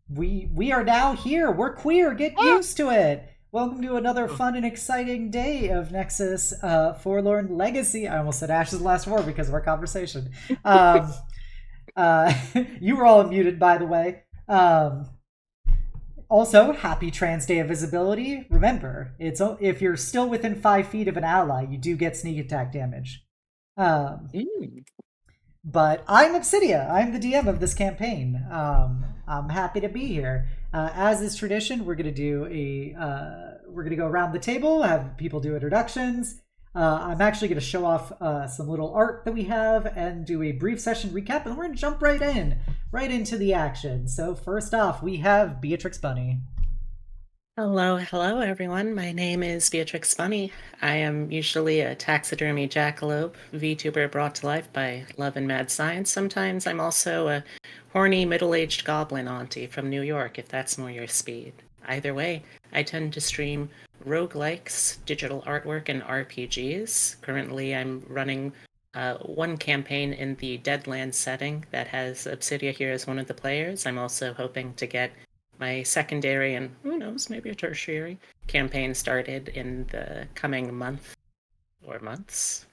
We are now here. We're queer. Get Ah! used to it. Welcome to another fun and exciting day of Nexus Forlorn Legacy. I almost said Ash's last word because of our conversation. Um, you were all muted, by the way. Also, happy Trans Day of Visibility. Remember, it's if you're still within 5 feet of an ally, you do get sneak attack damage. Um, Mm. But I'm Obsidia. I'm the DM of this campaign. I'm happy to be here. As is tradition, we're gonna go around the table, have people do introductions. I'm actually gonna show off some little art that we have and do a brief session recap, and we're gonna jump right into the action. So first off, we have Beatrix Bunny. Hello, everyone. My name is Beatrix Bunny. I am usually a taxidermy jackalope VTuber brought to life by love and mad science. Sometimes I'm also a horny middle-aged goblin auntie from New York, if that's more your speed. Either way, I tend to stream roguelikes, digital artwork, and RPGs. Currently, I'm running one campaign in the Deadlands setting that has Obsidia here as one of the players. I'm also hoping to get my secondary and who knows, maybe a tertiary campaign started in the coming month or months.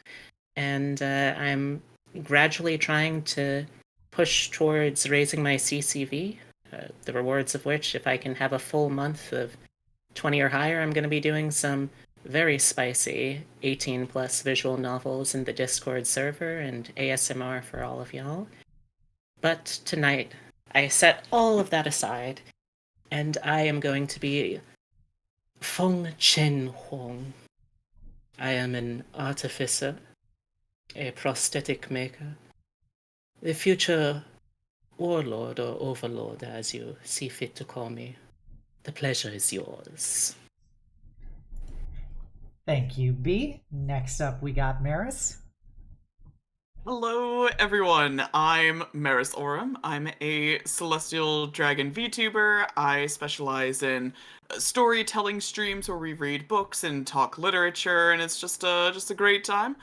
And I'm gradually trying to push towards raising my CCV, the rewards of which, if I can have a full month of 20 or higher, I'm going to be doing some very spicy 18 plus visual novels in the Discord server and ASMR for all of y'all. But tonight, I set all of that aside and I am going to be Feng-chen Huang. I am an artificer, a prosthetic maker, the future warlord or overlord, as you see fit to call me. The pleasure is yours. Thank you, B. Next up, we got Maris. Hello, everyone. I'm Maris Oram. I'm a celestial dragon VTuber. I specialize in storytelling streams where we read books and talk literature, and it's just a great time.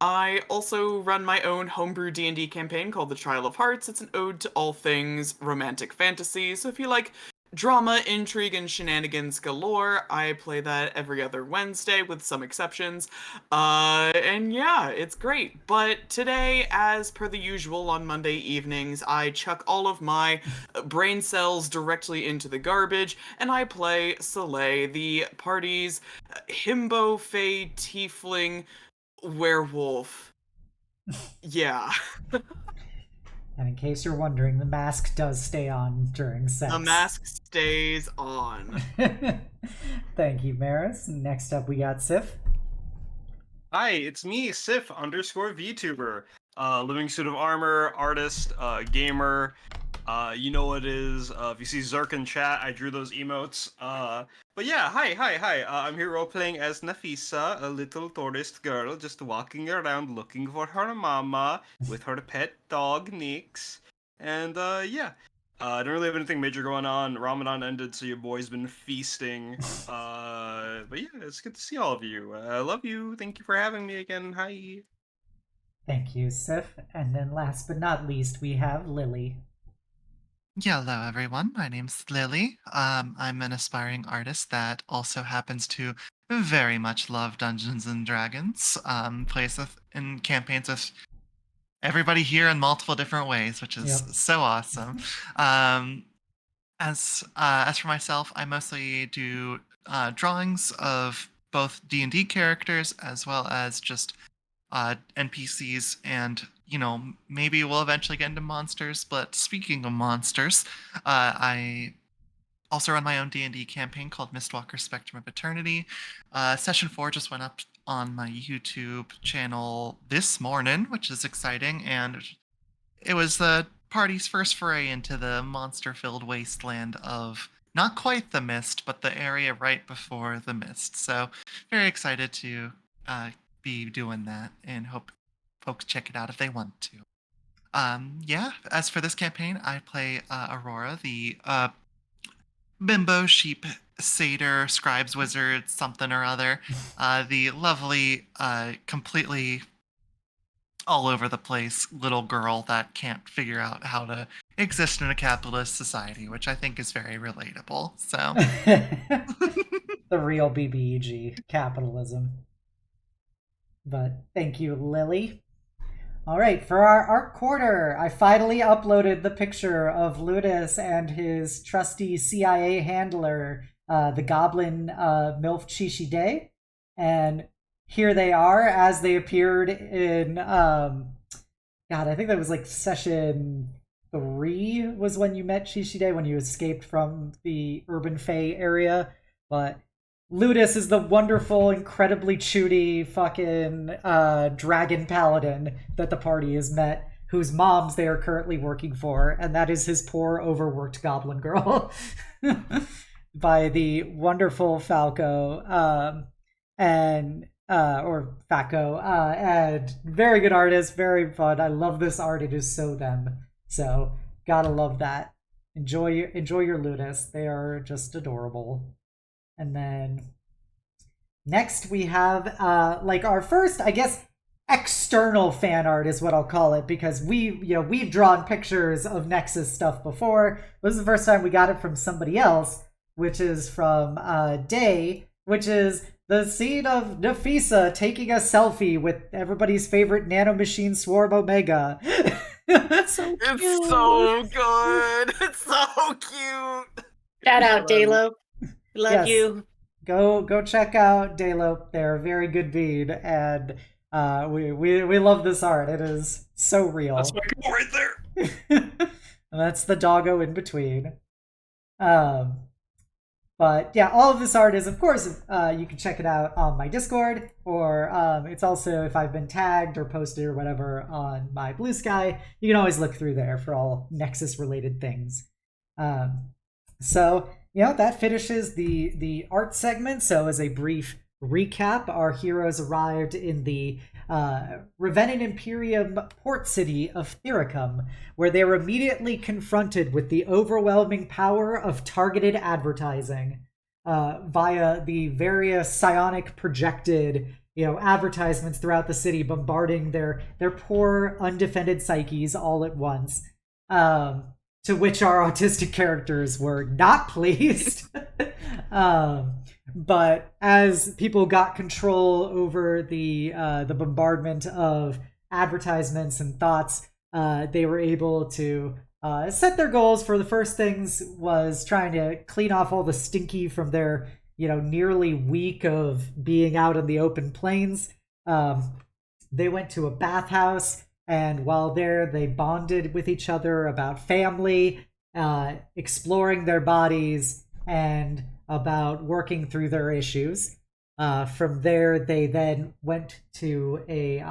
I also run my own homebrew D&D campaign called The Trial of Hearts. It's an ode to all things romantic fantasy. So if you like drama, intrigue, and shenanigans galore, I play that every other Wednesday with some exceptions. And yeah, it's great. But today, as per the usual on Monday evenings, I chuck all of my brain cells directly into the garbage, and I play Soleil, the party's himbo fae tiefling werewolf. Yeah, And in case you're wondering, the mask does stay on during the sex. mask stays on. Thank you, Maris. Next up, we got Sif. Hi, it's me, Sif underscore VTuber. Living suit of armor, artist, gamer. You know what it is. If you see Zerk in chat, I drew those emotes. But yeah, hi. I'm here role playing as Nafisa, a little tourist girl just walking around looking for her mama with her pet dog Nix. And yeah, I don't really have anything major going on. Ramadan ended, so your boy's been feasting. But yeah, it's good to see all of you. I love you. Thank you for having me again. Hi. Thank you, Sif. And then last but not least, we have Lily. Hello, everyone. My name's Lily. I'm an aspiring artist that also happens to very much love Dungeons and Dragons. Plays in campaigns with everybody here in multiple different ways, which is Yep. so awesome. Um, as for myself, I mostly do drawings of both D&D characters as well as just NPCs, and maybe we'll eventually get into monsters. But speaking of monsters, I also run my own D&D campaign called Mistwalker Spectrum of Eternity. Session 4 just went up on my YouTube channel this morning, which is exciting, and it was the party's first foray into the monster-filled wasteland of not quite the mist, but the area right before the mist. So very excited to be doing that, and hope folks check it out if they want to. Yeah, as for this campaign, I play Aurora, the bimbo sheep satyr scribes wizard something or other, the lovely completely all over the place little girl that can't figure out how to exist in a capitalist society, which I think is very relatable. So The real BBEG, capitalism. But thank you, Lily. All right, for our art quarter, I finally uploaded the picture of Ludus and his trusty CIA handler, the goblin MILF Chishi Day. And here they are as they appeared in, God, I think that was like session 3 was when you met Chishi Day, when you escaped from the Urban Fae area. But Ludus is the wonderful, incredibly chooty fucking dragon paladin that the party has met, whose moms they are currently working for, and that is his poor, overworked goblin girl by the wonderful Falco or Faco, and very good artist, very fun. I love this art. It is so them. So gotta love that. Enjoy your Ludus. They are just adorable. And then next we have like our first, I guess, external fan art is what I'll call it, because we've drawn pictures of Nexus stuff before. This is the first time we got it from somebody else, which is from Day, which is the scene of Nafisa taking a selfie with everybody's favorite nanomachine Swarm Omega. That's so cute. It's so good. It's so cute. Shout out, Daylo. Love Yes. you. Go check out Daylo. They're a very good bead, and we love this art. It is so real. That's my goal right there. And that's the doggo in between. But yeah, all of this art is, of course, you can check it out on my Discord, or it's also, if I've been tagged or posted or whatever on my Blue Sky, you can always look through there for all Nexus-related things. So, that finishes the art segment. So as a brief recap, our heroes arrived in the Revenant Imperium port city of Thyricum, where they were immediately confronted with the overwhelming power of targeted advertising via the various psionic projected advertisements throughout the city, bombarding their poor undefended psyches all at once. To which our autistic characters were not pleased. But as people got control over the bombardment of advertisements and thoughts, they were able to set their goals. For the first things was trying to clean off all the stinky from their nearly week of being out in the open plains. They went to a bathhouse, and while there, they bonded with each other about family, exploring their bodies, and about working through their issues. From there, they then went to a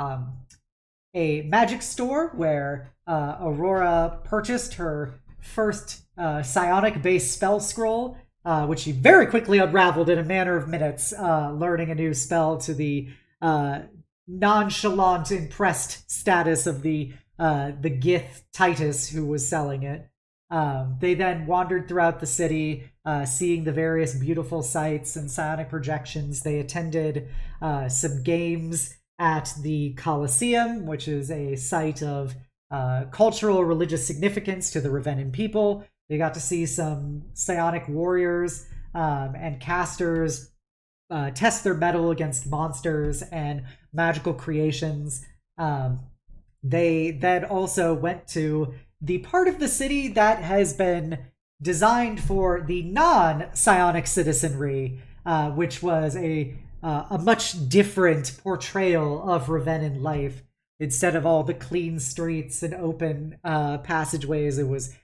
magic store where Aurora purchased her first psionic-based spell scroll, which she very quickly unraveled in a matter of minutes, learning a new spell to the nonchalant, impressed status of the Gith Titus who was selling it. They then wandered throughout the city, seeing the various beautiful sights and psionic projections. They attended some games at the Colosseum, which is a site of cultural religious significance to the Revenant people. They got to see some psionic warriors and casters test their mettle against monsters and magical creations. They then also went to the part of the city that has been designed for the non-psionic citizenry, which was a much different portrayal of Revenant life. Instead of all the clean streets and open passageways, it was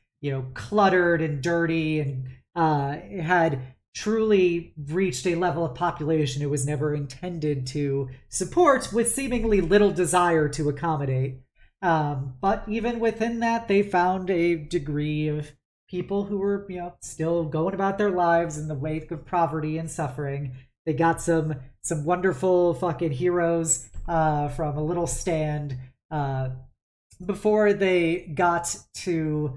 cluttered and dirty, and it had truly reached a level of population it was never intended to support, with seemingly little desire to accommodate. But even within that, they found a degree of people who were, still going about their lives in the wake of poverty and suffering. They got some wonderful fucking heroes from a little stand before they got to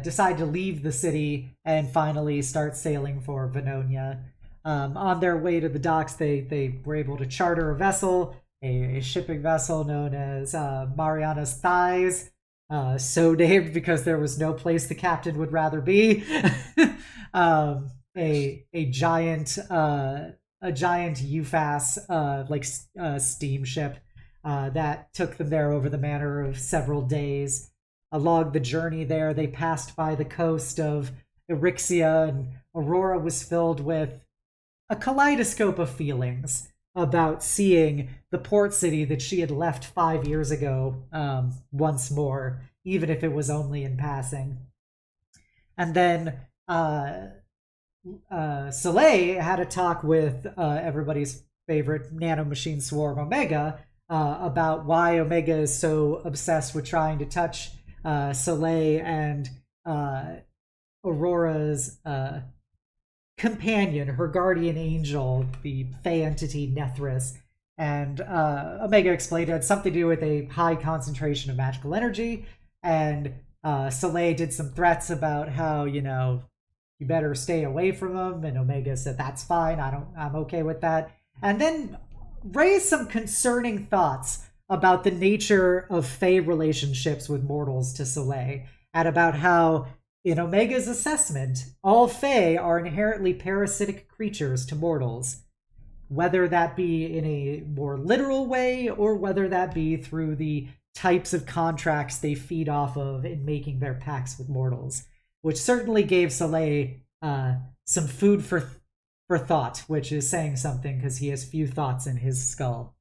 decide to leave the city and finally start sailing for Venogna. On their way to the docks, they were able to charter a vessel a shipping vessel known as Mariana's Thighs, so named because there was no place the captain would rather be. A giant UFAS steamship that took them there over the matter of several days. Along the journey there, they passed by the coast of Erixia, and Aurora was filled with a kaleidoscope of feelings about seeing the port city that she had left 5 years ago once more, even if it was only in passing. And then Soleil had a talk with everybody's favorite nanomachine swarm, Omega, about why Omega is so obsessed with trying to touch Soleil and Aurora's companion, her guardian angel, the Fey entity Nethris. And Omega explained it had something to do with a high concentration of magical energy. And Soleil did some threats about how, you better stay away from him. And Omega said, that's fine. I'm okay with that. And then raised some concerning thoughts about the nature of Fey relationships with mortals to Soleil, and about how, in Omega's assessment, all Fey are inherently parasitic creatures to mortals, whether that be in a more literal way or whether that be through the types of contracts they feed off of in making their pacts with mortals, which certainly gave Soleil some food for thought, which is saying something because he has few thoughts in his skull.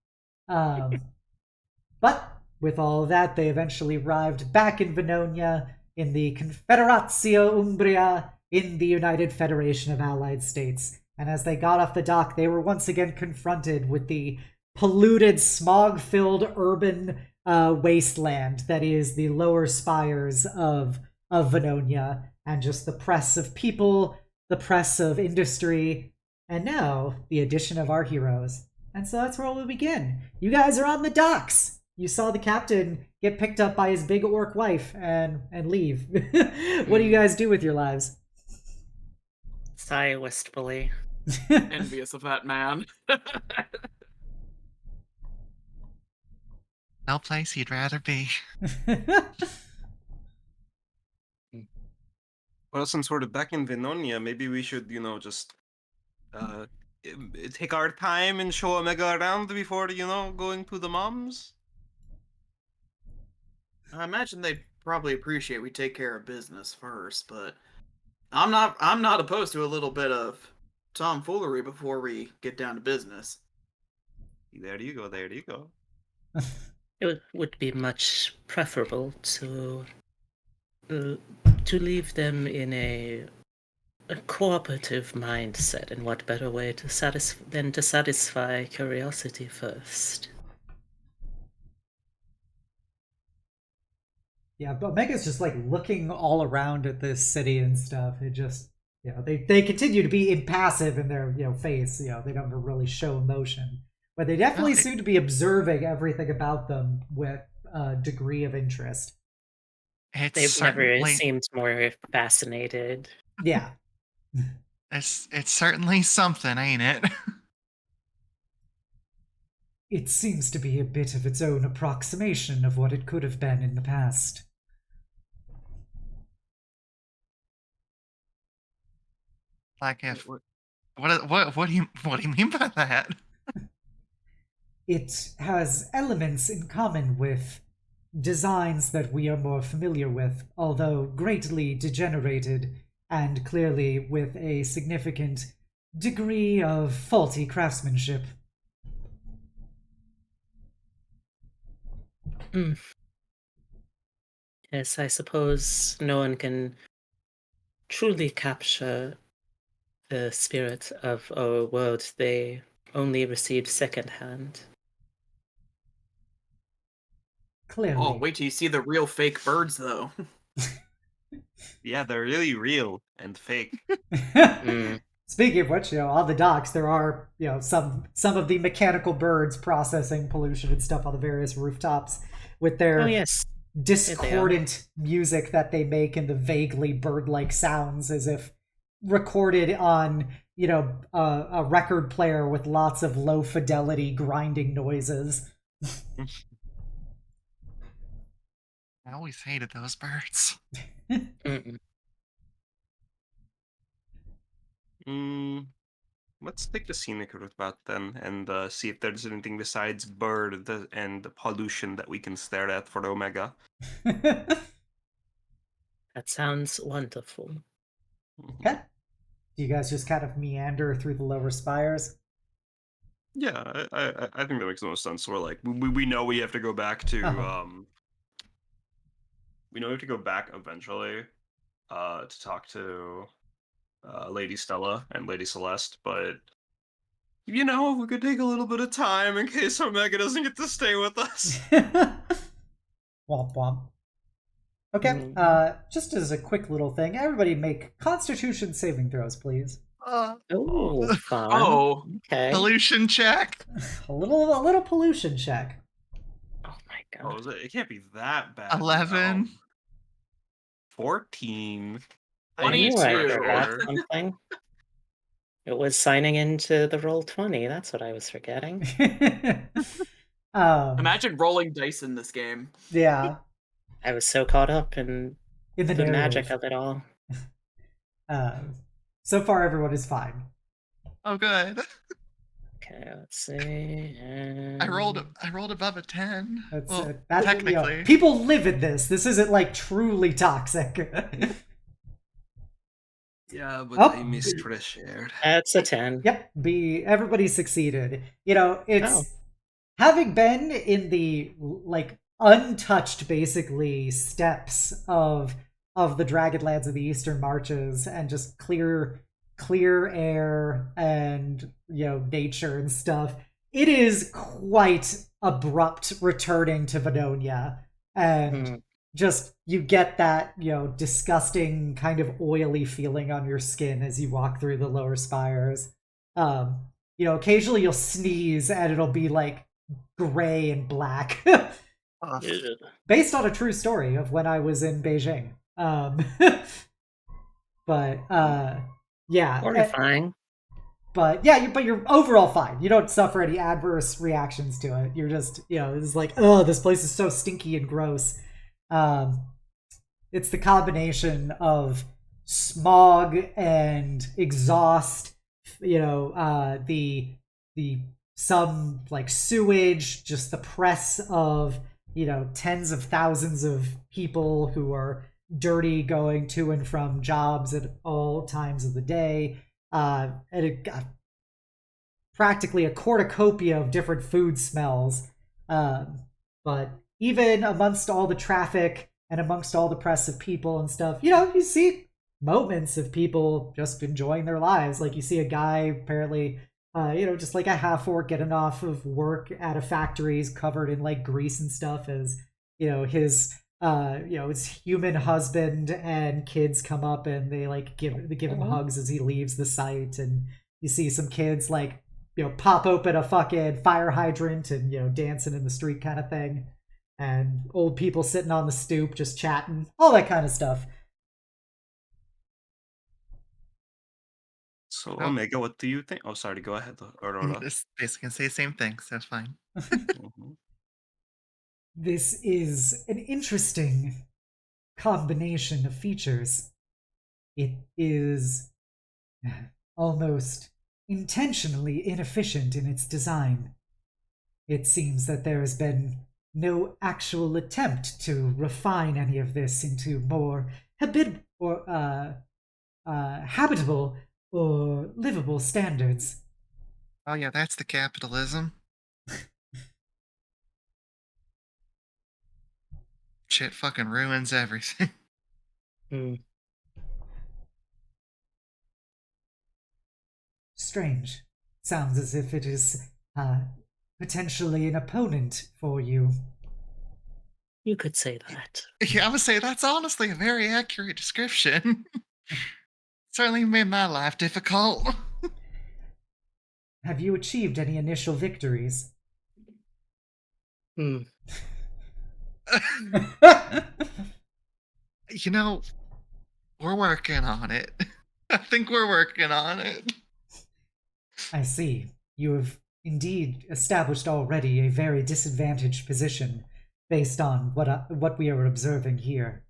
But with all of that, they eventually arrived back in Venogna, in the Confederatio Umbria, in the United Federation of Allied States. And as they got off the dock, they were once again confronted with the polluted, smog-filled urban wasteland that is the lower spires of Venogna, and just the press of people, the press of industry, and now the addition of our heroes. And so that's where we'll begin. You guys are on the docks. You saw the captain get picked up by his big orc wife and leave. What do you guys do with your lives? Sigh wistfully. Envious of that man. No place he'd rather be. Well, since we're back in Venogna, maybe we should, just take our time and show Omega around before, going to the moms. I imagine they'd probably appreciate we take care of business first, but I'm not opposed to a little bit of tomfoolery before we get down to business. There you go. It would be much preferable to leave them in a cooperative mindset, and what better way to satisfy curiosity first. Yeah, but Omega's just looking all around at this city and stuff. It just, they continue to be impassive in their, face. They don't really show emotion, but they definitely seem to be observing everything about them with a degree of interest. They've never seemed more fascinated. Yeah. It's certainly something, ain't it? It seems to be a bit of its own approximation of what it could have been in the past. What do you mean by that? It has elements in common with designs that we are more familiar with, although greatly degenerated and clearly with a significant degree of faulty craftsmanship. Yes, I suppose no one can truly capture the spirit of our world they only received secondhand. Clearly. Oh, wait till you see the real fake birds, though. Yeah, they're really real and fake. Speaking of which, on the docks there are, some of the mechanical birds processing pollution and stuff on the various rooftops with their discordant music that they make and the vaguely bird-like sounds, as if recorded on, a record player with lots of low fidelity grinding noises. I always hated those birds. Mm-mm. Let's take the scenic route about then and see if there's anything besides bird and the pollution that we can stare at for the Omega. That sounds wonderful. Okay. Do you guys just kind of meander through the lower spires? Yeah, I think that makes the most sense. We're like we know we have to go back to we know we have to go back eventually to talk to Lady Stella and Lady Celeste, but we could take a little bit of time in case Omega doesn't get to stay with us. Womp womp. Okay, just as a quick little thing, everybody make Constitution saving throws, please. Oh, fun. Oh. Okay. Pollution check. A little pollution check. Oh my Oh, god. it can't be that bad. 11. 14. I knew I 22. forgot something. It was signing into the Roll20. That's what I was forgetting. Imagine rolling dice in this game. Yeah, I was so caught up in in the the narrative. magic of it all. So far, everyone is fine. Oh, good. Okay, let's see. And... I rolled above a 10. That's, Well, that, technically. people live in this. This isn't like truly toxic. Yeah, but Oh. I missed for the shared. That's a 10. Yep, everybody succeeded. It's having been in the like untouched basically steppes of the Dragonlands of the Eastern Marches and just clear air and nature and stuff. It is quite abrupt returning to Venogna, and just you get that disgusting kind of oily feeling on your skin as you walk through the lower spires. Occasionally you'll sneeze and it'll be like gray and black. Based on a true story of when I was in Beijing. But yeah, Horrifying. but yeah, but you're overall fine. You don't suffer any adverse reactions to it. You're just it's like, oh, this place is so stinky and gross. It's the combination of smog and exhaust, the some like sewage, just the press of tens of thousands of people who are dirty going to and from jobs at all times of the day, and practically a cornucopia of different food smells. But even amongst all the traffic and amongst all the press of people and stuff, you see moments of people just enjoying their lives. Like you see a guy apparently, just like a half-orc getting off of work at a factory, he's covered in like grease and stuff as, his human husband and kids come up and they like give him hugs as he leaves the site. And you see some kids like, pop open a fucking fire hydrant and, dancing in the street kind of thing. And old people sitting on the stoop just chatting, all that kind of stuff. So, Omega, what do you think? Oh, sorry, go ahead, Aurora. Just basically say the same thing, so it's fine. This is an interesting combination of features. It is almost intentionally inefficient in its design. It seems that there has been no actual attempt to refine any of this into more habitable or livable standards. Oh yeah, that's the capitalism. Shit fucking ruins everything. Strange. Sounds as if it is potentially an opponent for you. You could say that. Yeah, I would say that's honestly a very accurate description. Certainly made my life difficult. Have you achieved any initial victories? We're working on it. I think we're working on it. I see. You have indeed established already a very disadvantaged position based on what we are observing here.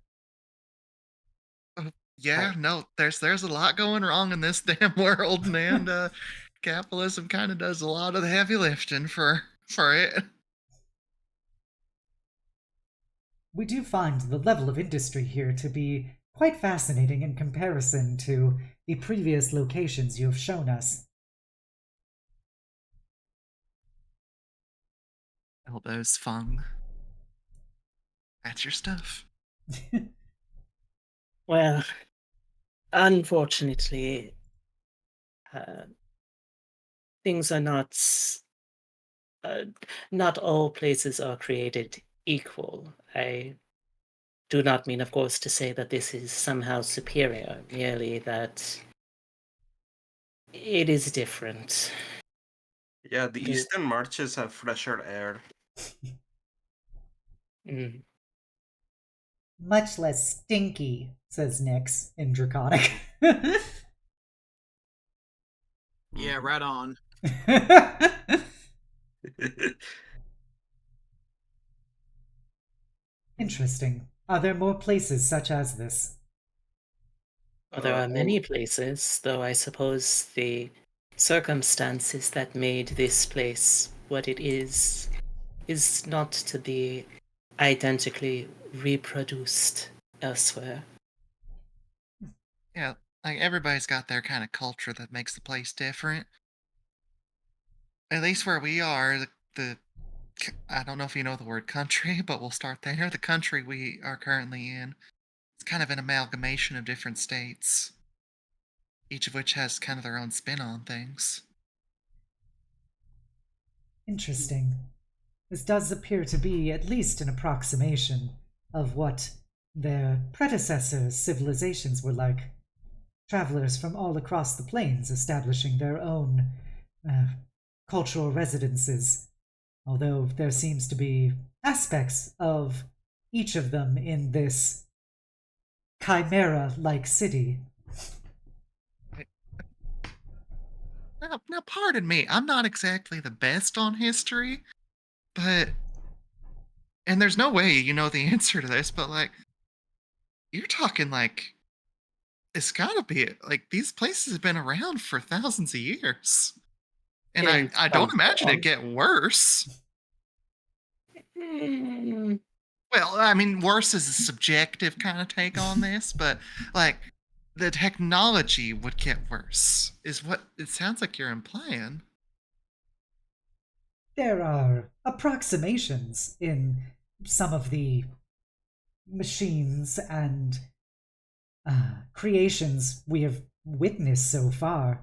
Yeah, Right. no, there's a lot going wrong in this damn world, and capitalism kind of does a lot of the heavy lifting for it. We do find the level of industry here to be quite fascinating in comparison to the previous locations you have shown us. Elbows, Feng. That's your stuff. Well, unfortunately, uh, things are uh, not all places are created equal. I do not mean, of course, to say that this is somehow superior, merely that it is different. Yeah, the The- eastern marches have fresher air. mm, Much less stinky, says Nyx in Draconic. Yeah, right on. Interesting. Are there more places such as this? well, there are many Well, places, though I suppose the circumstances that made this place what it is not to be identically reproduced elsewhere. Yeah, like everybody's got their kind of culture that makes the place different. At least where we are, I don't know if you know the word country, but we'll start there. The country we are currently in, it's kind of an amalgamation of different states, each of which has kind of their own spin on things. Interesting. This does appear to be at least an approximation of what their predecessors' civilizations were like. Travelers from all across the plains establishing their own uh, cultural residences, although there seems to be aspects of each of them in this chimera like city. Now, pardon me, I'm not exactly the best on history, but and there's no way you know the answer to this, but like you're talking like it's gotta be like these places have been around for thousands of years. And In I some don't imagine it form. get worse. Mm, Well, I mean, worse is a subjective kind of take on this, but like the technology would get worse, is what it sounds like you're implying. There are approximations in some of the machines and creations we have witnessed so far.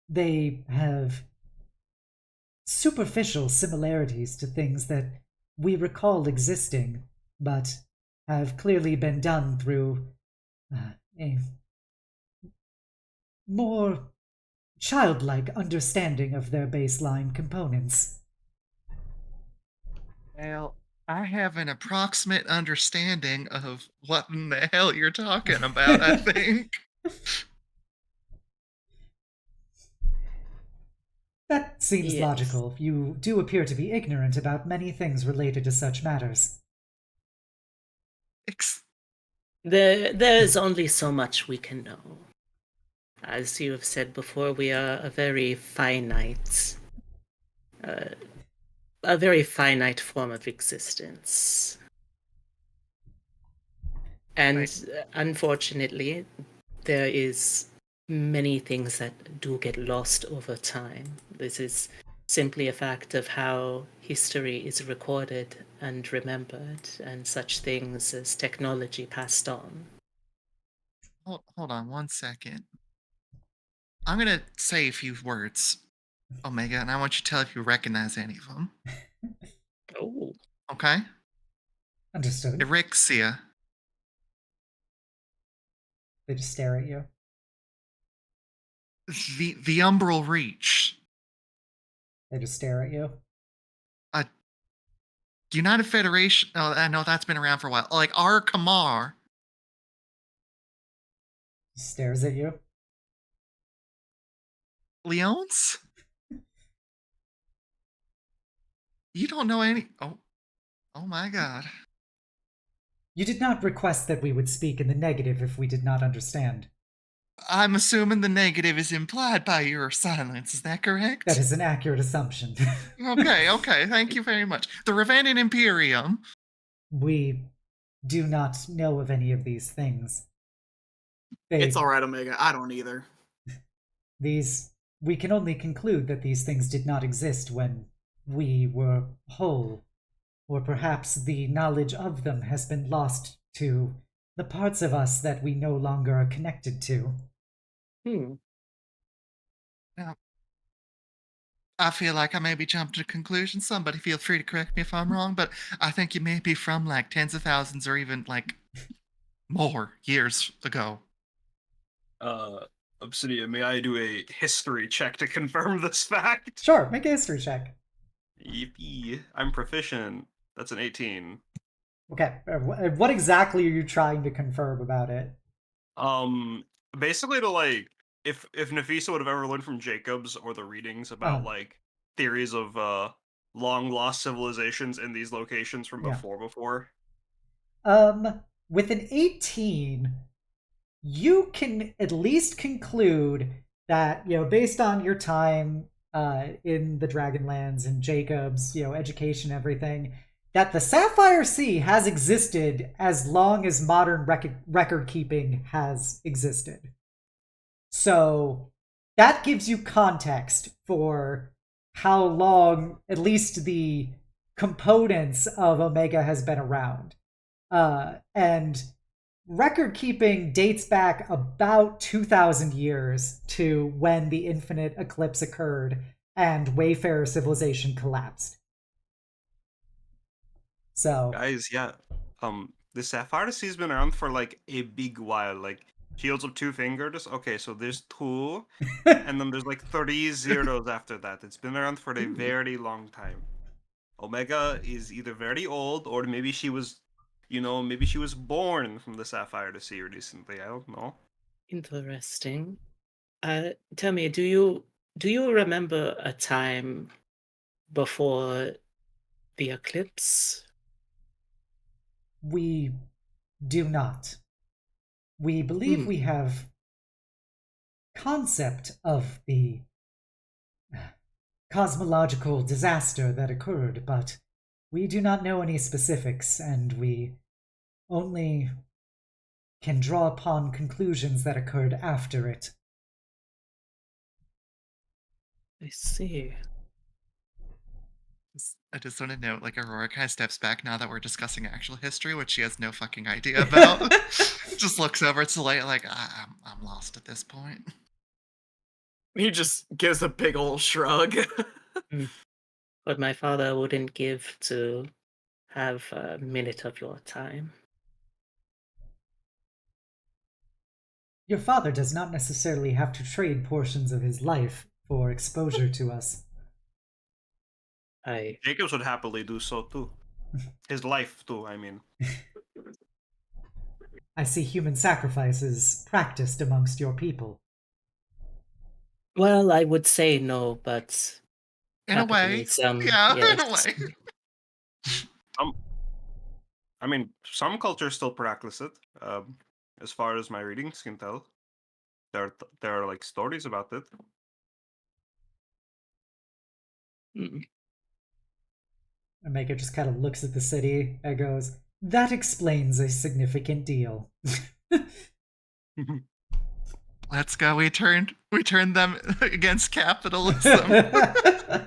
They have superficial similarities to things that we recall existing, but have clearly been done through a more childlike understanding of their baseline components. Well, I have an approximate understanding of what in the hell you're talking about, I think. That seems yes. logical. You do appear to be ignorant about many things related to such matters. Ex- There is only so much we can know. As you have said before, we are uh, a very finite form of existence. And Right. unfortunately, there is many things that do get lost over time. This is simply a fact of how history is recorded and remembered, and such things as technology passed on. Hold on one second. I'm gonna say a few words, Omega, and I want you to tell if you recognize any of them. Oh, Okay? Understood. Erixia, They just stare at you. the Umbral Reach, They just stare at you. a United Federation. Oh, I know that's been around for a while. Like our Kamar, Stares at you. Leones? You don't know any... Oh my god. You did not request that we would speak in the negative if we did not understand. I'm assuming the negative is implied by your silence, is that correct? That is an accurate assumption. Okay, thank you very much. The Revandian Imperium. We do not know of any of these things. It's alright, Omega. I don't either. We can only conclude that these things did not exist when we were whole, or perhaps the knowledge of them has been lost to the parts of us that we no longer are connected to. Now, I feel like I may be jumping to conclusions. Somebody feel free to correct me if I'm wrong, but I think you may be from like tens of thousands or even like more years ago. Obsidian, may I do a history check to confirm this fact? Sure, make a history check. Yippee. I'm proficient. That's an 18. Okay, what exactly are you trying to confirm about it? Basically to like, if Nafisa would have ever learned from Jacobs or the readings about like theories of long lost civilizations in these locations from before. With an 18, you can at least conclude that, based on your time in the Dragonlands and Jacobs, education, everything, that the Sapphire Sea has existed as long as modern record keeping has existed. So that gives you context for how long at least the components of Omega has been around. And record keeping dates back about 2,000 years to when the Infinite Eclipse occurred and Wayfarer civilization collapsed. So, guys, yeah, the Sapphire Sea's been around for like a big while. Like shields of 2 fingers. Okay, so there's 2, and then there's like 30 zeros after that. It's been around for a very long time. Omega is either very old or maybe she was, maybe she was born from the Sapphire Sea recently. I don't know. Interesting. Tell me, do you remember a time before the eclipse? we do not. We believe we have concept of the cosmological disaster that occurred, but we do not know any specifics, and we only can draw upon conclusions that occurred after it. I see. I just want to note, like, Aurora kind of steps back now that we're discussing actual history, which she has no fucking idea about. Just looks over at Soleil like, I'm lost at this point. He just gives a big old shrug. But my father wouldn't give to have a minute of your time. Your father does not necessarily have to trade portions of his life for exposure to us. Jacobs would happily do so too. His life too, I mean. I see human sacrifices practiced amongst your people. Well, I would say no, but in a way, yes. in a way. I mean, some cultures still practice it. As far as my readings can tell, there are like stories about it. Omega just kind of looks at the city and goes, "That explains a significant deal." Let's go. We turned them against capitalism.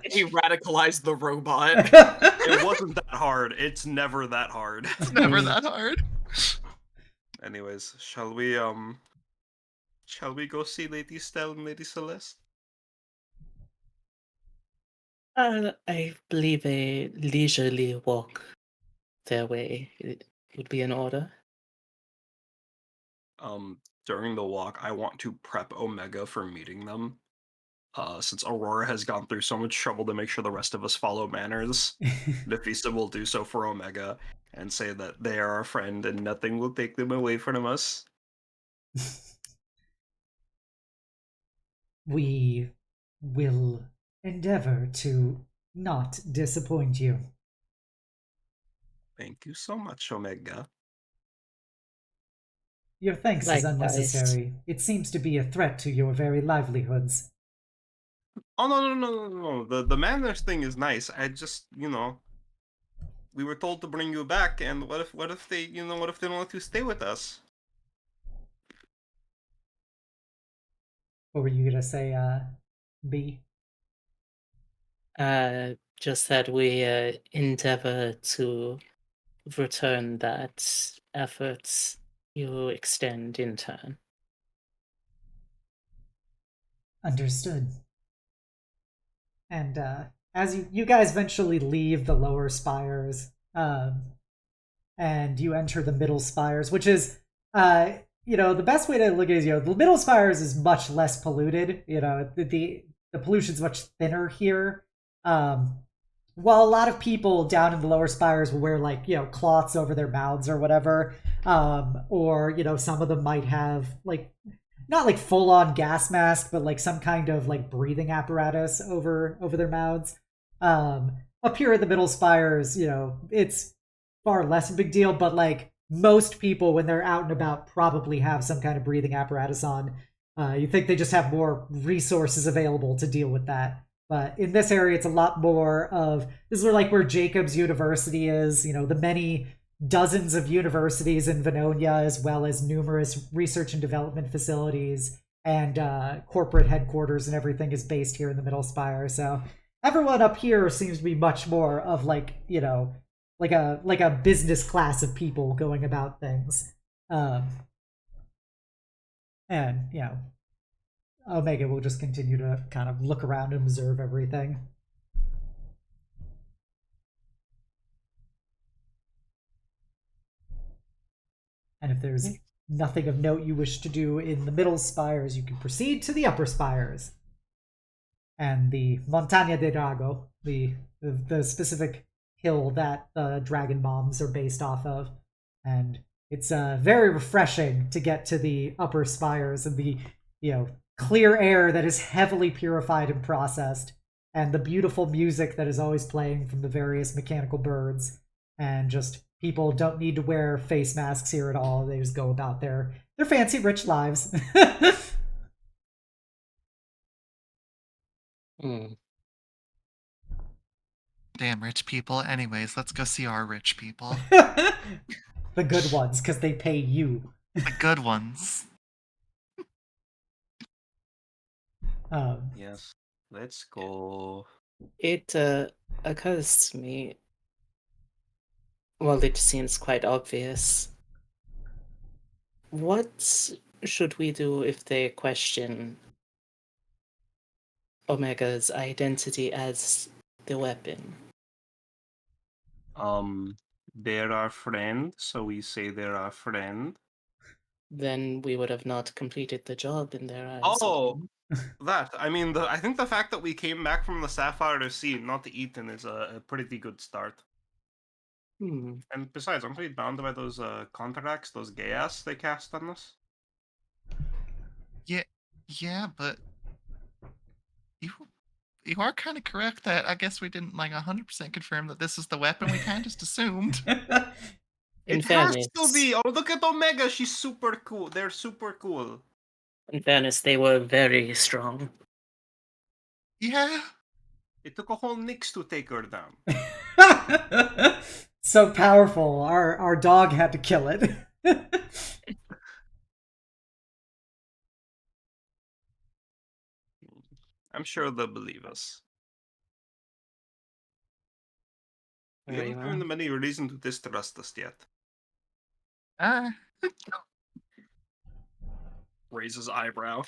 He radicalized the robot. It wasn't that hard. It's never that hard. It's never that hard. Anyways, shall we go see Lady Stella and Lady Celeste? I believe a leisurely walk their way would be in order. During the walk, I want to prep Omega for meeting them. Since Aurora has gone through so much trouble to make sure the rest of us follow manners, Nafisa will do so for Omega and say that they are our friend and nothing will take them away from us. We will endeavor to not disappoint you. Thank you so much, Omega. Your thanks is Likewise. unnecessary. It seems to be a threat to your very livelihoods. Oh no! The manners thing is nice. I just, we were told to bring you back, and what if they don't let you stay with us? What were you gonna say, B? Just that we endeavor to return that efforts you extend in turn. Understood. And as you guys eventually leave the lower spires, and you enter the middle spires, which is, the best way to look at it is, the middle spires is much less polluted. The pollution's much thinner here. While a lot of people down in the lower spires will wear cloths over their mouths or whatever, or some of them might have not full on gas mask, but some kind of breathing apparatus over their mouths. Up here at the middle spires, it's far less a big deal, but most people when they're out and about probably have some kind of breathing apparatus on. You think they just have more resources available to deal with that. But in this area, it's a lot more of, this is where Jacobs University is, the many dozens of universities in Venogna, as well as numerous research and development facilities and corporate headquarters and everything is based here in the Middle Spire. So everyone up here seems to be much more of like a business class of people going about things. And Omega will just continue to kind of look around and observe everything. And if there's nothing of note you wish to do in the middle spires, you can proceed to the upper spires. And the Montaña de Drago, the specific hill that the dragon bombs are based off of. And it's very refreshing to get to the upper spires and the clear air that is heavily purified and processed, and the beautiful music that is always playing from the various mechanical birds. And just people don't need to wear face masks here at all. They just go about their fancy, rich lives. Damn rich people. Anyways, let's go see our rich people. The good ones, because they pay you. The good ones. Yes, let's go. It occurs to me, well, it seems quite obvious. What should we do if they question Omega's identity as the weapon? They're our friend, so we say they're our friend. Then we would have not completed the job in their eyes. Oh, I think the fact that we came back from the Sapphire Sea not to Ethan is a pretty good start. And besides, aren't we bound by those contracts, those gay-ass they cast on us? Yeah, but you are kind of correct that I guess we didn't 100% confirm that this is the weapon. We kind of just assumed. In It fairness, has to be. Oh, look at Omega. She's super cool. They're super cool. in fairness, they were very strong. Yeah. It took a whole Nyx to take her down. So powerful. Our dog had to kill it. I'm sure they'll believe us. We Very haven't well. given them any reason to distrust us yet. Raise his eyebrow.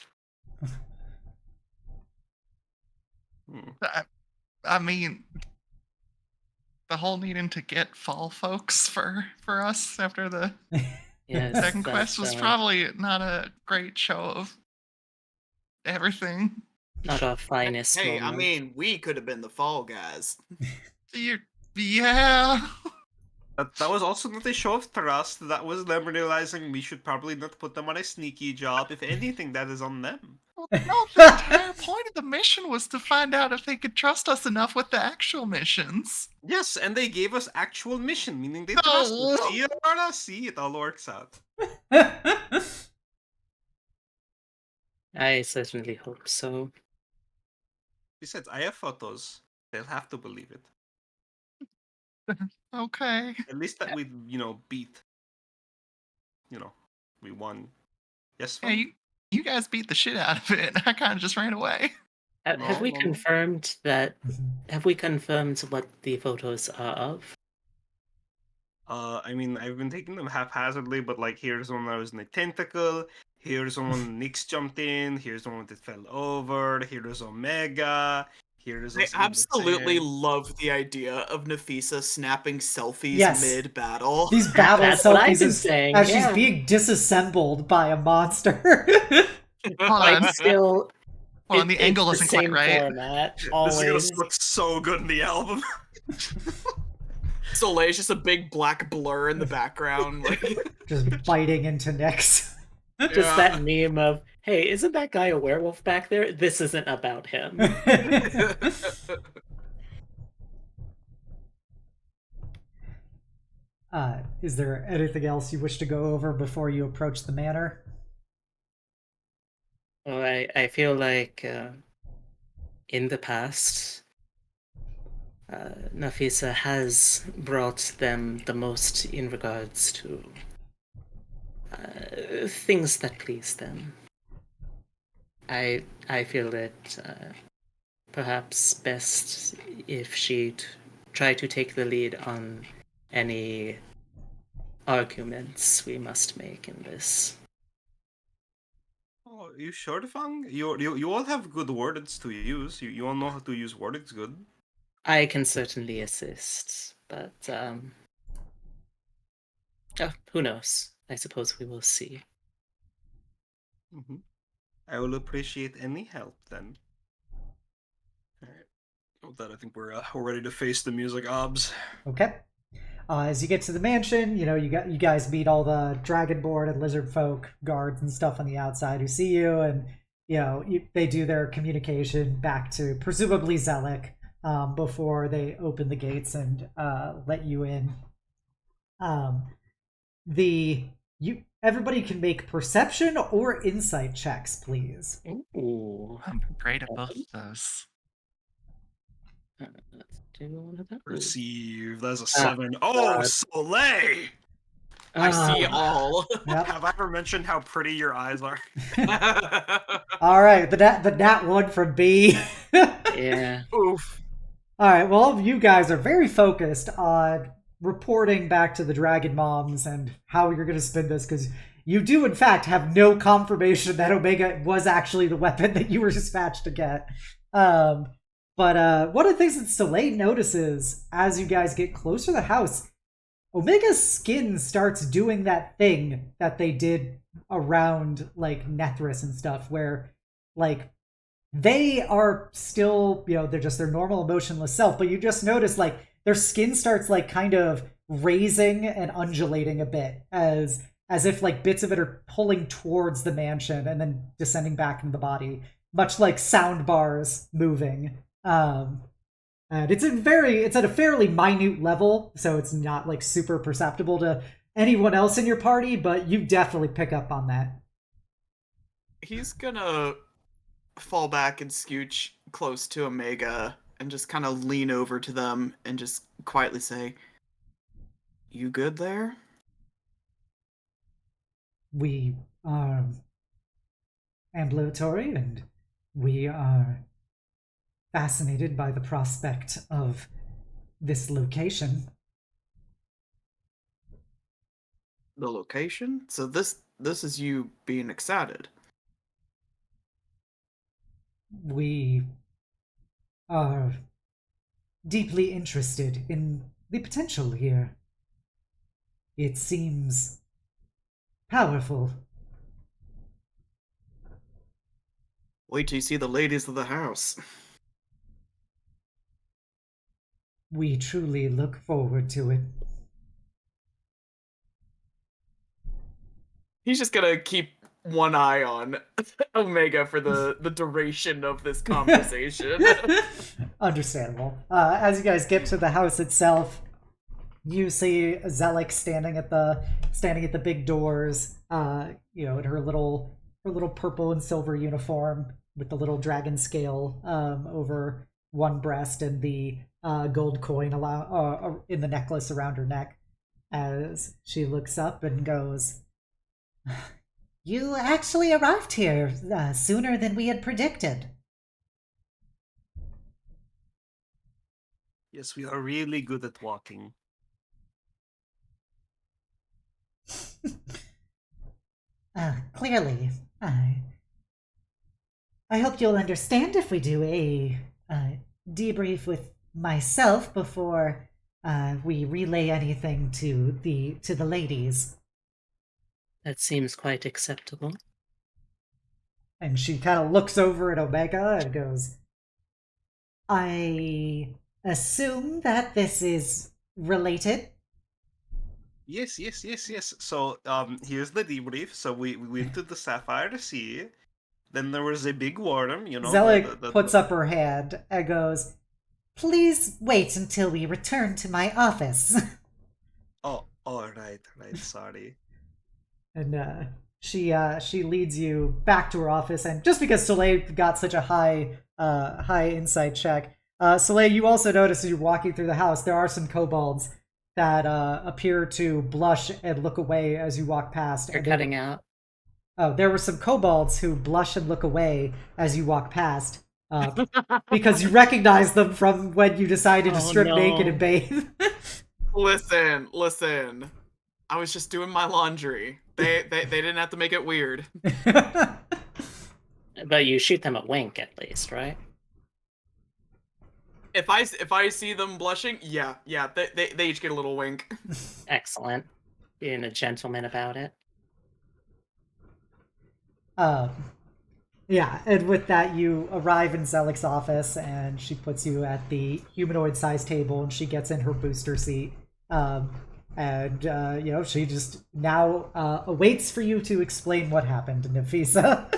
I mean, the whole needing to get fall folks for us after the Yes, second quest was probably not a great show of everything. not our finest Hey, moment. I mean, we could have been the fall guys. Yeah. That was also not a show of trust. That was them realizing we should probably not put them on a sneaky job. If anything, that is on them. No, the entire point of the mission mission was to find out if they could trust us enough with the actual missions. Yes, and they gave us actual mission, meaning they trust us. See, Arda? See, it all works out. I certainly hope so. Besides, I have photos. They'll have to believe it. Okay. At least that we, beat. We won. Yes, Yeah, Feng? you guys beat the shit out of it. I kind of just ran away. Have we No. confirmed that? Have we confirmed what the photos are of? I mean, I've been taking them haphazardly, but like, here's one that was in a tentacle. Here's one Nyx jumped in. Here's the one that fell over. Here's Omega. Here's I us in the absolutely sand. love the idea of Nafisa snapping selfies Yes. mid-battle. These battle That's what I've selfies been as, saying, as yeah. she's being disassembled by a monster. Hold Like, on. still, Hold on, the angle it's isn't the quite same right. format. This is Always. gonna look so good in the album. Soleil's just a big black blur in the background. Like, Just biting into Nyx. Just that meme of, hey, isn't that guy a werewolf back there? This isn't about him. Is there anything else you wish to go over before you approach the manor? Well, I feel like in the past, Nafisa has brought them the most in regards to things that please them. I feel it perhaps best if she'd try to take the lead on any arguments we must make in this. Oh, you sure, Fang? You all have good words to use. You all know how to use words good. I can certainly assist, but who knows? I suppose we will see. Mm-hmm. I will appreciate any help then. Alright. With that, I think we're ready to face the music obs. Okay. As you get to the mansion, you guys meet all the dragonborn and lizard folk guards and stuff on the outside who see you, and they do their communication back to presumably Zelik before they open the gates and let you in. Everybody can make perception or insight checks, please. Ooh. I'm great at both of those. Let's do one of those. Perceive. That's a 7. Oh, Soleil! I see all. Yep. Have I ever mentioned how pretty your eyes are? All right, the nat one from B. Yeah. Oof. All right, well, you guys are very focused on reporting back to the Dragon Moms and how you're going to spin this, because you do, in fact, have no confirmation that Omega was actually the weapon that you were dispatched to get. But one of the things that Soleil notices as you guys get closer to the house, Omega's skin starts doing that thing that they did around, like, Nethris and stuff, where, like, they are still, they're just their normal emotionless self, but you just notice, like, their skin starts, like, kind of raising and undulating a bit, as if, like, bits of it are pulling towards the mansion and then descending back into the body, much like sound bars moving. And it's at a fairly minute level, so it's not, like, super perceptible to anyone else in your party, but you definitely pick up on that. He's gonna fall back and scooch close to Omega and just kind of lean over to them and just quietly say, "You good there?" We are ambulatory, and we are fascinated by the prospect of this location. The location? So this is you being excited. We are deeply interested in the potential here. It seems powerful. Wait till you see the ladies of the house. We truly look forward to it. He's just gonna keep one eye on Omega for the duration of this conversation. Understandable. As you guys get to the house itself, you see Zelik standing at the big doors. In her little purple and silver uniform with the little dragon scale over one breast and the gold coin in the necklace around her neck. As she looks up and goes, "You actually arrived here sooner than we had predicted." Yes, we are really good at walking. Clearly. I hope you'll understand if we do a debrief with myself before we relay anything to the ladies. That seems quite acceptable. And she kind of looks over at Omega and goes, "I assume that this is related." Yes. So, here's the debrief. So we went to the Sapphire Sea. Then there was a big worm, Zelik puts up her hand and goes, "Please wait until we return to my office." Oh, right, sorry. And she leads you back to her office. And just because Soleil got such a high insight check, Soleil, you also notice as you're walking through the house, there are some kobolds that appear to blush and look away as you walk past. You're cutting out. Oh, there were some kobolds who blush and look away as you walk past, because you recognize them from when you decided to strip naked and bathe. Listen. I was just doing my laundry. They didn't have to make it weird. But you shoot them a wink at least, right? If I see them blushing, yeah, they each get a little wink. Excellent. Being a gentleman about it. Yeah, and with that, you arrive in Zelik's office, and she puts you at the humanoid-sized table, and she gets in her booster seat. She just now awaits for you to explain what happened to Nafisa.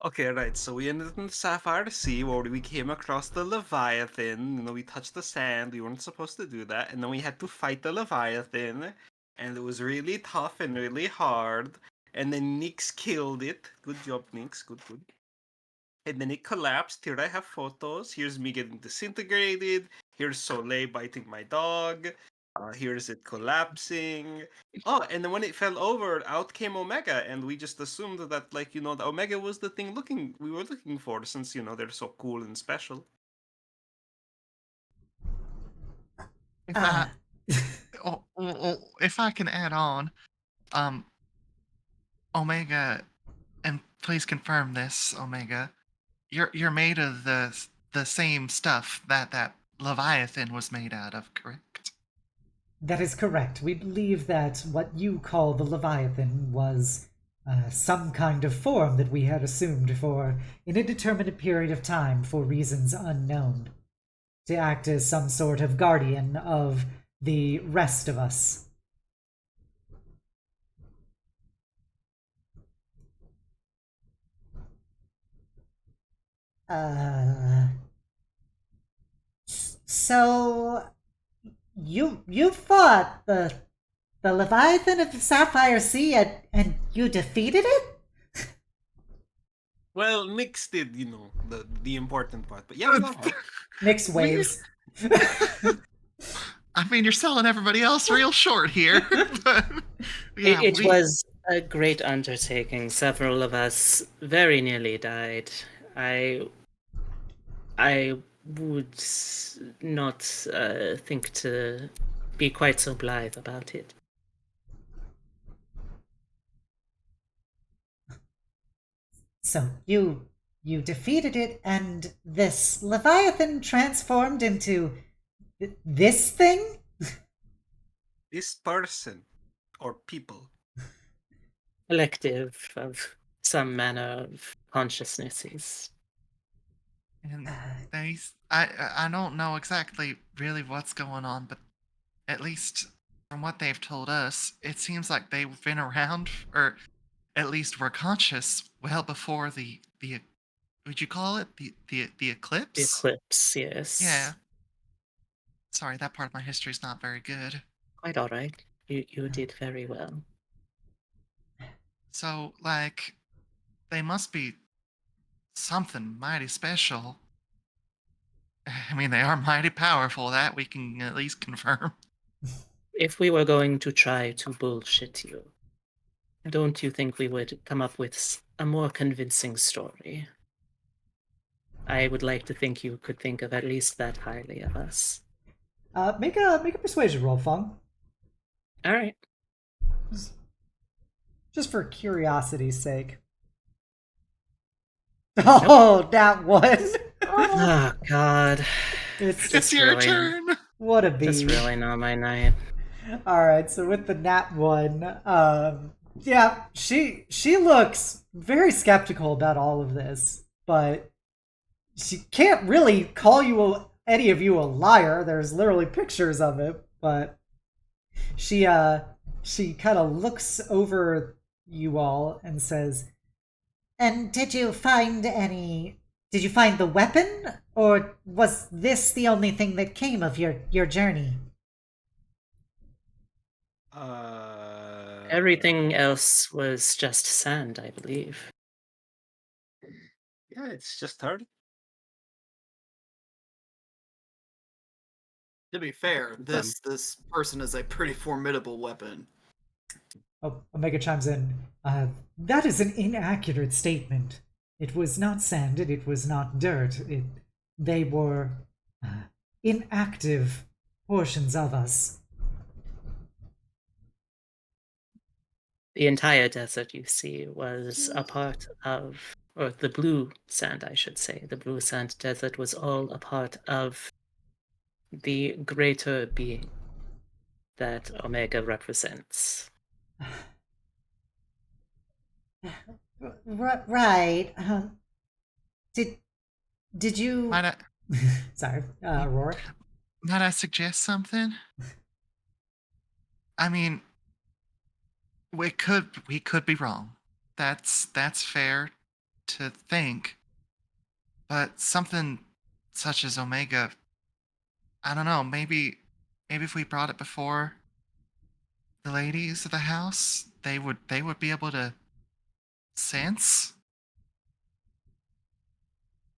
Okay, right. So we ended in the Sapphire Sea where we came across the Leviathan. We touched the sand. We weren't supposed to do that. And then we had to fight the Leviathan. And it was really tough and really hard. And then Nyx killed it. Good job, Nyx. Good. And then it collapsed. Here I have photos. Here's me getting disintegrated. Here's Soleil biting my dog. Here's it collapsing. Oh, and then when it fell over, out came Omega, and we just assumed that, the Omega was the thing we were looking for, since, they're so cool and special. If I can add on, Omega, and please confirm this, Omega, you're made of the same stuff that Leviathan was made out of, correct? That is correct. We believe that what you call the Leviathan was some kind of form that we had assumed for an indeterminate period of time for reasons unknown, to act as some sort of guardian of the rest of us. So you fought the Leviathan of the Sapphire Sea and you defeated it? Well, Nyx did, the important part. But yeah, Nyx waves. I mean, you're selling everybody else real short here. But, yeah, it was a great undertaking. Several of us very nearly died. I would not think to be quite so blithe about it. So you defeated it, and this Leviathan transformed into this thing? This person, or people. Collective of some manner of consciousnesses. And I don't know exactly really what's going on, but at least from what they've told us, it seems like they've been around, or at least were conscious well before the would you call it the The eclipse? eclipse, yes. Yeah. Sorry, that part of my history is not very good. Quite all right. You did very well. So, like, they must be something mighty special. I mean, they are mighty powerful, that we can at least confirm. If we were going to try to bullshit you, don't you think we would come up with a more convincing story? I would like to think you could think of at least that highly of us. Make a persuasion roll, Feng. All right. Just for curiosity's sake. Oh, that one. Oh God, It's It's your turn! what a just beast. really not my night. All right, so with the nat one, yeah, she looks very skeptical about all of this, but she can't really call any of you a liar. There's literally pictures of it, but she kind of looks over you all and says, "And did you find any? Did you find the weapon, or was this the only thing that came of your journey?" Everything else was just sand, I believe. Yeah, it's just hard. To be fair, this person is a pretty formidable weapon. Oh, Omega chimes in. That is an inaccurate statement. It was not sand, and it was not dirt. They were inactive portions of us. The entire desert, you see, was a part of, or the blue sand, I should say. The blue sand desert was all a part of the greater being that Omega represents. Right. Did you? Might I, Sorry, Aurora. might I suggest something? I mean, we could be wrong. That's fair to think. But something such as Omega, I don't know, maybe if we brought it before the ladies of the house, they would be able to sense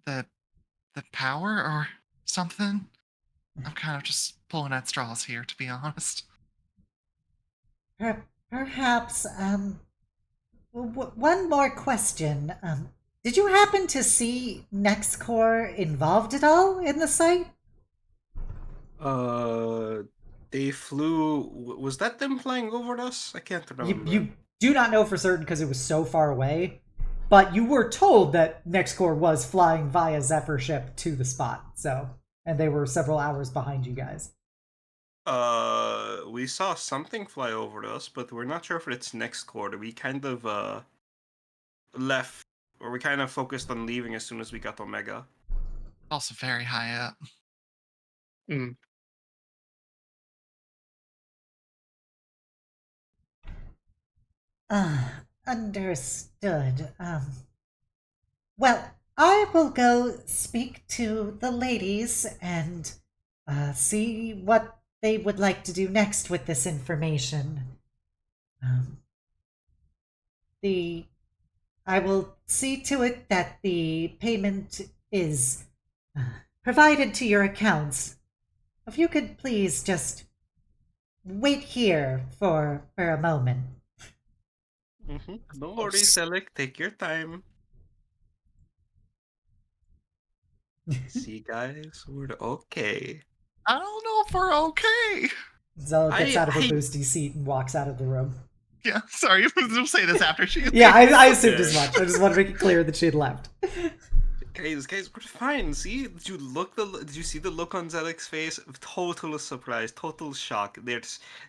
the the power or something. I'm kind of just pulling at straws here, to be honest. Perhaps. One more question. Did you happen to see NextCore involved at all in the site? They flew. Was that them flying over us? I can't remember. You do not know for certain because it was so far away, but you were told that NextCore was flying via Zephyr ship to the spot. So, and they were several hours behind you guys. We saw something fly over to us, but we're not sure if it's next quarter. We kind of left, or we kind of focused on leaving as soon as we got Omega. Also very high up. Mm. Understood. Well, I will go speak to the ladies and see what they would like to do next with this information. I will see to it that the payment is provided to your accounts. If you could please just wait here for a moment. No worries, Alec. Take your time. See, guys, we're okay. I don't know if we're okay. Zella gets out of her I- boosty seat and walks out of the room. Yeah, sorry, we'll say this after she. Yeah, I assumed as much. I just want to make it clear that she had left. Guys, we're fine. See, did you see the look on Zelik's face? Total surprise, total shock.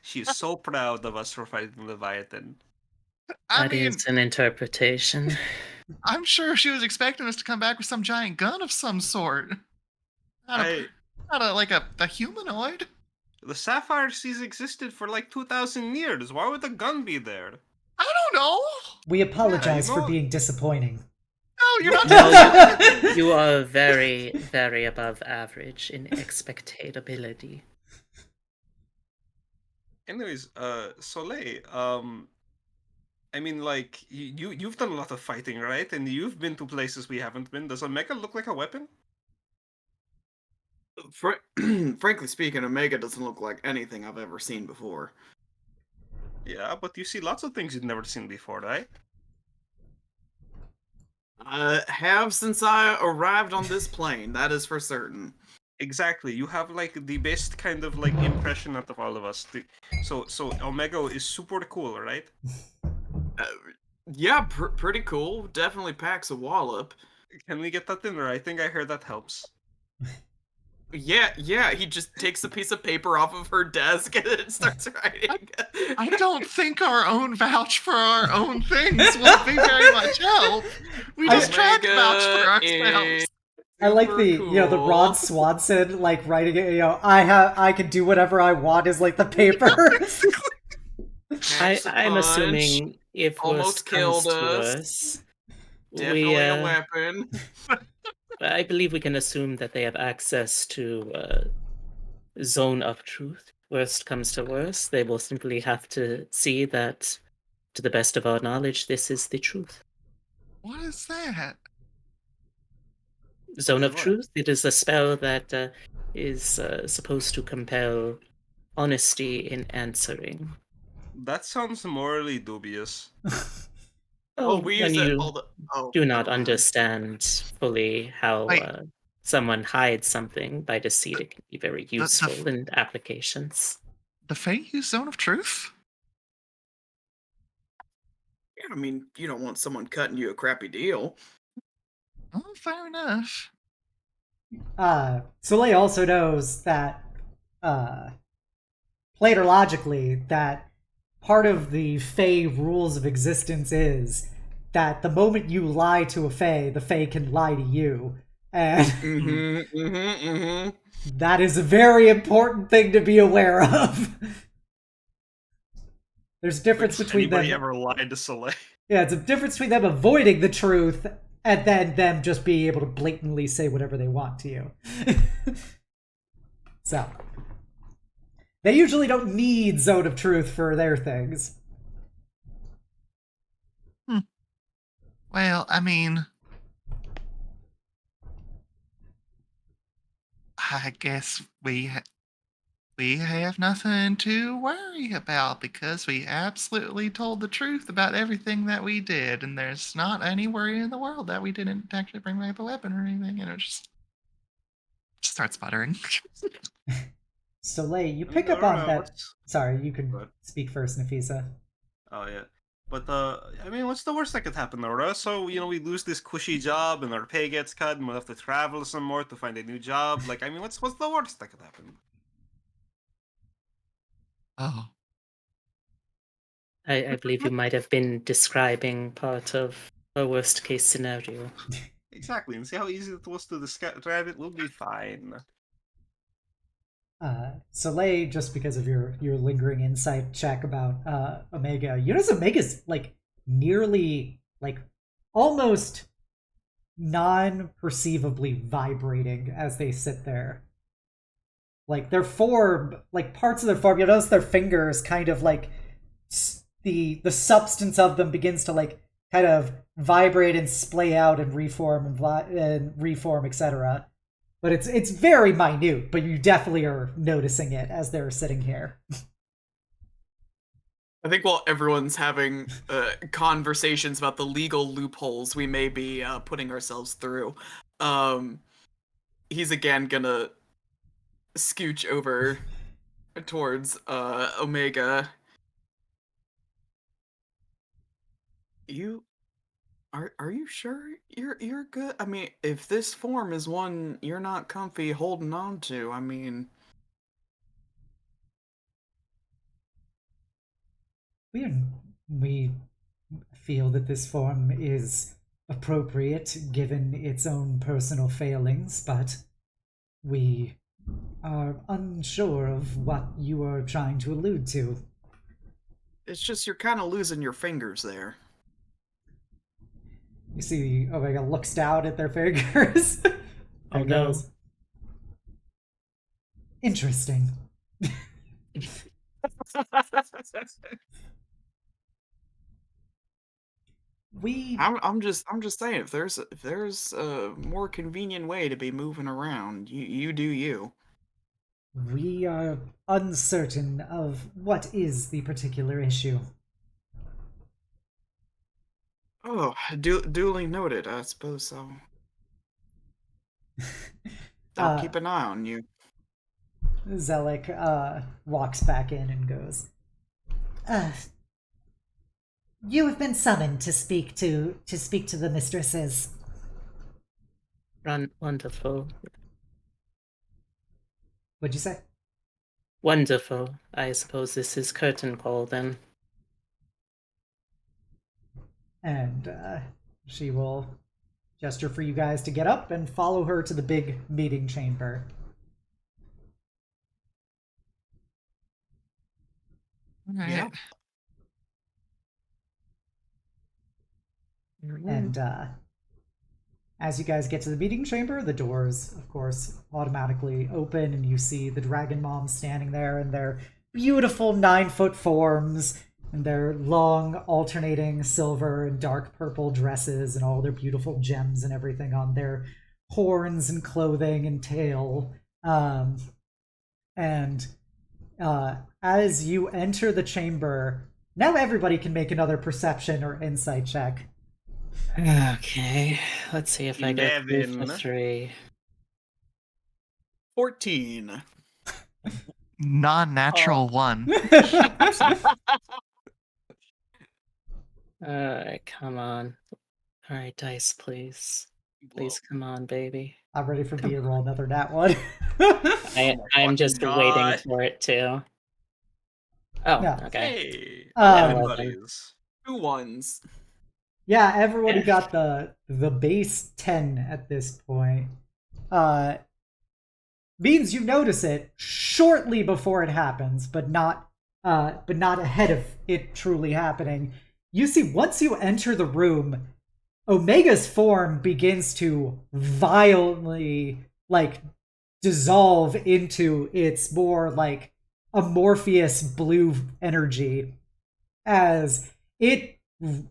She's so proud of us for fighting Leviathan. I That mean, is an interpretation. I'm sure she was expecting us to come back with some giant gun of some sort. Not a humanoid. The Sapphire Seas existed for like 2,000 years. Why would the gun be there? I don't know. We apologize you for know- being disappointing. No, you're not. No, you are very, very above average in expectability. Anyways, Soleil, I mean, like, you've done a lot of fighting, right? And you've been to places we haven't been. Does Omega look like a weapon? Frankly speaking, Omega doesn't look like anything I've ever seen before. Yeah, but you see lots of things you've never seen before, right? Have since I arrived on this plane, that is for certain. Exactly. You have like the best kind of like impression out of all of us. So Omega is super cool, right? Yeah, pretty cool. Definitely packs a wallop. Can we get that in there? I think I heard that helps. Yeah, he just takes a piece of paper off of her desk and starts writing. I don't think our own vouch for our own things will be very much help. We just try to vouch for ourselves. I like the the cool. Ron Swanson like writing it. I can do whatever I want is like the paper. Packs a I'm punch, assuming if almost worst comes killed to us. worst, Definitely we, a weapon. I believe we can assume that they have access to zone of truth. Worst comes to worst, they will simply have to see that, to the best of our knowledge, this is the truth. What is that? Zone of What? truth. It is a spell that is supposed to compel honesty in answering. That sounds morally dubious. Oh, we use when it you all the. Oh, do not never mind. understand fully how Wait. someone hides something by deceit, it can be very the useful in applications. The Fae use Zone of Truth? Yeah, I mean, you don't want someone cutting you a crappy deal. Oh, fair enough. Soleil also knows that, planerologically, that part of the Fae rules of existence is that the moment you lie to a Fae, the Fae can lie to you. And that is a very important thing to be aware of. There's a difference between them. Anybody ever lied to Soleil? Yeah, it's a difference between them avoiding the truth and then them just being able to blatantly say whatever they want to you. So, they usually don't need Zone of Truth for their things. Well, I mean, I guess we have nothing to worry about because we absolutely told the truth about everything that we did, and there's not any worry in the world that we didn't actually bring back the weapon or anything, and it just starts sputtering. Soleil, you pick up on that. Sorry, you can What? speak first, Nafisa. Oh yeah. But I mean, what's the worst that could happen, Aurora? So we lose this cushy job, and our pay gets cut, and we'll have to travel some more to find a new job. Like, I mean, what's the worst that could happen? Oh, I believe you might have been describing part of a worst case scenario. Exactly, and see how easy it was to describe it. We'll be fine. Soleil, just because of your lingering insight check about Omega, you notice Omega's like nearly like almost non-perceivably vibrating as they sit there. Like their form, like parts of their form, you notice their fingers kind of like the substance of them begins to like kind of vibrate and splay out and reform and reform, etc. But it's very minute, but you definitely are noticing it as they're sitting here. I think while everyone's having conversations about the legal loopholes we may be putting ourselves through, he's again gonna scooch over towards Omega. Are you sure you're good? I mean, if this form is one you're not comfy holding on to, I mean, We feel that this form is appropriate given its own personal failings, but we are unsure of what you are trying to allude to. It's just you're kind of losing your fingers there. You see Omega looks down at their fingers and no. goes, interesting. I'm just saying, if there's a more convenient way to be moving around, you do you. We are uncertain of what is the particular issue. Oh, duly noted. I suppose so. I'll keep an eye on you. Zelik walks back in and goes, you have been summoned to speak to the mistresses. Wonderful. What'd you say? Wonderful. I suppose this is curtain call then. And she will gesture for you guys to get up and follow her to the big meeting chamber. All right. Yep. And as you guys get to the meeting chamber, the doors, of course, automatically open, and you see the dragon moms standing there in their beautiful 9-foot forms and their long alternating silver and dark purple dresses and all their beautiful gems and everything on their horns and clothing and tail. And as you enter the chamber, now everybody can make another perception or insight check. Okay, let's see if I get 11. 3. 14. Non-natural 1. Come on. Alright, dice, please. Please, come on, baby. I'm ready for me to roll another nat one. I'm just God. waiting for it to. Oh, Yeah. okay. Hey, Um, everybody's. 2 1s. Yeah, everybody got the base 10 at this point. Means you notice it shortly before it happens, but not ahead of it truly happening. You see, once you enter the room, Omega's form begins to violently, dissolve into its more, amorphous blue energy as it,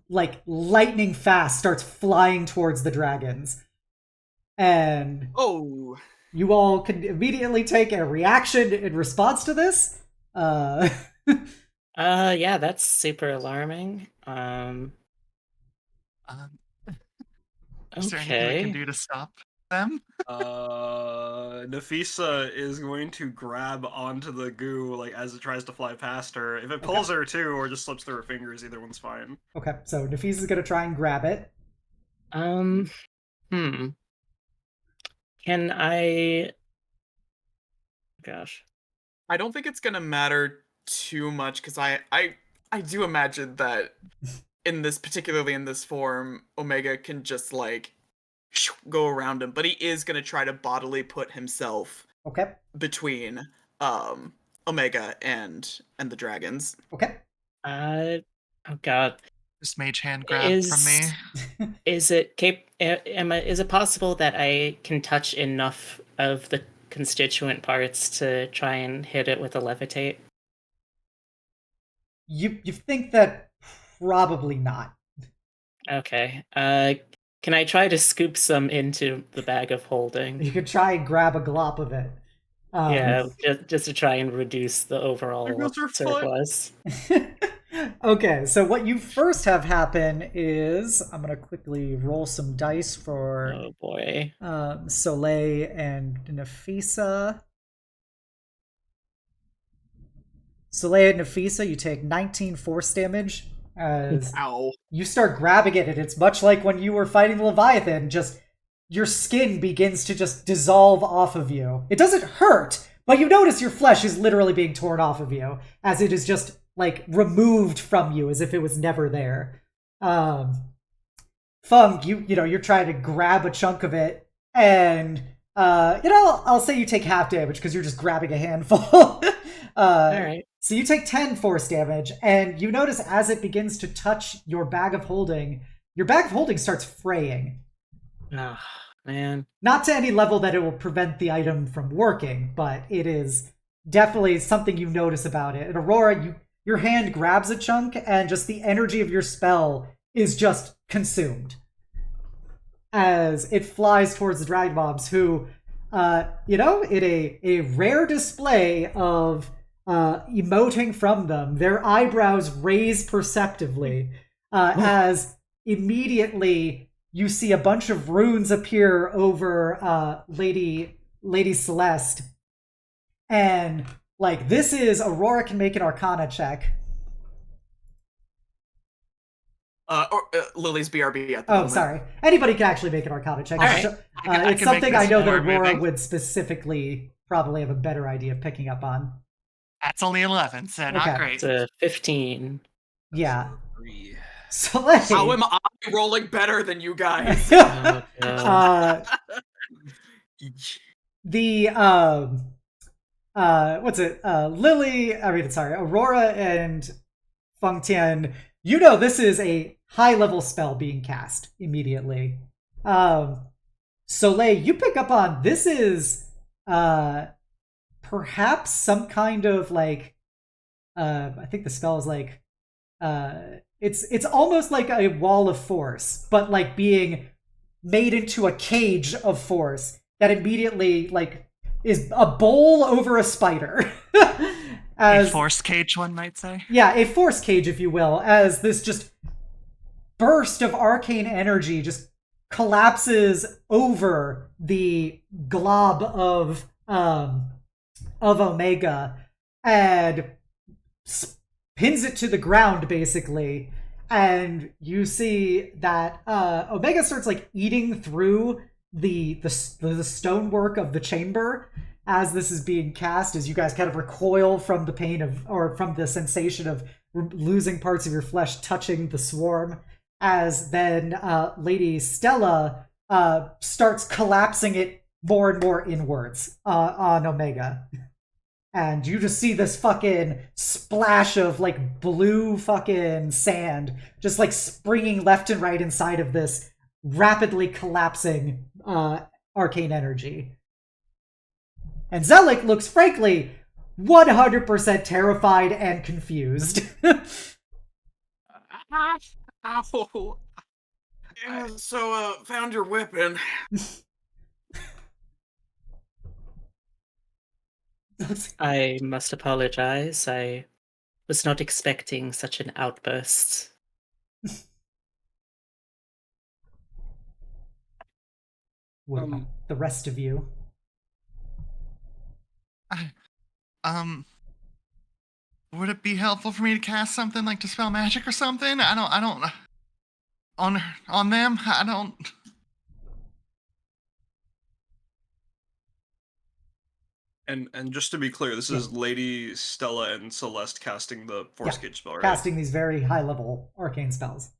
lightning fast, starts flying towards the dragons. And Oh. you all can immediately take a reaction in response to this. Yeah, that's super alarming. Is there anything we can Okay. do to stop them? Nafisa is going to grab onto the goo as it tries to fly past her. If it pulls her too, or just slips through her fingers, either one's fine. Okay, so Nafisa's gonna try and grab it. Can I... Gosh. I don't think it's gonna matter too much, because I do imagine that particularly in this form, Omega can just go around him, but he is gonna try to bodily put himself between Omega and the dragons. Okay. Oh god. Just mage hand grab from me. Is it possible that I can touch enough of the constituent parts to try and hit it with a levitate? You think that probably not. Okay. Can I try to scoop some into the bag of holding? You could try and grab a glop of it. Yeah, just to try and reduce the overall surplus. Okay, so what you first have happen is I'm gonna quickly roll some dice for Oh boy. Soleil and Nafisa. Soleil and Nafisa, you take 19 force damage as Ow. you start grabbing it, and it's much like when you were fighting Leviathan, just your skin begins to just dissolve off of you. It doesn't hurt, but you notice your flesh is literally being torn off of you, as it is just, removed from you, as if it was never there. Feng, you're trying to grab a chunk of it, and, I'll say you take half damage, because you're just grabbing a handful. Alright. So you take 10 force damage, and you notice as it begins to touch your bag of holding starts fraying. Oh, man. Not to any level that it will prevent the item from working, but it is definitely something you notice about it. And Aurora, your hand grabs a chunk, and just the energy of your spell is just consumed as it flies towards the dragon mobs, who, in a rare display of emoting from them, their eyebrows raise perceptively as immediately you see a bunch of runes appear over Lady Celeste. And, like, this is... Aurora can make an Arcana check. Lily's BRB at the moment. Oh, sorry. Anybody can actually make an Arcana check. Alright. It's something I know that more Aurora moving. would specifically probably have a better idea of picking up on. That's only 11, so not Okay. great. It's a 15. Yeah. 3. Soleil. How am I rolling better than you guys? Oh, God. Aurora and Feng-chen, you know this is a high-level spell being cast immediately. Soleil, you pick up on this is perhaps some kind of, like, I think the spell is like, it's almost like a wall of force, but like being made into a cage of force that immediately, like, is a bowl over a spider. A force cage, one might say. Yeah, a force cage, if you will, as this just burst of arcane energy just collapses over the glob of Omega and pins it to the ground, basically. And you see that Omega starts, like, eating through the stonework of the chamber as this is being cast, as you guys kind of recoil from the pain of, or from the sensation of losing parts of your flesh touching the swarm, as then Lady Stella starts collapsing it more and more inwards on Omega. And you just see this fucking splash of, like, blue fucking sand just, like, springing left and right inside of this rapidly collapsing arcane energy. And Zelik looks, frankly, 100% terrified and confused. Ow. Yeah, so, found your weapon. I must apologize. I was not expecting such an outburst. What about the rest of you? Would it be helpful for me to cast something, like dispel magic or something? I don't on them. I don't. And just to be clear, this is Lady Stella and Celeste casting the force cage spell, right? Casting these very high-level arcane spells.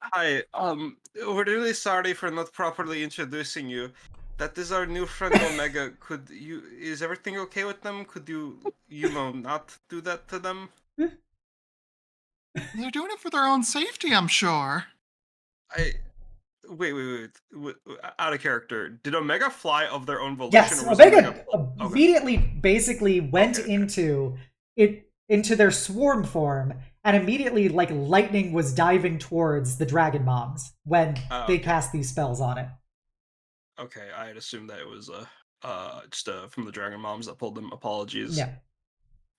Hi, we're really sorry for not properly introducing you. That is our new friend Omega. Is everything okay with them? Could you not do that to them? They're doing it for their own safety, I'm sure. Wait. Out of character. Did Omega fly of their own volition? Yes, or was Omega Okay. immediately basically went into their swarm form, and immediately, like, lightning was diving towards the dragon moms when they cast these spells on it. Okay, I had assumed that it was just from the dragon moms that pulled them. Apologies. Yeah.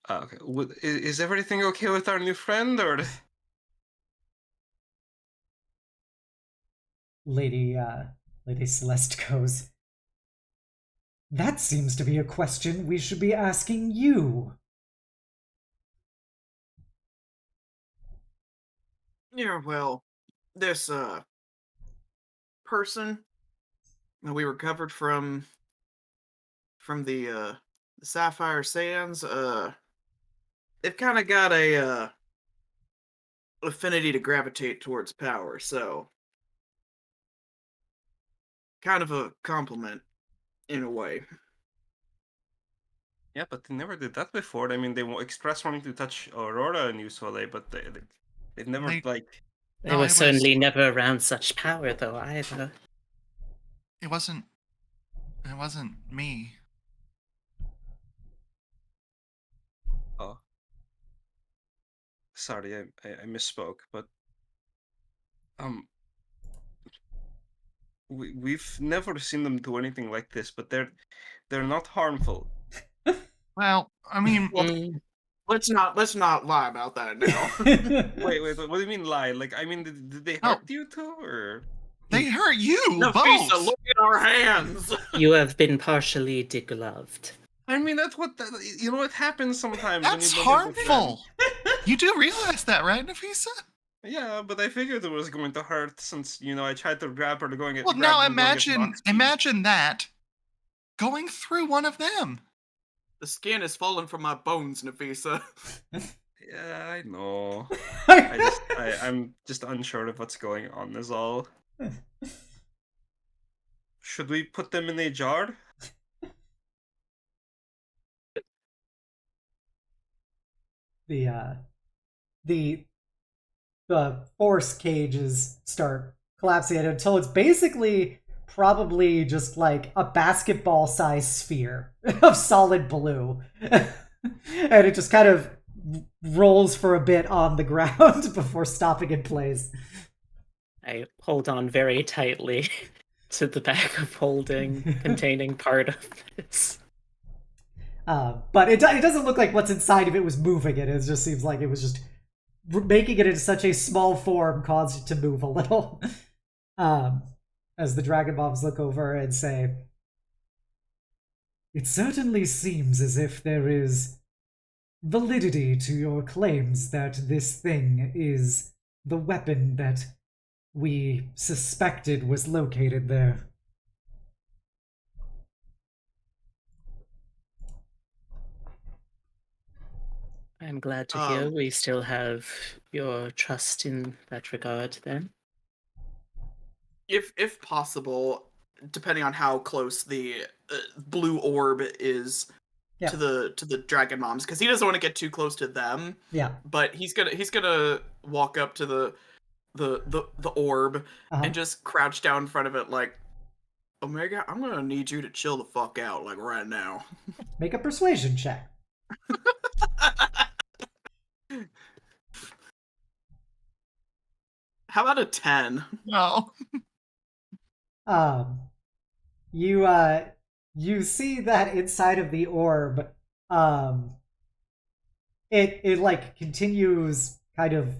Okay. Is everything okay with our new friend, or? Lady Celeste goes, "That seems to be a question we should be asking you." Yeah, well, this, person that we recovered from the Sapphire Sands, they've kind of got a, affinity to gravitate towards power, so kind of a compliment in a way. Yeah, but they never did that before. I mean, they expressed wanting to touch Aurora and you, Soleil, but they never, They- like... They No, were it was- certainly never around such power, though, either. It wasn't me. Oh. Sorry, I misspoke, but... We've never seen them do anything like this, but they're not harmful. Well, I mean, Well, Mm, let's not lie about that now. Wait, what do you mean lie? Like, I mean, did they Oh. hurt you too, or... they hurt you Nafisa, both. look at our hands. you have been partially degloved. I mean, that's what... you know, what happens sometimes That's when you look at the harmful. You do realize that, right, Nafisa? Yeah, but I figured it was going to hurt since, you know, I tried to grab her to go and get... Well, grab now her to go and get imagine box beat. imagine that going through one of them. The skin has fallen from my bones, Nafisa. Yeah, I know. I'm just unsure of what's going on is all. Should we put them in a jar? The force cages start collapsing until it's basically probably just like a basketball-sized sphere of solid blue. And it just kind of rolls for a bit on the ground before stopping in place. I hold on very tightly to the bag of holding containing part of this. But it doesn't look like what's inside of it was moving it. It just seems like it was just making it into such a small form caused it to move a little. As the Dragon Bombs look over and say, "It certainly seems as if there is validity to your claims that this thing is the weapon that we suspected was located there." I'm glad to hear we still have your trust in that regard, then. If possible, depending on how close the blue orb is to the dragon moms, because he doesn't want to get too close to them. Yeah. But he's gonna walk up to the orb and just crouch down in front of it like, Omega, I'm gonna need you to chill the fuck out, like right now. Make a persuasion check. How about a 10? No. You see that inside of the orb, it like continues kind of.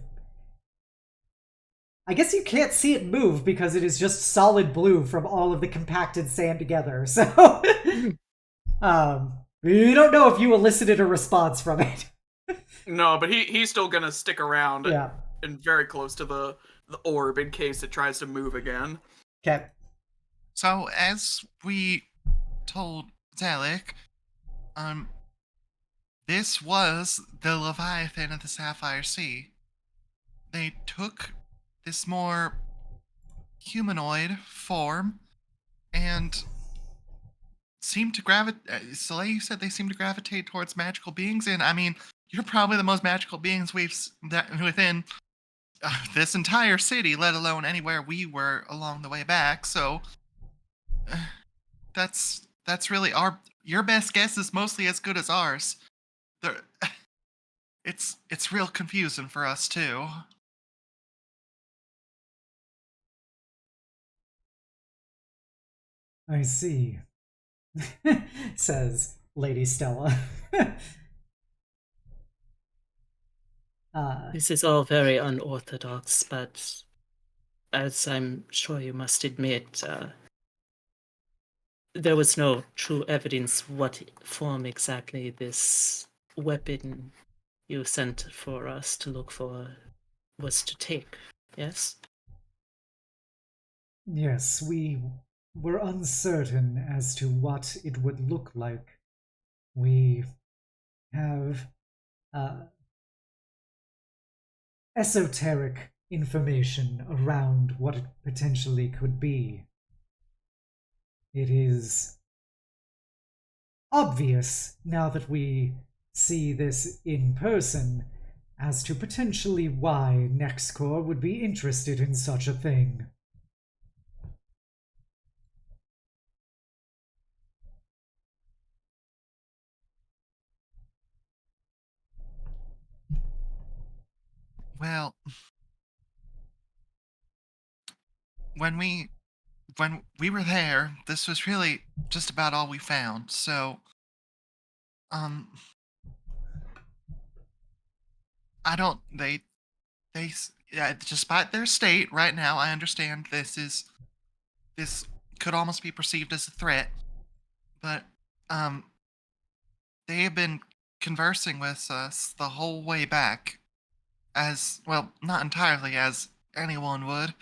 I guess you can't see it move because it is just solid blue from all of the compacted sand together. So, you don't know if you elicited a response from it. No, but he's still gonna stick around. Yeah. And very close to the orb in case it tries to move again. Okay. So as we told Zalek, this was the Leviathan of the Sapphire Sea. They took this more humanoid form and seemed to gravitate. Soleil, you said they seem to gravitate towards magical beings, and I mean, you're probably the most magical beings within this entire city, let alone anywhere we were along the way back. So that's really your best guess is mostly as good as ours. It's real confusing for us too. I see, says Lady Stella. This is all very unorthodox, but as I'm sure you must admit, there was no true evidence what form exactly this weapon you sent for us to look for was to take, yes? Yes, we were uncertain as to what it would look like. We have esoteric information around what it potentially could be. It is obvious now that we see this in person as to potentially why NextCore would be interested in such a thing. Well, when we were there, this was really just about all we found. So, um, I don't. Yeah, despite their state right now, I understand this could almost be perceived as a threat, but um, they have been conversing with us the whole way back, as well, not entirely as anyone would,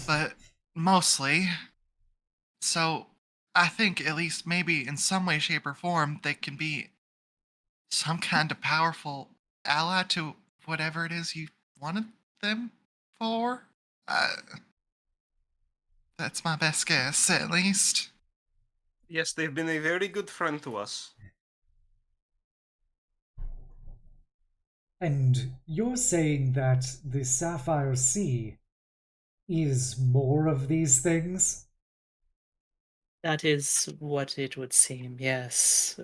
but mostly. So I think at least maybe in some way, shape, or form they can be some kind of powerful ally to whatever it is you wanted them for. Uh, that's my best guess, at least. Yes, they've been a very good friend to us. And you're saying that the Sapphire Sea is more of these things? That is what it would seem, yes.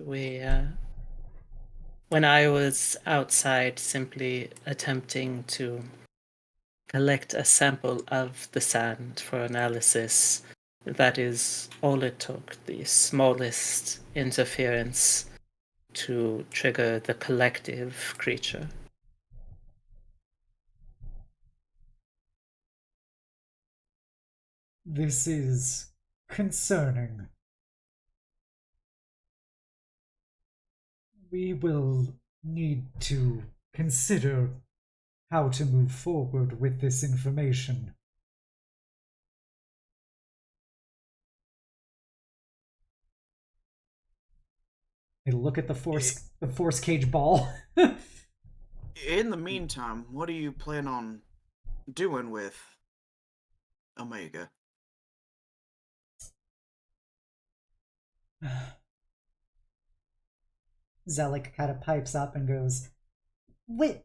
When I was outside simply attempting to collect a sample of the sand for analysis, that is all it took, the smallest interference to trigger the collective creature. This is concerning. We will need to consider how to move forward with this information. I look at the force cage ball. In the meantime, what do you plan on doing with Omega? Zelik kind of pipes up and goes, I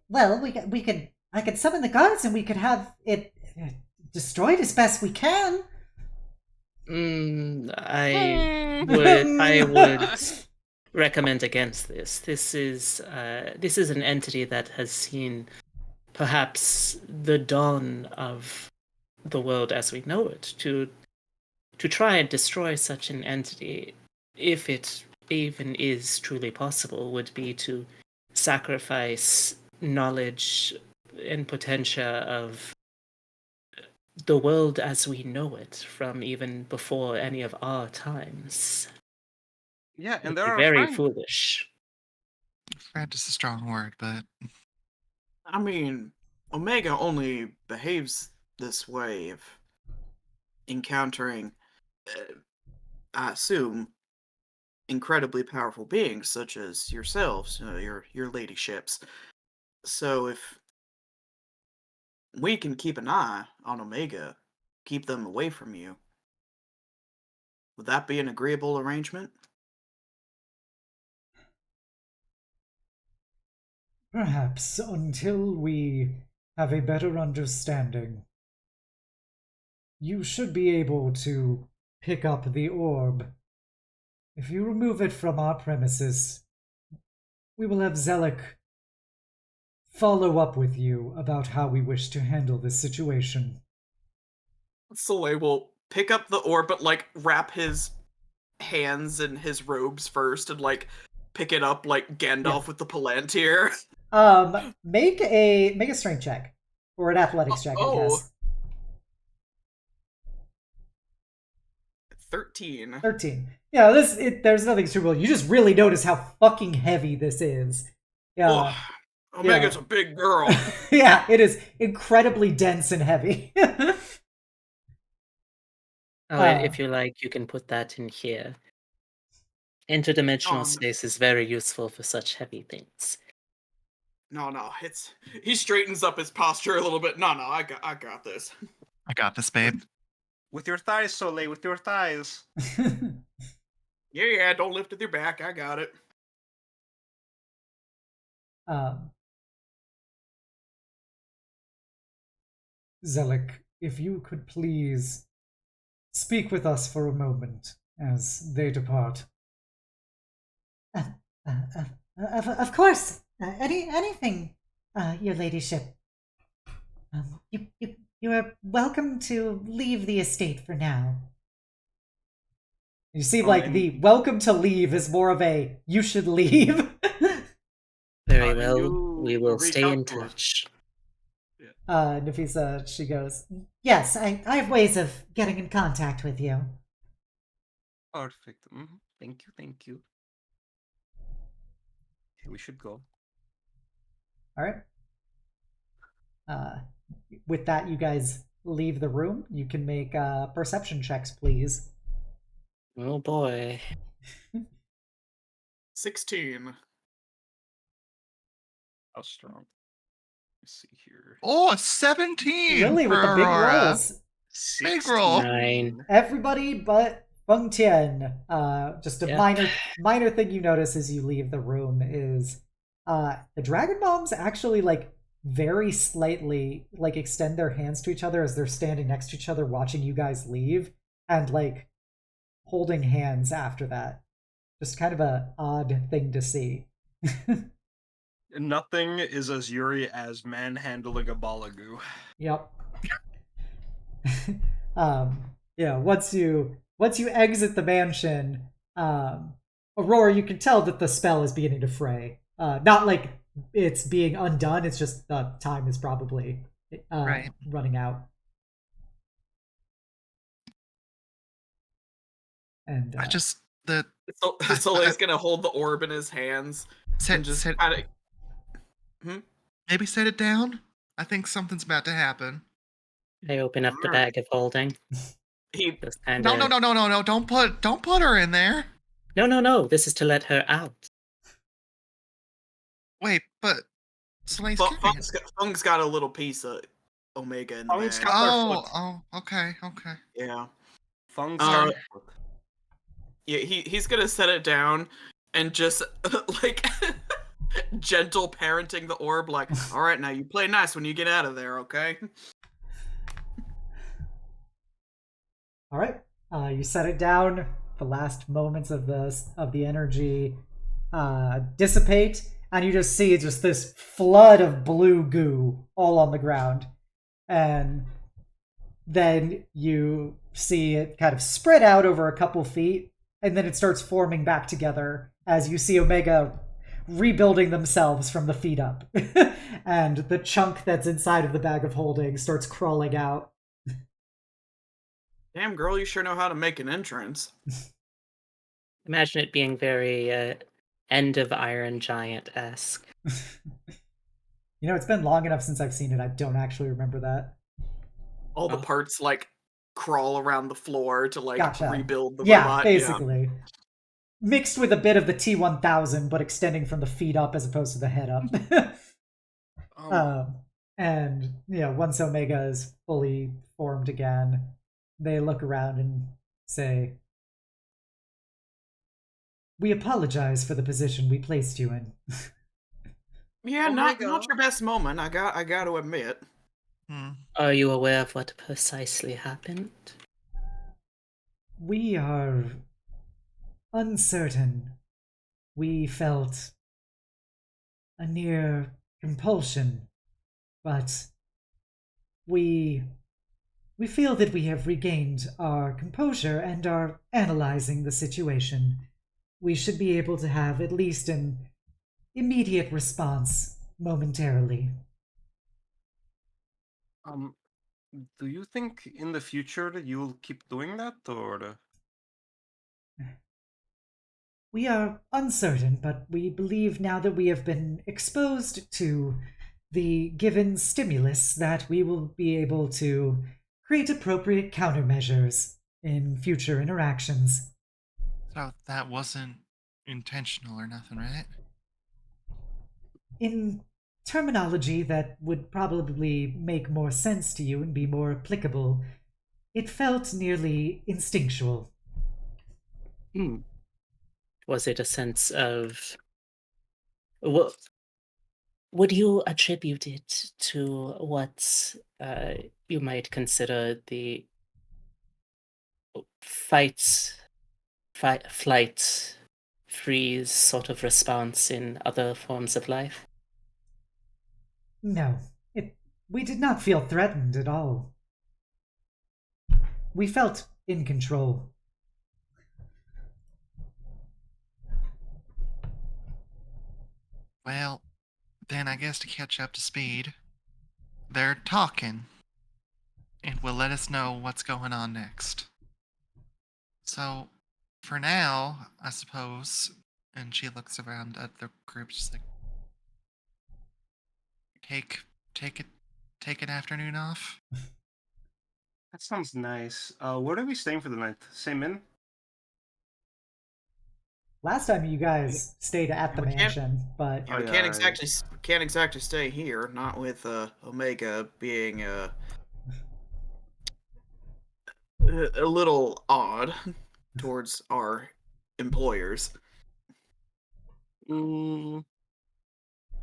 could summon the guards and we could have it destroyed as best we can. I would recommend against this. This is an entity that has seen perhaps the dawn of the world as we know it. To try and destroy such an entity, if it even is truly possible, would be to sacrifice knowledge and potential of the world as we know it from even before any of our times. Yeah, and It'd there be are very fine. foolish. Friend is a strong word, but I mean, Omega only behaves this way if encountering, I assume, incredibly powerful beings such as yourselves, your ladyships. So if we can keep an eye on Omega, keep them away from you, would that be an agreeable arrangement? Perhaps until we have a better understanding. You should be able to pick up the orb. If you remove it from our premises, we will have Zelik follow up with you about how we wish to handle this situation. Soleil will pick up the orb, but like wrap his hands in his robes first and like pick it up like Gandalf with the Palantir. Make a strength check or an athletics check, I guess. 13. 13. Yeah, there's nothing super. You just really notice how fucking heavy this is. Yeah. Omega's a big girl. Yeah, it is incredibly dense and heavy. If you like, you can put that in here. Interdimensional space is very useful for such heavy things. No, he straightens up his posture a little bit. No, I got this. I got this, babe. With your thighs, Soleil, with your thighs. Yeah, don't lift with your back. I got it. Zelik, if you could please speak with us for a moment as they depart. Uh, of course. Anything, your ladyship. You are welcome to leave the estate for now. You seem like the welcome to leave is more of a you should leave. Very well, we will reach stay out in to us. touch. Nafisa, she goes, Yes, I have ways of getting in contact with you. Perfect. Thank you. Okay, we should go. all right. With that, you guys leave the room. You can make perception checks, please. Oh boy. 16. How strong? Let's see here. Oh, 17 Lily for with the big Aurora. rolls. Big roll. 9. Everybody but Feng-chen. Just a Yep. minor thing you notice as you leave the room is the dragon moms actually like very slightly like extend their hands to each other as they're standing next to each other watching you guys leave and like holding hands after that. Just kind of a odd thing to see. Nothing is as Yuri as manhandling a balagu. Yep. Yeah, once you exit the mansion, Aurora, you can tell that the spell is beginning to fray. Not like it's being undone, it's just the time is probably Right. running out. And I just the So Soleil's gonna hold the orb in his hands and just kind of. maybe set it down. I think something's about to happen. I open up the bag of holding. He Just kinda... No! Don't put her in there. No. This is to let her out. Wait, but Soleil's carrying it. Fung's got a little piece of Omega in the Fung's bag. got- Oh, okay. Yeah. Fung's Uh, got- Yeah, he's gonna set it down and just like gentle parenting the orb, like, all right, now you play nice when you get out of there, okay? all right, you set it down. The last moments of the energy dissipate, and you just see just this flood of blue goo all on the ground, and then you see it kind of spread out over a couple feet, and then it starts forming back together as you see Omega rebuilding themselves from the feet up. And the chunk that's inside of the bag of holding starts crawling out. Damn, girl, you sure know how to make an entrance. Imagine it being very End of Iron Giant-esque. You know, it's been long enough since I've seen it, I don't actually remember that. All the parts, like, crawl around the floor to, like, Gotcha. rebuild the Yeah, robot. basically. Mixed with a bit of the T-1000, but extending from the feet up as opposed to the head up. And, you know, once Omega is fully formed again, they look around and say, "We apologize for the position we placed you in." Yeah, Omega. not your best moment, I got to admit. Are you aware of what precisely happened? We are uncertain. We felt a near compulsion, but we feel that we have regained our composure and are analyzing the situation. We should be able to have at least an immediate response momentarily. Do you think in the future you'll keep doing that, or? We are uncertain, but we believe now that we have been exposed to the given stimulus that we will be able to create appropriate countermeasures in future interactions. So that wasn't intentional or nothing, right? In terminology that would probably make more sense to you and be more applicable, it felt nearly instinctual. Was it a sense of... Well, would you attribute it to what you might consider the flight, freeze sort of response in other forms of life? No, we did not feel threatened at all. We felt in control. Well, then I guess to catch up to speed, they're talking, and will let us know what's going on next. So, for now, I suppose, and she looks around at the group, just like, take it, take an afternoon off. That sounds nice. Where are we staying for the night? Same inn? Last time you guys stayed at the We can't- mansion, but Yeah, we can't exactly stay here. Not with Omega being a little odd towards our employers.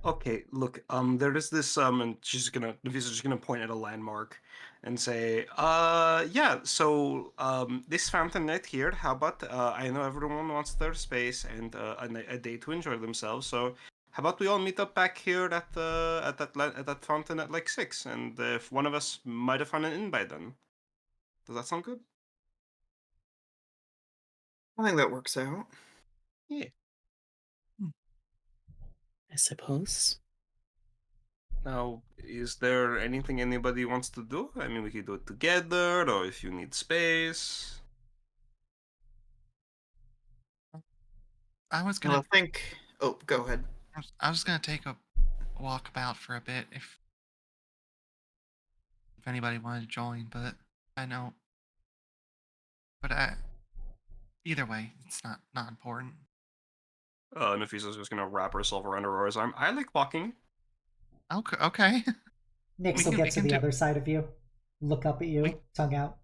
Okay, look, there is this, and Nafisa's just gonna point at a landmark and say, yeah, so, this fountain right here, how about, I know everyone wants their space and, a day to enjoy themselves, so how about we all meet up back here at that fountain at like 6, and if one of us might have found an inn by then. Does that sound good? I think that works out. Yeah. I suppose. Now, is there anything anybody wants to do? I mean, we could do it together, or if you need space. I was Well, gonna, I think. Oh, go ahead. I was gonna take a walk about for a bit if anybody wanted to join, but I know, but either way, it's not important. Nafisa's just gonna wrap herself around Aurora's arm. I like walking. Okay. Nyx will get to the other side of you, look up at you, we- tongue out.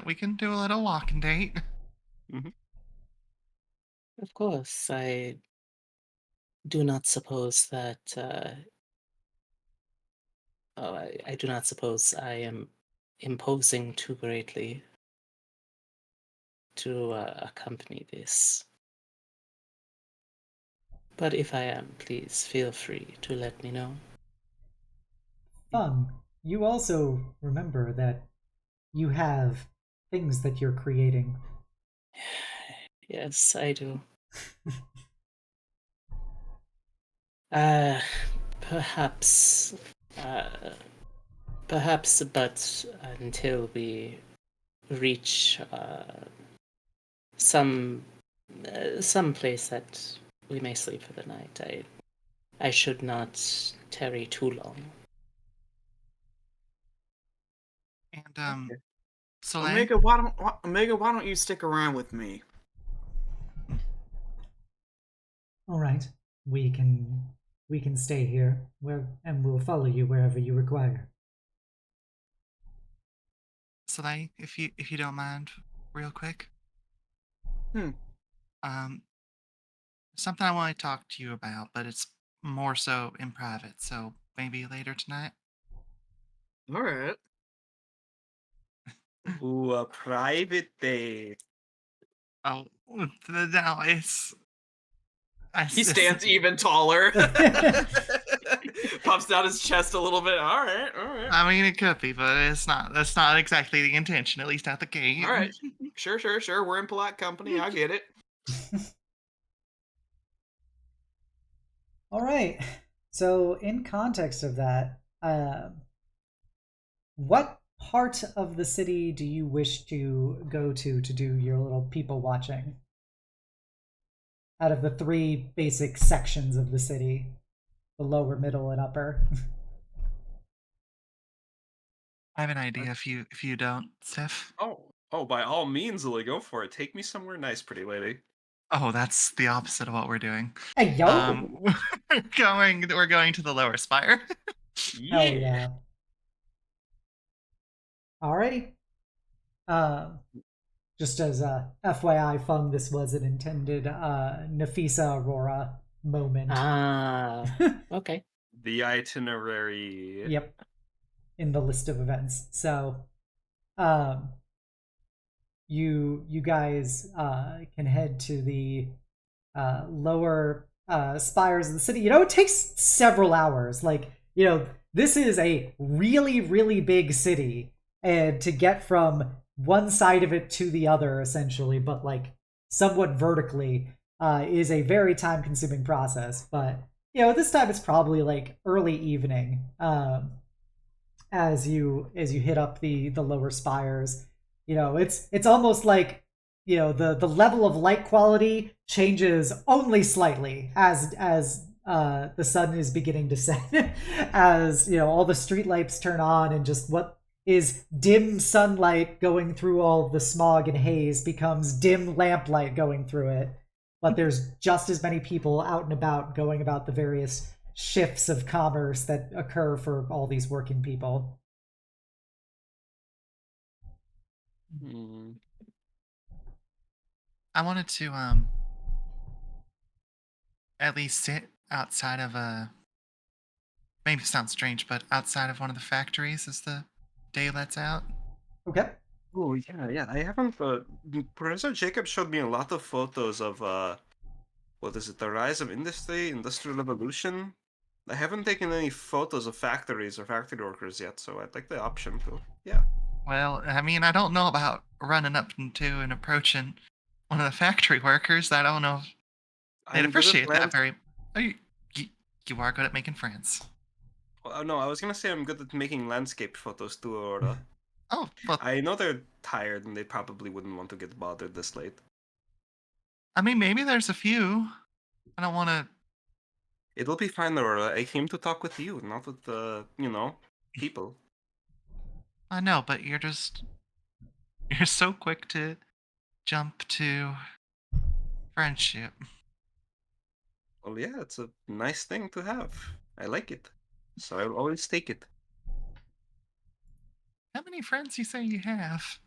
we can do a little walking date. Of course, I do not suppose that. I do not suppose I am imposing too greatly to accompany this. But if I am, please feel free to let me know. Fun. You also remember that you have things that you're creating. Yes, I do. Uh, perhaps, perhaps, but until we reach some place that we may sleep for the night, I should not tarry too long. And Okay. Soleil, Omega, why don't you stick around with me? All right, we can stay here and we'll follow you wherever you require. Soleil, if you don't mind, real quick. Something I want to talk to you about, but it's more so in private, so maybe later tonight. All right. Ooh, a private day. Oh, no, it's. He stands even taller. Puffs out his chest a little bit. All right. I mean, it could be, but it's not. That's not exactly the intention, at least at the gate. All right. Sure. We're in polite company. I get it. All right. So, in context of that, what part of the city do you wish to go to do your little people watching? Out of the three basic sections of the city, the lower, middle, and upper. I have an idea. If you don't, Steph. Oh, by all means, Lily, go for it. Take me somewhere nice, pretty lady. Oh, that's the opposite of what we're doing. Hey, yo! We're going to the lower spire. Hell yeah. Alrighty. Just as a FYI, Fung, this was an intended Nafisa Aurora moment. Ah, okay. The itinerary. Yep, in the list of events. So, um, you guys can head to the lower spires of the city. It takes several hours. Like, this is a really, really big city, and to get from one side of it to the other, essentially, but like somewhat vertically, is a very time-consuming process. But this time it's probably like early evening. As you hit up the lower spires, it's almost like the level of light quality changes only slightly as the sun is beginning to set, as all the street lights turn on, and just what is dim sunlight going through all the smog and haze becomes dim lamplight going through it. But there's just as many people out and about going about the various shifts of commerce that occur for all these working people. Hmm. I wanted to at least sit outside of a, maybe it sounds strange, but outside of one of the factories as the day lets out. Okay. Oh yeah. I haven't. Professor Jacob showed me a lot of photos of what is it? The rise of industry, industrial revolution. I haven't taken any photos of factories or factory workers yet, so I'd like the option to. Yeah. Well, I mean, I don't know about running up to and approaching one of the factory workers. I don't know if they'd I'm good at appreciate that lands. very. Oh, you, you are good at making friends. No, I was gonna say I'm good at making landscape photos too, Aurora. Oh, well, I know they're tired and they probably wouldn't want to get bothered this late. I mean, maybe there's a few. I don't want to. It'll be fine, Aurora. I came to talk with you, not with people. I know, but you're so quick to jump to friendship. Well, yeah, it's a nice thing to have. I like it, so I'll always take it. How many friends you say you have?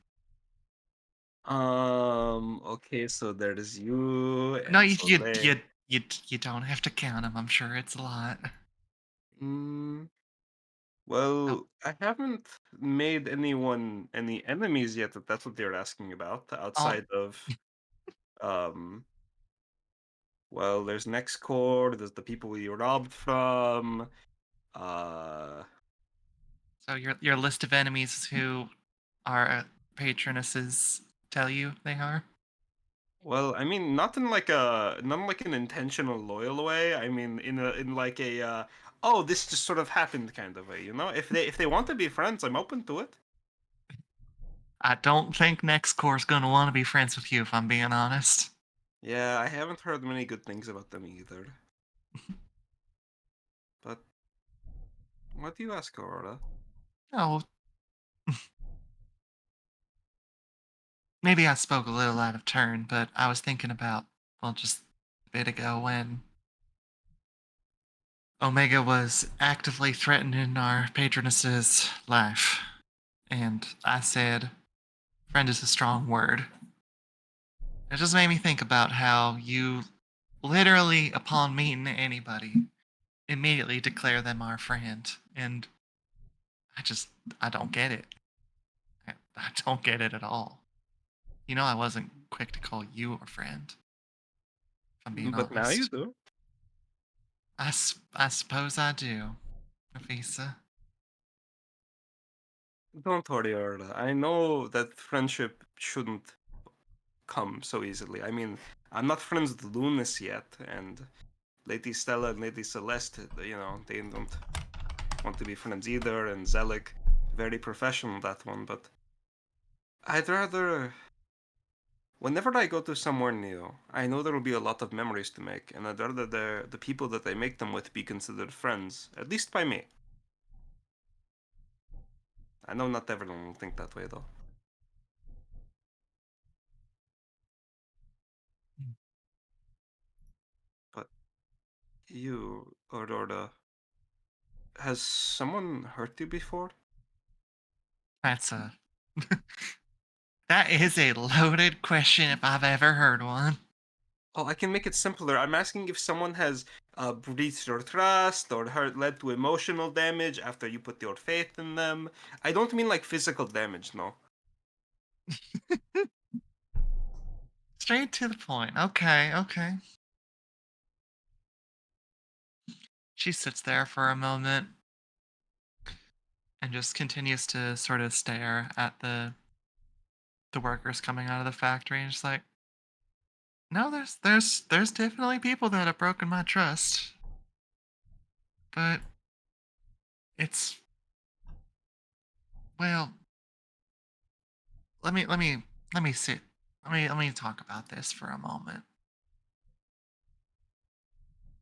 Okay, so there's you No, and Soleil. you don't have to count them. I'm sure it's a lot. Mm, Oh, well, I haven't made anyone any enemies yet, if that's what you're asking about, oh, outside of um well, there's Nexcore, there's the people we robbed from. Uh, so your list of enemies who our patronesses tell you they are. well, I mean, not in like an intentional loyal way. I mean, in like a oh, this just sort of happened kind of way. If they want to be friends, I'm open to it. I don't think Next Core's gonna want to be friends with you, if I'm being honest. Yeah, I haven't heard many good things about them either. But what do you ask, Aurora? Oh, maybe I spoke a little out of turn, but I was thinking about, well, just a bit ago when Omega was actively threatening our patroness's life. And I said, friend is a strong word. It just made me think about how you literally, upon meeting anybody, immediately declare them our friend. And I just, I don't get it. I don't get it at all. I wasn't quick to call you a friend, if I'm being But now you honest. do. I suppose I do, Nafisa. Don't worry, Aurora. I know that friendship shouldn't come so easily. I mean, I'm not friends with Lunas yet, and Lady Stella and Lady Celeste, they don't want to be friends either, and Zelik, very professional that one, but I'd rather. Whenever I go to somewhere new, I know there will be a lot of memories to make, and I'd rather the people that I make them with be considered friends, at least by me. I know not everyone will think that way, though. But you, Aurora, has someone hurt you before? That's a That is a loaded question if I've ever heard one. Oh, I can make it simpler. I'm asking if someone has breached your trust or led to emotional damage after you put your faith in them. I don't mean like physical damage, no. Straight to the point. Okay, okay. She sits there for a moment and just continues to sort of stare at the workers coming out of the factory and just like, no, there's definitely people that have broken my trust. But it's well, let me let me let me sit. Let me talk about this for a moment.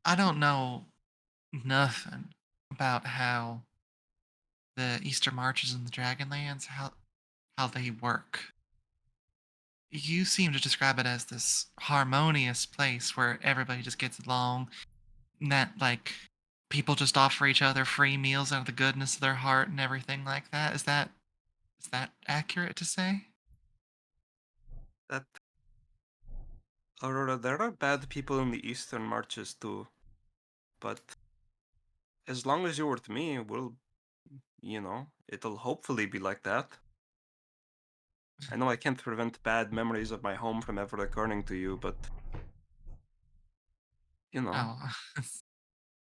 I don't know nothing about how the Easter marches in the Dragonlands how they work. You seem to describe it as this harmonious place where everybody just gets along, and that like people just offer each other free meals out of the goodness of their heart and everything like that. Is that accurate to say? That Aurora, there are bad people in the Eastern Marches too, but as long as you're with me, it'll hopefully be like that. I know I can't prevent bad memories of my home from ever occurring to you, but you know, Oh,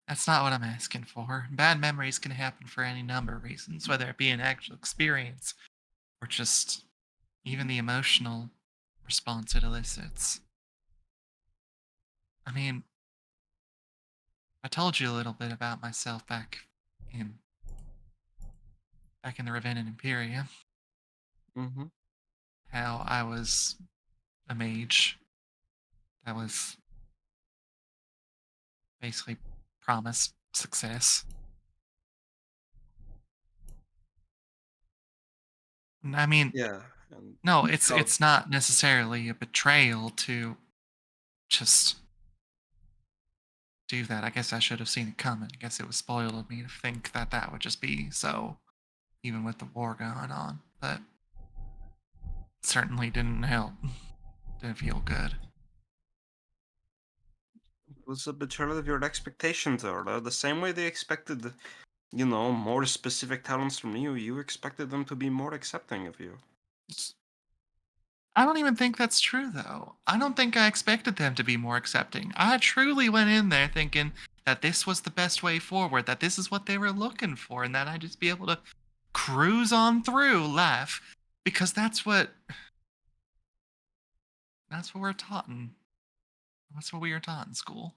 that's not what I'm asking for. Bad memories can happen for any number of reasons, whether it be an actual experience or just even the emotional response it elicits. I mean, I told you a little bit about myself in back in the Ravenna Imperia, mm-hmm. how I was a mage that was basically promised success. I mean, Yeah, and no, it's how it's not necessarily a betrayal to just do that. I guess I should have seen it coming. I guess it was spoiled of me to think that that would just be so, even with the war going on. But it certainly didn't help. Didn't feel good. it was a betrayal of your expectations, Aurora. The same way they expected, more specific talents from you, you expected them to be more accepting of you. I don't even think that's true, though. I don't think I expected them to be more accepting. I truly went in there thinking that this was the best way forward, that this is what they were looking for, and that I'd just be able to cruise on through life because that's what we're taught in that's what we are taught in school.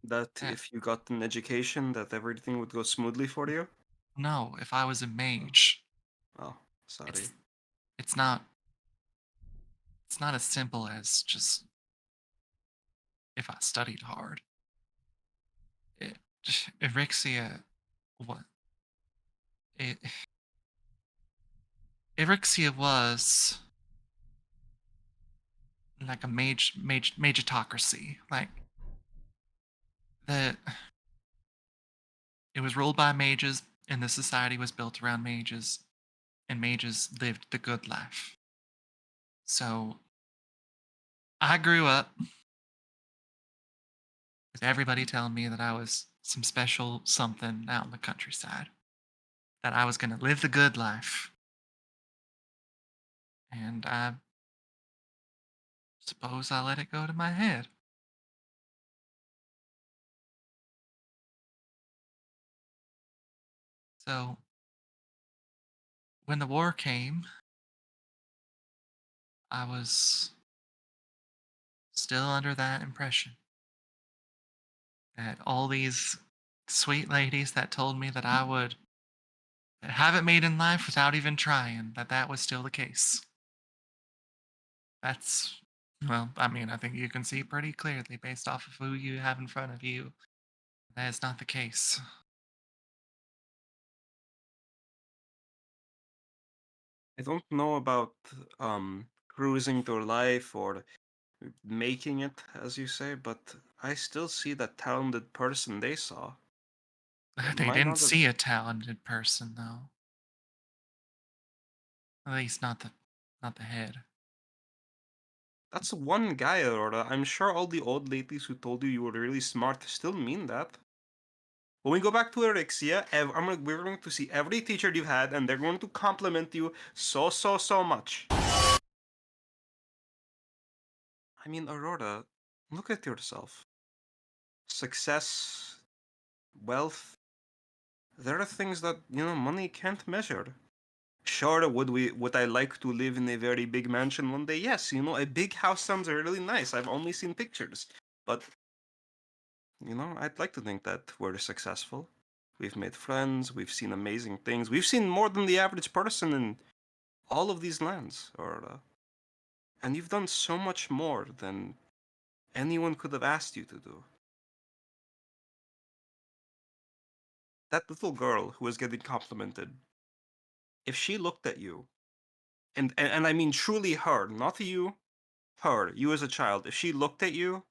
That Eh, if you got an education, that everything would go smoothly for you? no, if I was a Oh, mage, oh, sorry. it's it's not it's not as simple as just if I studied hard. It, Erixia, what it, Erixia was like a mageatocracy. Like the it was ruled by mages, and the society was built around mages, and mages lived the good life. So I grew up with everybody telling me that I was some special something out in the countryside, that I was going to live the good life. And I suppose I let it go to my head. So when the war came, I was still under that impression that all these sweet ladies that told me that I would have it made in life without even trying, that was still the case. That's, well, I mean, I think you can see pretty clearly based off of who you have in front of you. That is not the case. I don't know about cruising through life or making it, as you say, but I still see that talented person they saw. That They might didn't not have. see a talented person, though. At least not the head. That's one guy, Aurora. I'm sure all the old ladies who told you you were really smart still mean that. When we go back to Erixia, we're going to see every teacher you've had, and they're going to compliment you so much. I mean, Aurora, look at yourself. Success, wealth, there are things that, money can't measure. Sure, would I like to live in a very big mansion one day? Yes, a big house sounds really nice. I've only seen pictures. But, I'd like to think that we're successful. We've made friends, we've seen amazing things. We've seen more than the average person in all of these lands, and you've done so much more than anyone could have asked you to do. That little girl who was getting complimented, if she looked at you, and I mean truly her, not you, her, you as a child, if she looked at you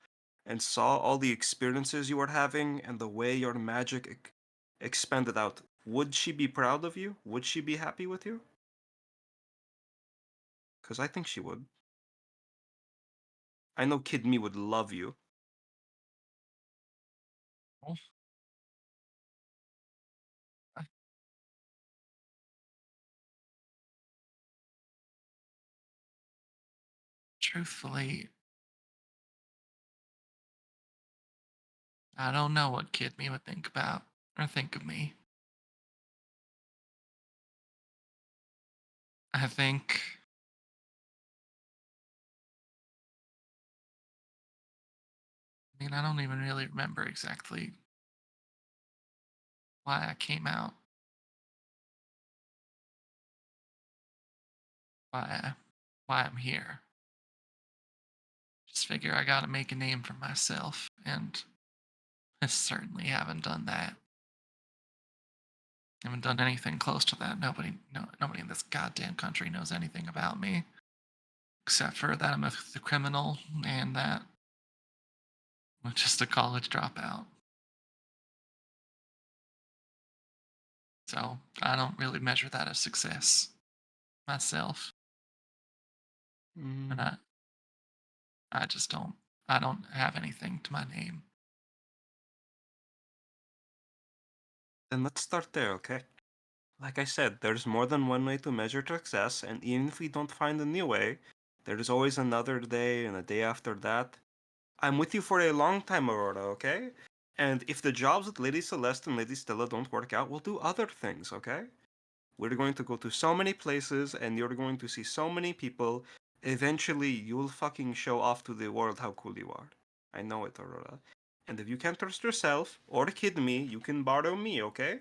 and saw all the experiences you were having and the way your magic expanded out, would she be proud of you? Would she be happy with you? Because I think she would. I know Kid Me would love you. Well, I- truthfully, I don't know what Kid Me would think about or think of me. I think I don't even really remember exactly why I came out. Why why I'm here. Just figure I gotta make a name for myself, and I certainly haven't done that. I haven't done anything close to that. Nobody in this goddamn country knows anything about me, except for that I'm a criminal and that I'm just a college dropout. So I don't really measure that as success myself, and Mm, I just don't. I don't have anything to my name. then let's start there, okay? Like I said, there's more than one way to measure success, and even if we don't find a new way, there's always another day and a day after that. I'm with you for a long time, Aurora, okay? And if the jobs with Lady Celeste and Lady Stella don't work out, we'll do other things, okay? We're going to go to so many places, and you're going to see so many people. Eventually, you'll fucking show off to the world how cool you are. I know it, Aurora. And if you can't trust yourself or kid me, you can borrow me, okay?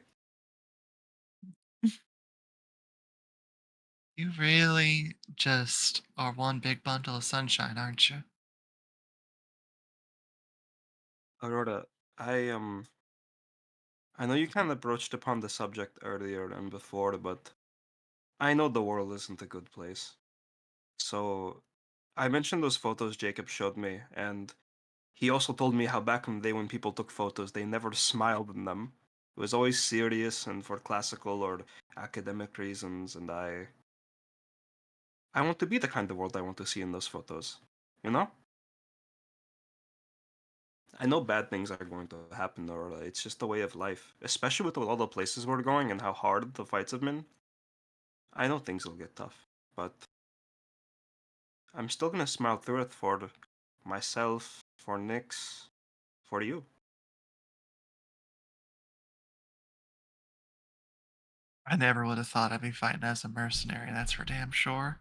You really just are one big bundle of sunshine, aren't you? Aurora, I know you kind of broached upon the subject earlier and before, but I know the world isn't a good place. So I mentioned those photos Jacob showed me, and he also told me how back in the day when people took photos, they never smiled in them. It was always serious and for classical or academic reasons, and I want to be the kind of world I want to see in those photos. You know? I know bad things are going to happen, or it's just a way of life. Especially with all the places we're going and how hard the fights have been. I know things will get tough, but I'm still gonna smile through it for myself, for Nyx, for you. I never would have thought I'd be fighting as a mercenary, that's for damn sure.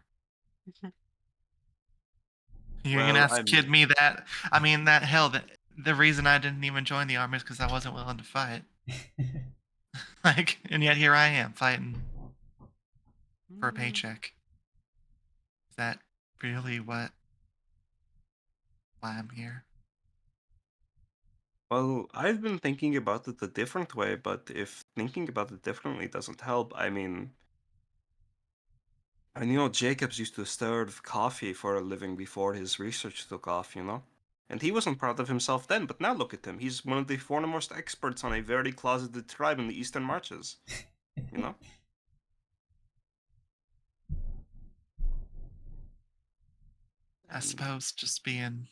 You're gonna Well, ask kid me that? I mean, that hell, the reason I didn't even join the army is because I wasn't willing to fight. Like, and yet here I am fighting for a paycheck. Is that really why I'm here? Well, I've been thinking about it a different way, but if thinking about it differently doesn't help, Jacobs used to serve coffee for a living before his research took off. And he wasn't proud of himself then, but now look at him. He's one of the foremost experts on a very closeted tribe in the Eastern Marches, you know? I suppose just being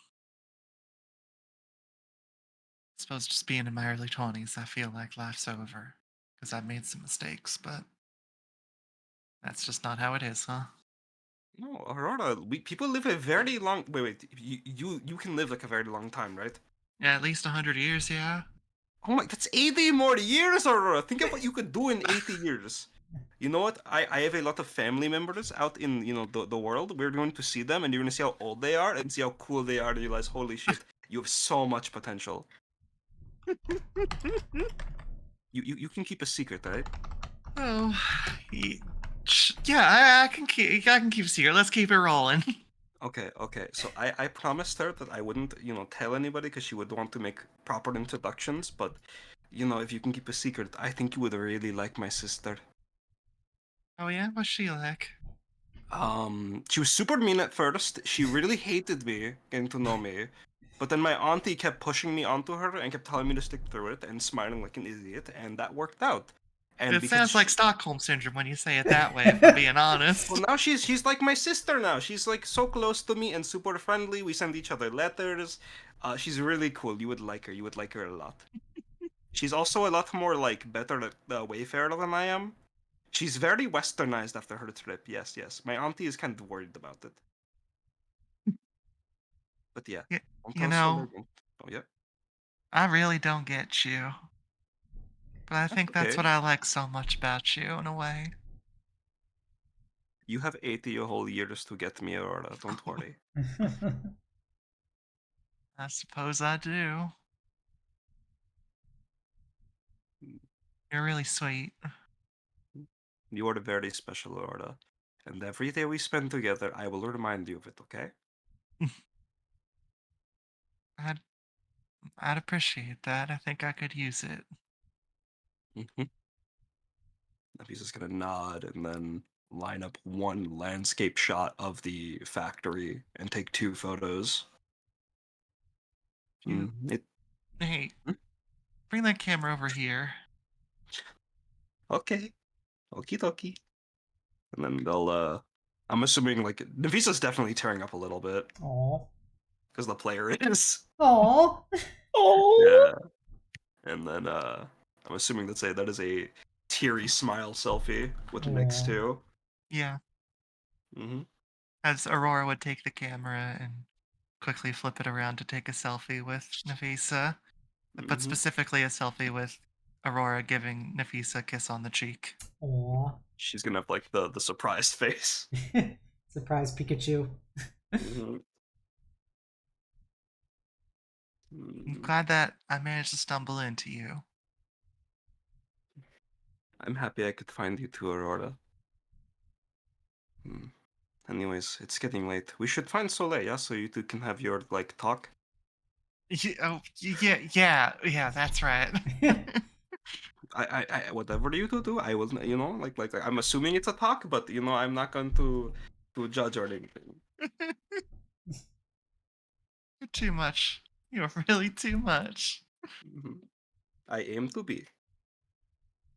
in my early 20s, I feel like life's over because I've made some mistakes, but that's just not how it is, huh? No, Aurora, people live a very long. Wait. You can live like a very long time, right? Yeah, at least 100 years, yeah. Oh my, that's 80 more years, Aurora. Think of what you could do in 80 years. You know what? I have a lot of family members out in, the world. We're going to see them, and you're going to see how old they are and see how cool they are, and realize, holy shit, you have so much potential. You can keep a secret, right? Oh, yeah, I can keep a secret. Let's keep it rolling. Okay. So I promised her that I wouldn't, tell anybody because she would want to make proper introductions. But, if you can keep a secret, I think you would really like my sister. Oh yeah, what's she like? She was super mean at first. She really hated me, getting to know me. But then my auntie kept pushing me onto her and kept telling me to stick through it and smiling like an idiot, and that worked out. And It because sounds like Stockholm syndrome when you say it that way, if I'm being honest. well, now she's like my sister now. She's like so close to me and super friendly. We send each other letters. She's really cool. You would like her. You would like her a lot. She's also a lot more like better at Wayfarer than I am. She's very westernized after her trip. Yes. My auntie is kind of worried about it. But yeah. You know, Oh yeah. I really don't get you. But I think that's okay. what I like so much about you, in a way. You have 80 whole years to get me, Aurora. Don't worry. I suppose I do. You're really sweet. You are very special, Aurora. And every day we spend together, I will remind you of it, okay? I'd appreciate that. I think I could use it. He's just gonna nod and then line up one landscape shot of the factory and take 2 photos. Hey, Hmm? bring that camera over here. Okay. Okie dokie. And then they'll, I'm assuming, like, Nafisa's definitely tearing up a little bit. Aw. Because the player is. Aw. Oh. Yeah. And then, I'm assuming that is a teary smile selfie with Aw. Nyx too. Yeah. Mm-hmm. As Aurora would take the camera and quickly flip it around to take a selfie with Nafisa. But specifically a selfie with Aurora giving Nafisa a kiss on the cheek. Aw. She's gonna have like the surprised face. Surprise Pikachu. Mm-hmm. I'm glad that I managed to stumble into you. I'm happy I could find you too, Aurora. Anyways, it's getting late. We should find Soleil, yeah, so you two can have your like talk. Yeah, that's right. I whatever you two do, I will, like I'm assuming it's a talk, but I'm not going to judge or anything. You're too much. You're really too much. I aim to be.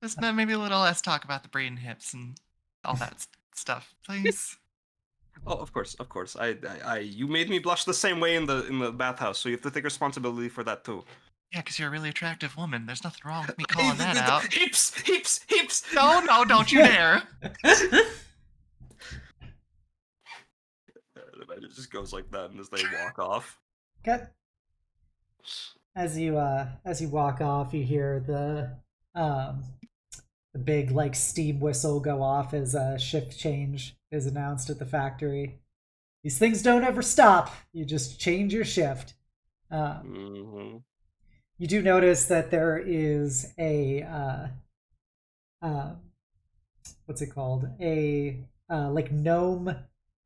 Just maybe a little less talk about the brain hips and all that stuff, please. Oh, of course. You made me blush the same way in the bathhouse, so you have to take responsibility for that too. Yeah, because you're a really attractive woman. There's nothing wrong with me calling that out. Hips. No, don't you dare. It just goes like that, and as they walk off. Okay. As you walk off, you hear the big like steam whistle go off as a shift change is announced at the factory. These things don't ever stop. You just change your shift. You do notice that there is a what's it called? A like gnome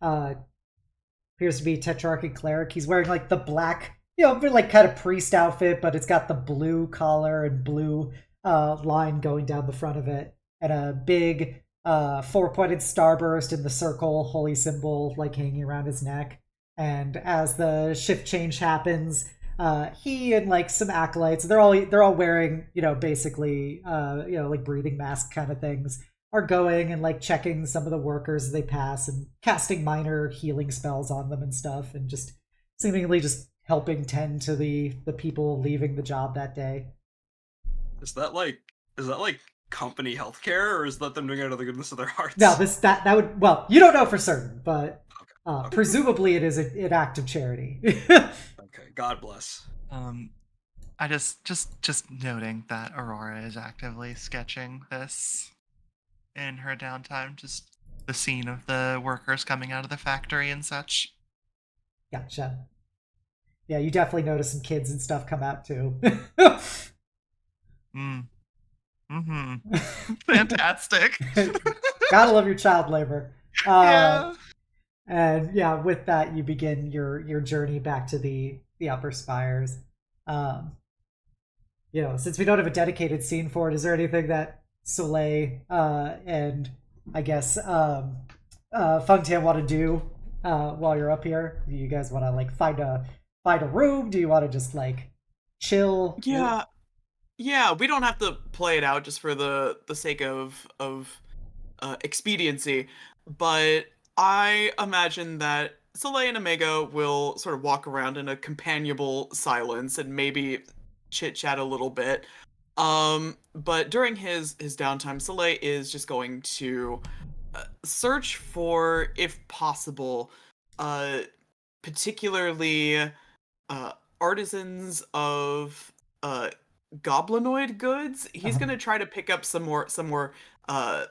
appears to be Tetrarchic cleric. He's wearing like the black, like kind of priest outfit, but it's got the blue collar and blue line going down the front of it, and a big 4-pointed starburst in the circle, holy symbol, like hanging around his neck. And as the shift change happens, he and like some acolytes, they're all wearing, basically, like breathing mask kind of things, are going and like checking some of the workers as they pass and casting minor healing spells on them and stuff, and just seemingly just helping tend to the people leaving the job that day. Is that like company healthcare, or is that them doing it out of the goodness of their hearts? No, that would, well, you don't know for certain, but Okay. presumably it is an act of charity. Okay, God bless. I just noting that Aurora is actively sketching this in her downtime, just the scene of the workers coming out of the factory and such. Gotcha. Yeah, you definitely notice some kids and stuff come out too. Fantastic. Gotta love your child labor. Yeah. And yeah, with that, you begin your journey back to the Upper Spires. Since we don't have a dedicated scene for it, is there anything that Soleil and I guess Feng-chen want to do while you're up here? Do you guys want to like find a room? Do you want to just like chill? Yeah, we don't have to play it out just for the sake of expediency, but I imagine that Soleil and Omega will sort of walk around in a companionable silence and maybe chit-chat a little bit. But during his downtime, Soleil is just going to search for, if possible, particularly artisans of goblinoid goods. He's gonna try to pick up some more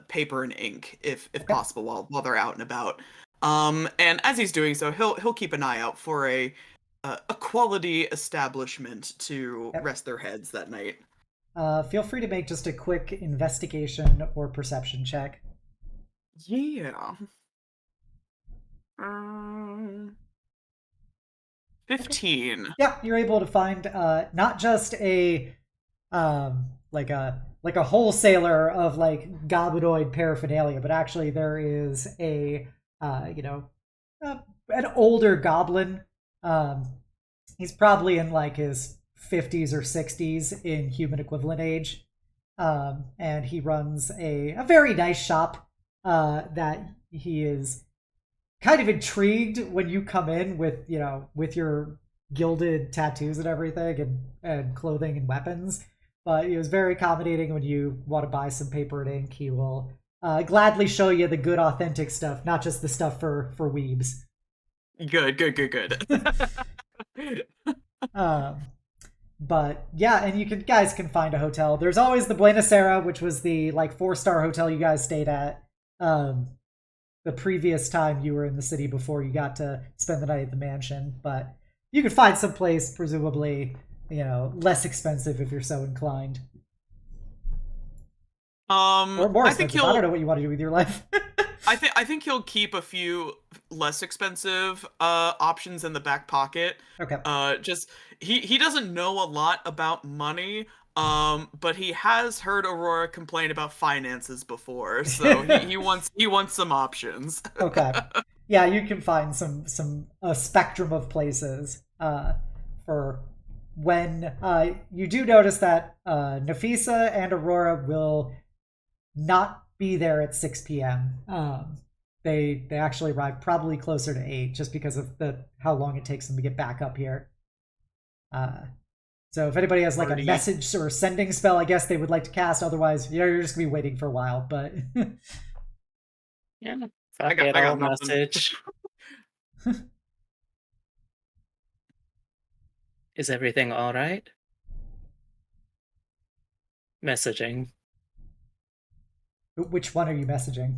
paper and ink if possible while they're out and about. And as he's doing so, he'll keep an eye out for a quality establishment to rest their heads that night. Feel free to make just a quick investigation or perception check. Yeah. 15. Yeah, you're able to find not just a like a wholesaler of like goblinoid paraphernalia, but actually there is an older goblin. He's probably in like his 50s or 60s in human equivalent age, and he runs a very nice shop that he is kind of intrigued when you come in with your gilded tattoos and everything and clothing and weapons. But he was very accommodating. When you want to buy some paper and ink, he will gladly show you the good authentic stuff, not just the stuff for weebs. Good. But yeah, and you guys can find a hotel. There's always the Buenos Aires, which was the like 4-star hotel you guys stayed at the previous time you were in the city before you got to spend the night at the mansion. But you could find some place, presumably, less expensive if you're so inclined. Or more expensive. I don't know what you want to do with your life. I think he'll keep a few less expensive options in the back pocket. Okay. Just he doesn't know a lot about money, but he has heard Aurora complain about finances before, so he wants some options. Okay. Yeah, you can find some spectrum of places for when you do notice that Nafisa and Aurora will not be there at 6 p.m. They actually arrive probably closer to 8 just because of how long it takes them to get back up here. So if anybody has like a message or sending spell, I guess they would like to cast. Otherwise, you're just gonna be waiting for a while. But yeah, I got message. Is everything all right? Messaging. Which one are you messaging?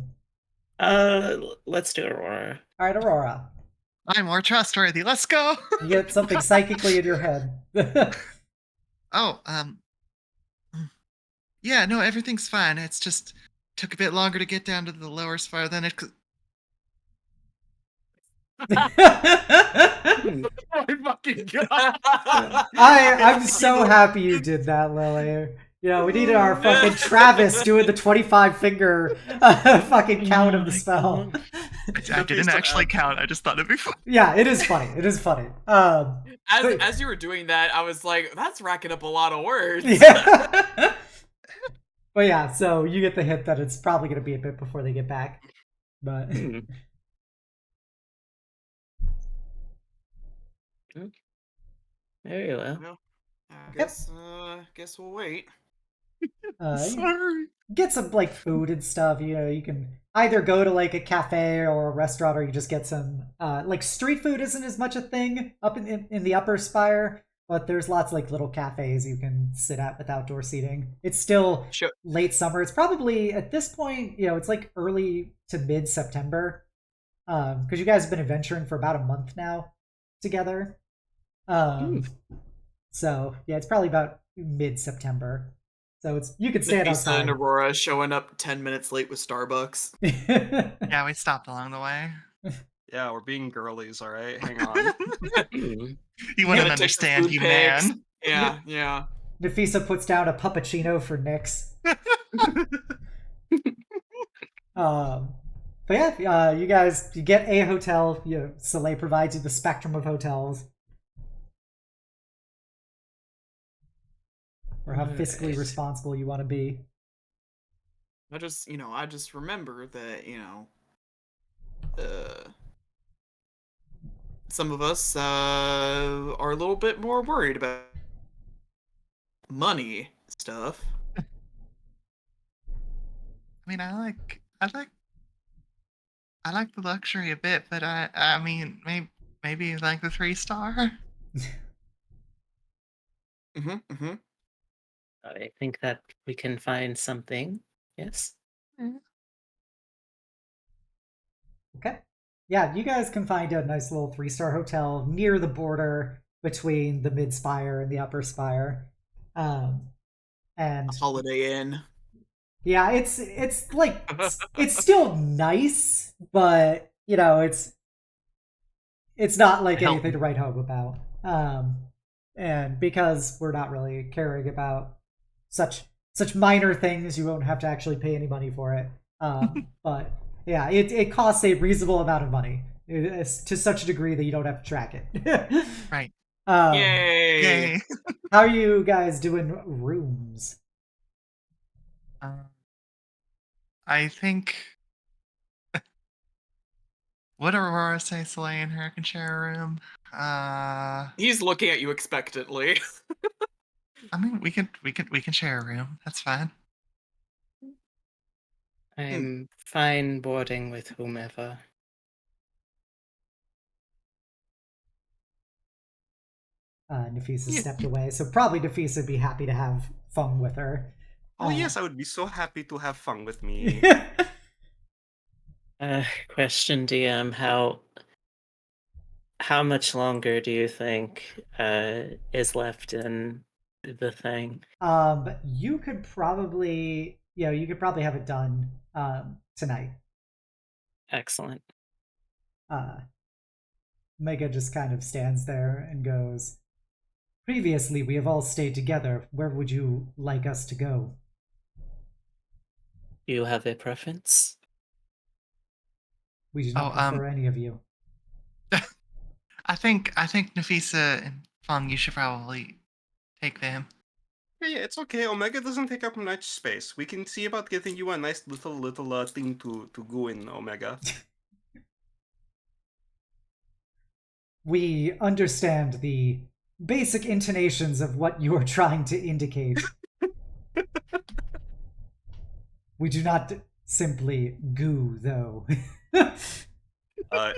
Let's do Aurora. All right, Aurora. I'm more trustworthy. Let's go. You get something psychically in your head. Oh, yeah, no, everything's fine. It's just took a bit longer to get down to the lower spire than it could. Oh my fucking god! I'm so happy you did that, Lily. We needed our fucking Travis doing the 25-finger fucking count of the spell. I didn't actually count. I just thought it'd be fun. Yeah, it is funny. It is funny. As you were doing that, I was like, that's racking up a lot of words. Yeah. But yeah, so you get the hint that it's probably going to be a bit before they get back. But Very well. Well, I guess we'll wait. you get some like food and stuff. You know, you can either go to like a cafe or a restaurant, or you just get some like street food isn't as much a thing up in the Upper Spire, but there's lots of like little cafes you can sit at with outdoor seating. It's still Sure. late summer. It's probably at this point, you know, it's like early to mid September, because you guys have been adventuring for about a month now together. So yeah, it's probably about mid September. So it's you could stand Nafisa outside. and Aurora showing up 10 minutes late with Starbucks. Yeah, we stopped along the way. Yeah, we're being girlies, all right? Hang on. You wouldn't Gonna take the understand, food you pics. man. Yeah. Nafisa puts down a puppuccino for Nyx. But yeah, you guys, you get a hotel. You know, Soleil provides you the spectrum of hotels. Or how fiscally Nice. responsible you want to be. I just remember that, some of us are a little bit more worried about money stuff. I mean, I like the luxury a bit, but I mean, maybe like the 3-star. Mm-hmm. I think that we can find something. Yes. Okay. Yeah, you guys can find a nice little 3-star hotel near the border between the Mid Spire and the Upper Spire. And Holiday Inn. yeah, it's like it's still nice, but you know, it's not like Hilton. anything to write home about. And because we're not really caring about such minor things, you won't have to actually pay any money for it. But yeah, it costs a reasonable amount of money. It's to such a degree that you don't have to track it. Right. Yay! Yay. How are you guys doing rooms? I think. Would Aurora say Soleil and her can share a room? He's looking at you expectantly. I mean, we can share a room. That's fine. I'm fine boarding with whomever. Nafisa Yeah. stepped away, so probably Nafisa would be happy to have Feng with her. Oh yes, I would be so happy to have fun with me. Question, DM, how much longer do you think is left in the thing? You could probably, you could probably have it done tonight. Excellent. Mega just kind of stands there and goes, "Previously, we have all stayed together. Where would you like us to go?" Do you have a preference? We do not prefer any of you. I think Nafisa and Feng, you should probably take them. Yeah, it's okay. Omega doesn't take up much space. We can see about getting you a nice little thing to go in, Omega. We understand the basic intonations of what you are trying to indicate. We do not simply goo, though.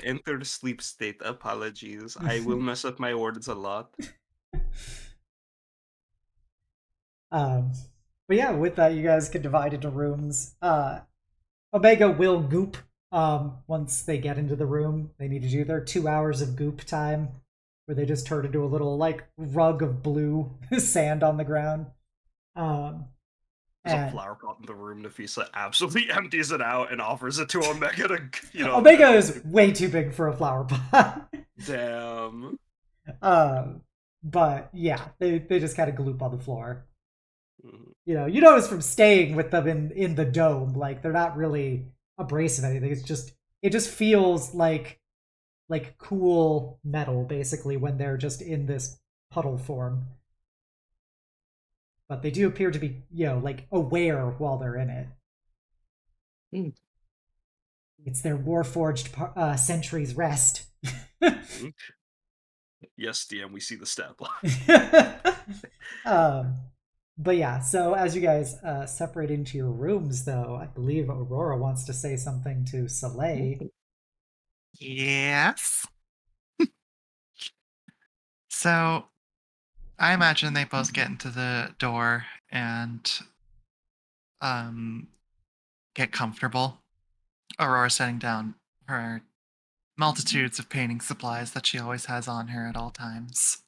Enter the sleep state. Apologies. I will mess up my words a lot. But yeah, with that, you guys can divide into rooms. Omega will goop once they get into the room. They need to do their 2 hours of goop time, where they just turn into a little like rug of blue sand on the ground. There's a flower pot in the room. Nafisa absolutely empties it out and offers it to Omega to, Omega is way too big for a flower pot. Damn. But yeah, they just kind of gloop on the floor. Mhm. You notice from staying with them in the dome, like they're not really abrasive or anything. It just feels like cool metal basically when they're just in this puddle form. but they do appear to be, like aware while they're in it. Mm. It's their warforged centuries rest. Yes, DM, we see the stat block. um, but yeah, so as you guys separate into your rooms, though, I believe Aurora wants to say something to Soleil. Yes. So I imagine they both get into the door and get comfortable. Aurora setting down her multitudes of painting supplies that she always has on her at all times.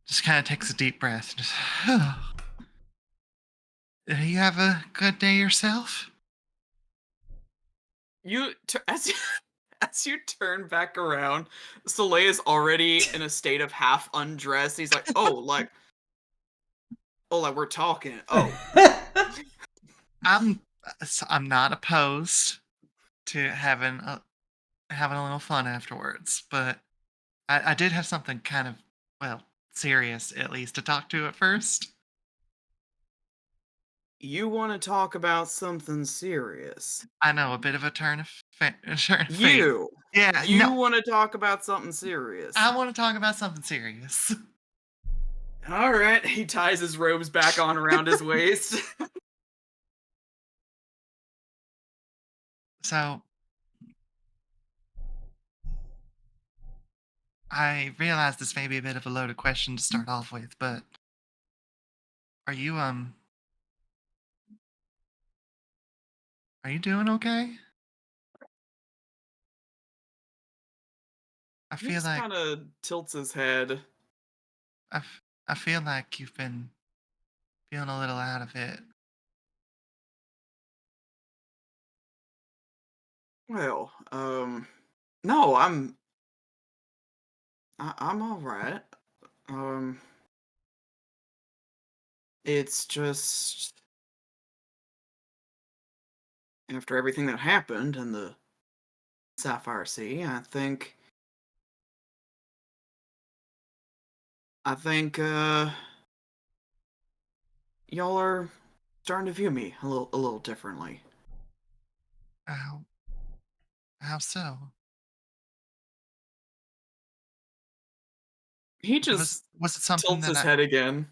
Just kind of takes a deep breath. Just, you have a good day yourself? As you, as you turn back around, Soleil is already in a state of half undressed. He's like, like we're talking. Oh, I'm not opposed to having a little fun afterwards, but I did have something kind of, well, serious at least to talk to at first. you want to talk about something serious? I know, a bit of a turn of turn of fate. You, Yeah, you no, want to talk about something serious? I want to talk about something serious. All right. He ties his robes back on around his waist. So, I realize this may be a bit of a loaded question to start off with, but are you are you doing okay? I He feel just like kind of tilts his head. I feel like you've been feeling a little out of it. Well, no, I'm all right. Um, it's just after everything that happened in the Sapphire Sea, I think y'all are starting to view me a little differently. How how so? He Was just was it something tilts that his head again.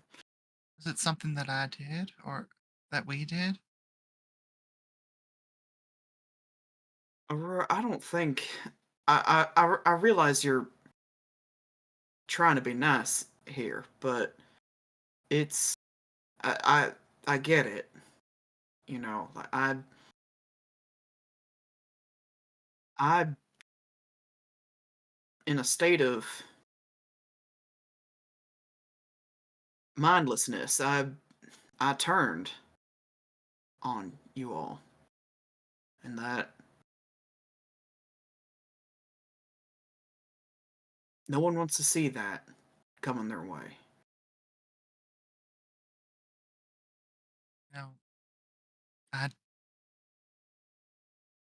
was it something that I did or that we did? Aurora, I don't think I realize you're trying to be nice here, but it's I get it. Like I in a state of mindlessness. I turned on you all, and that no one wants to see that coming their way. No, I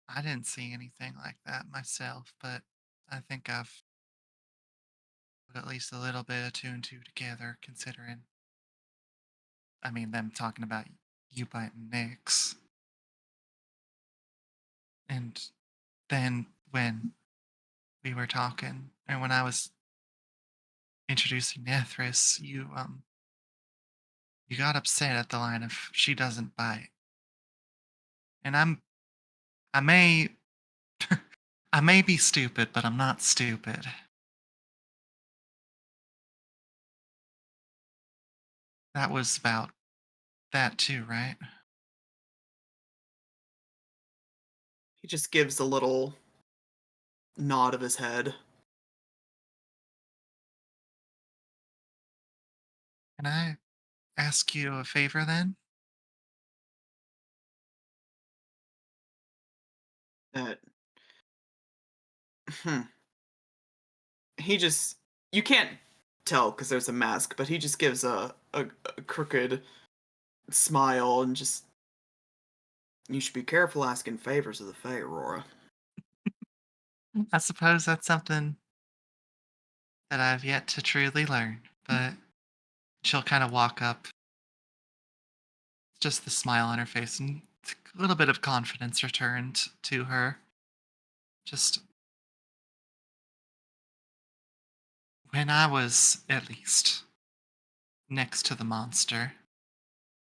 I didn't see anything like that myself, but I think I've put at least a little bit of two and two together, considering, I mean, them talking about you biting Nyx. And then when we were talking, and when I was introducing Nethris, you got upset at the line of "she doesn't bite," and I may I may be stupid, but I'm not stupid. That was about that too, right? He just gives a little nod of his head. Can I ask you a favor then? That hmm, he just you can't tell because there's a mask, but he just gives a crooked smile and just you should be careful asking favors of the Fae, Aurora. I suppose that's something that I've yet to truly learn, but she'll kind of walk up just the smile on her face and a little bit of confidence returned to her. Just when I was, at least, next to the monster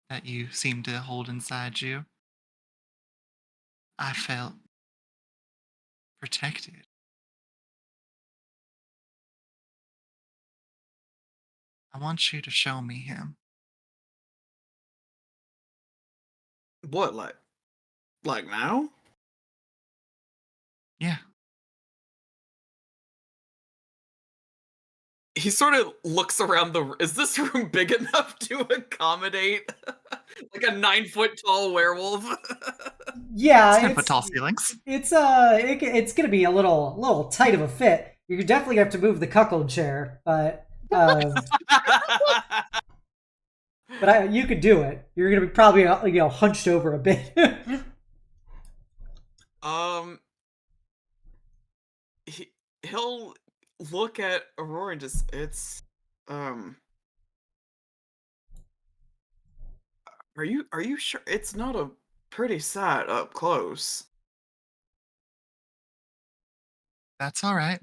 that you seem to hold inside you, I felt protected. I want you to show me him. What, like now? Yeah, He sort of looks around is this room big enough to accommodate like a 9 foot tall werewolf? Yeah, it's 10-foot tall ceilings. it's gonna be a little tight of a fit. You're definitely gonna have to move the cuckold chair, but you could do it. You're gonna be probably hunched over a bit. um, he'll look at Aurora and just um. Are you sure it's not a pretty sight up close? That's all right.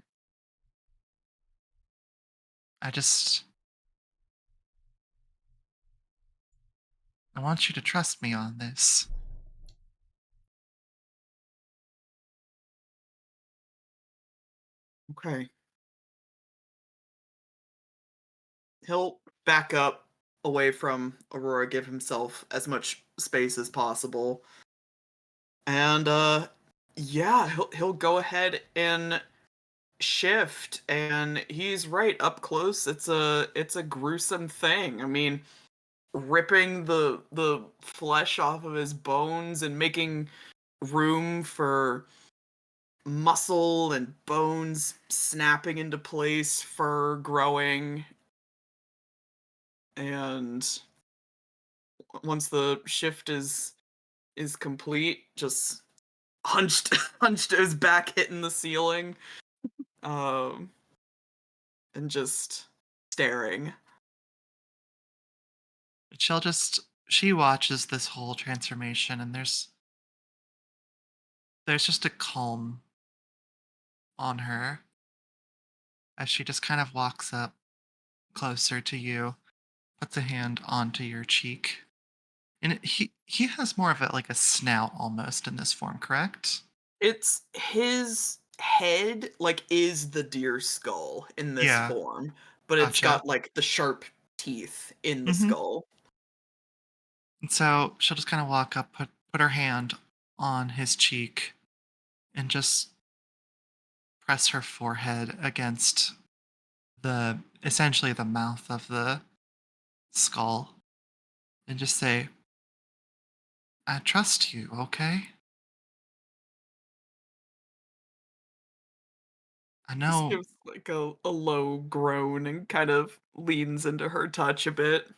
I just I want you to trust me on this. Okay. He'll back up away from Aurora, give himself as much space as possible. And yeah, he'll go ahead and shift, and he's right up close. It's a gruesome thing. I mean, ripping the flesh off of his bones and making room for muscle and bones snapping into place, fur growing, and once the shift is complete, just hunched hunched his back hitting the ceiling, um and just staring. She watches this whole transformation, and there's just a calm on her as she just kind of walks up closer to you, puts a hand onto your cheek. And he has more of like a snout almost in this form, correct? It's his head, like, is the deer skull in this Yeah, form, but it's gotcha. got, like, the sharp teeth in the Hmm. skull. And so she'll just kind of walk up, put her hand on his cheek, and just press her forehead against the essentially the mouth of the skull, and just say, "I trust you, okay? I Just know gives, like, a low groan and kind of leans into her touch a bit.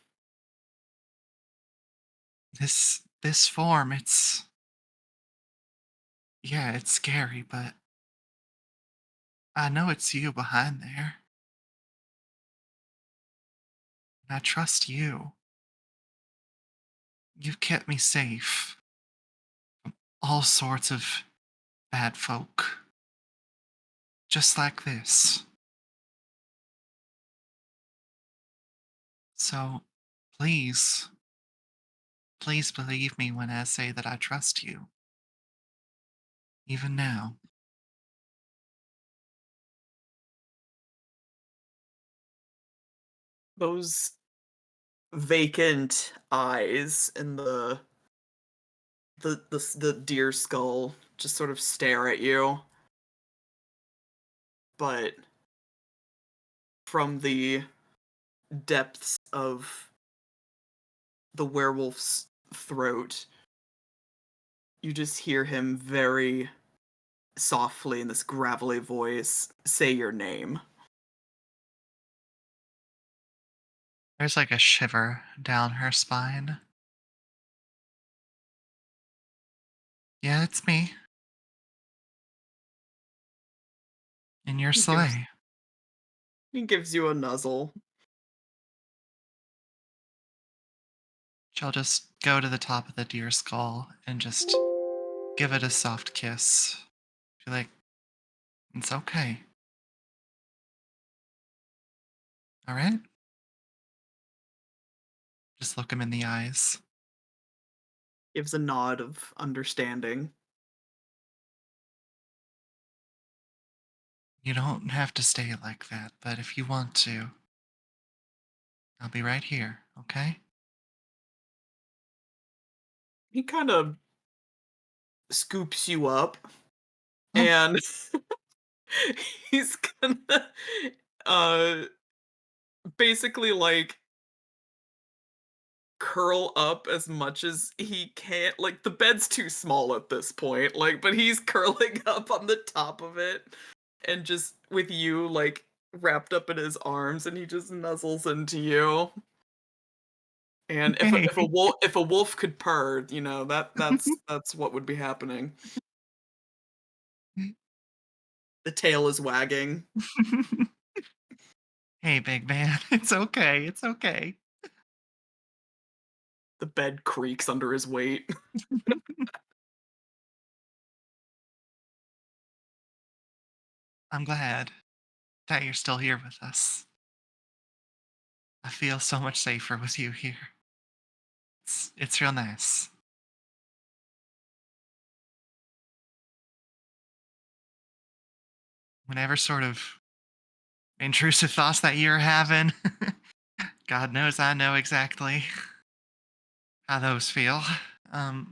this form. It's scary, but I know it's you behind there, and I trust you. You've kept me safe. All sorts of bad folk, just like this. So, please, please believe me when I say that I trust you, even now." Those vacant eyes in the deer skull just sort of stare at you, but from the depths of the werewolf's throat, you just hear him very softly in this gravelly voice say your name. There's like a shiver down her spine. Yeah, it's me. In your He gives sleigh. he gives you a nuzzle. She'll just go to the top of the deer skull and just give it a soft kiss. Be like, it's okay. All right? Just look him in the eyes. Gives a nod of understanding. You don't have to stay like that, but if you want to, I'll be right here, okay? He kind of scoops you up, Oh. and he's gonna uh basically like curl up as much as he can. Like the bed's too small at this point, like, but he's curling up on the top of it and just with you like wrapped up in his arms, and he just nuzzles into you. And Hey. if a wolf could purr, you know, that's what would be happening. The tail is wagging. Hey, big man. It's okay. It's okay. The bed creaks under his weight. I'm glad that you're still here with us. I feel so much safer with you here. It's real nice. Whatever sort of intrusive thoughts that you're having, God knows I know exactly how those feel. I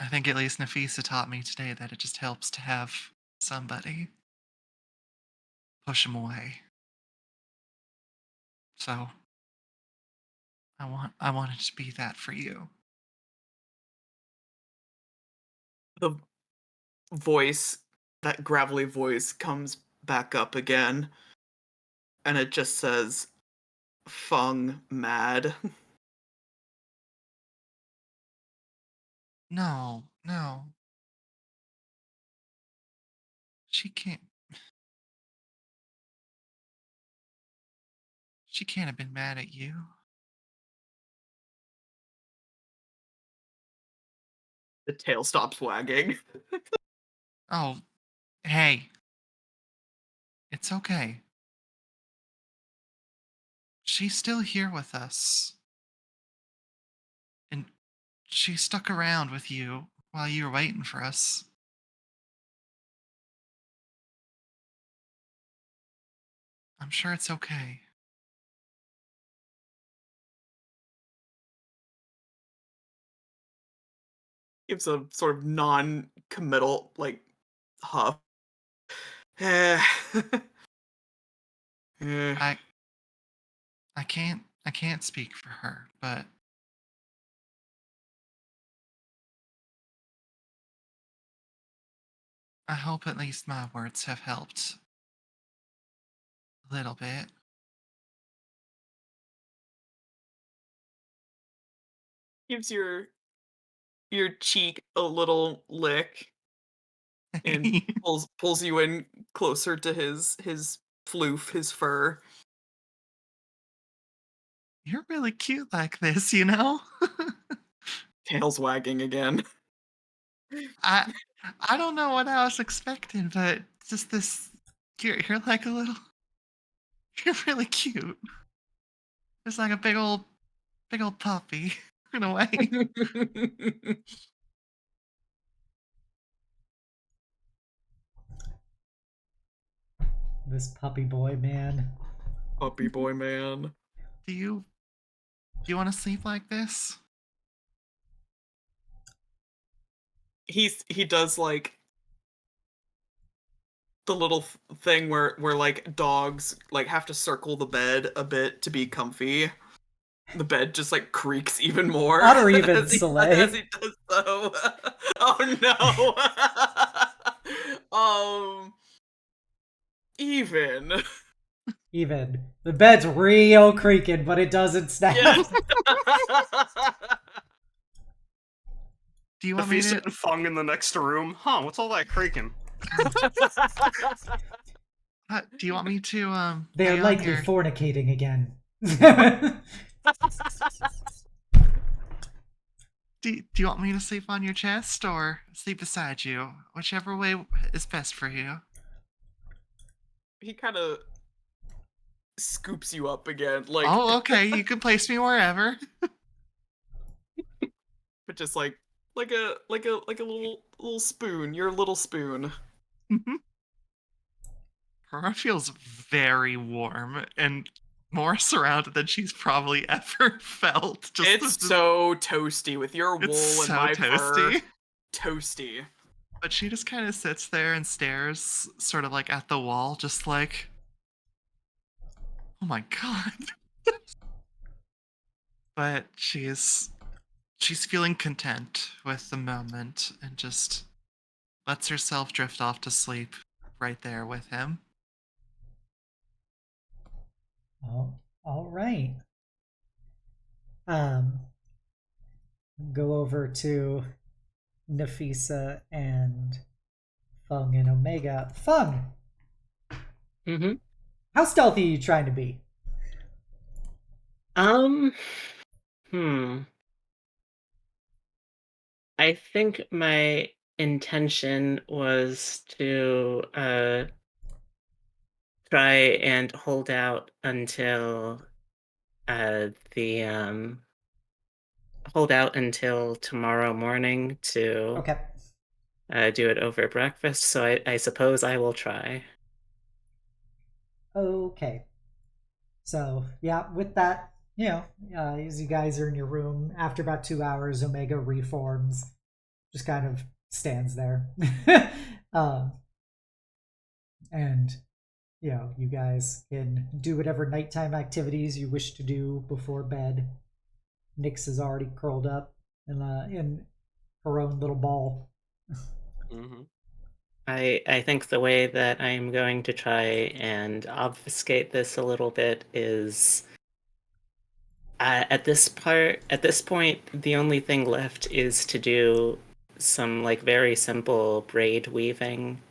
think at least Nafisa taught me today that it just helps to have somebody push them away. So I wanted to be that for you. The voice, that gravelly voice, comes back up again, and it just says, "Feng mad." No, no. She can't she can't have been mad at you. The tail stops wagging. Oh, hey. It's okay. She's still here with us. And she stuck around with you while you were waiting for us. I'm sure it's okay. Gives a sort of non-committal like huff. Eh. Eh. I I can't speak for her, but I hope at least my words have helped a little bit. Gives your cheek a little lick and pulls you in closer to his floof, his fur. You're really cute like this, you know? Tail's wagging again. I I don't know what I was expecting, but just this you're like a little you're really cute. Just like a big old puppy in a way. This puppy boy, man. Puppy boy man. Do you want to sleep like this? He does like the little thing where like dogs like have to circle the bed a bit to be comfy. The bed just like creaks even more Otter even, as Soleil. he does so. Oh no. Even. Even. The bed's real creaking, but it doesn't snap. Yes. Do you want me Nafisa to and Fung in the next room. Huh, what's all that creaking? do you want me to They're lay on likely your fornicating again. Do you want me to sleep on your chest or sleep beside you? Whichever way is best for you. He kind of scoops you up again, like, Oh, okay. You can place me wherever. but just like a little spoon. Your little spoon. Aurora feels very warm and more surrounded than she's probably ever felt. It's so toasty with your It's wool and so my fur. toasty. Toasty. But she just kind of sits there and stares, sort of like at the wall, just like, oh my god. But she's feeling content with the moment and just lets herself drift off to sleep right there with him. Oh, all right. Um, go over to Nafisa and Feng and Omega. Feng, Mm-hmm. how stealthy are you trying to be? Hmm. I think my intention was to try and hold out until the hold out until tomorrow morning to Okay. do it over breakfast. So I suppose I will try. Okay. So, yeah, with that, as you guys are in your room, after about 2 hours, Omega reforms, just kind of stands there. um, and, you guys can do whatever nighttime activities you wish to do before bed. Nyx is already curled up in her own little ball. Mm-hmm. I think the way that I'm going to try and obfuscate this a little bit is at this point, the only thing left is to do some like very simple braid weaving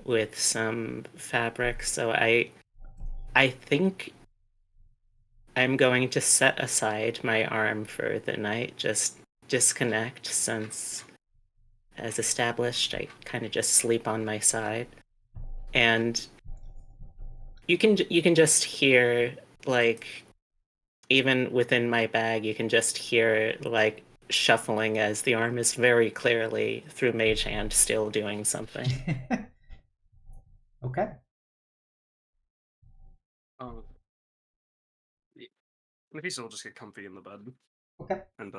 with some fabric. So I think I'm going to set aside my arm for the night, just disconnect since, as established, I kind of just sleep on my side. And you can just hear, like, even within my bag, you can just hear like shuffling as the arm is very clearly through mage hand still doing something. Okay. Nafisa will just get comfy in the bed. Okay. And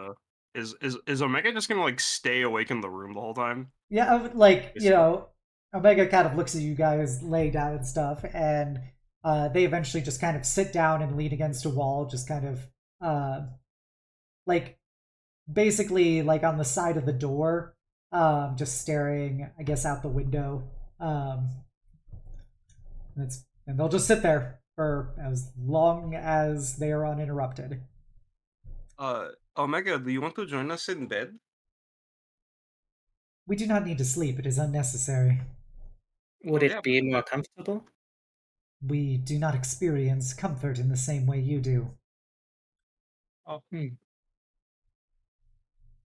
is Omega just gonna like stay awake in the room the whole time? Yeah, like, Omega kind of looks at you guys lay down and stuff, and they eventually just kind of sit down and lean against a wall, just kind of like basically like on the side of the door, just staring, I guess, out the window. Um, and they'll just sit there for as long as they are uninterrupted. Omega, do you want to join us in bed? We do not need to sleep; it is unnecessary. Would Oh it yeah. be more comfortable? We do not experience comfort in the same way you do. Oh, Hmm.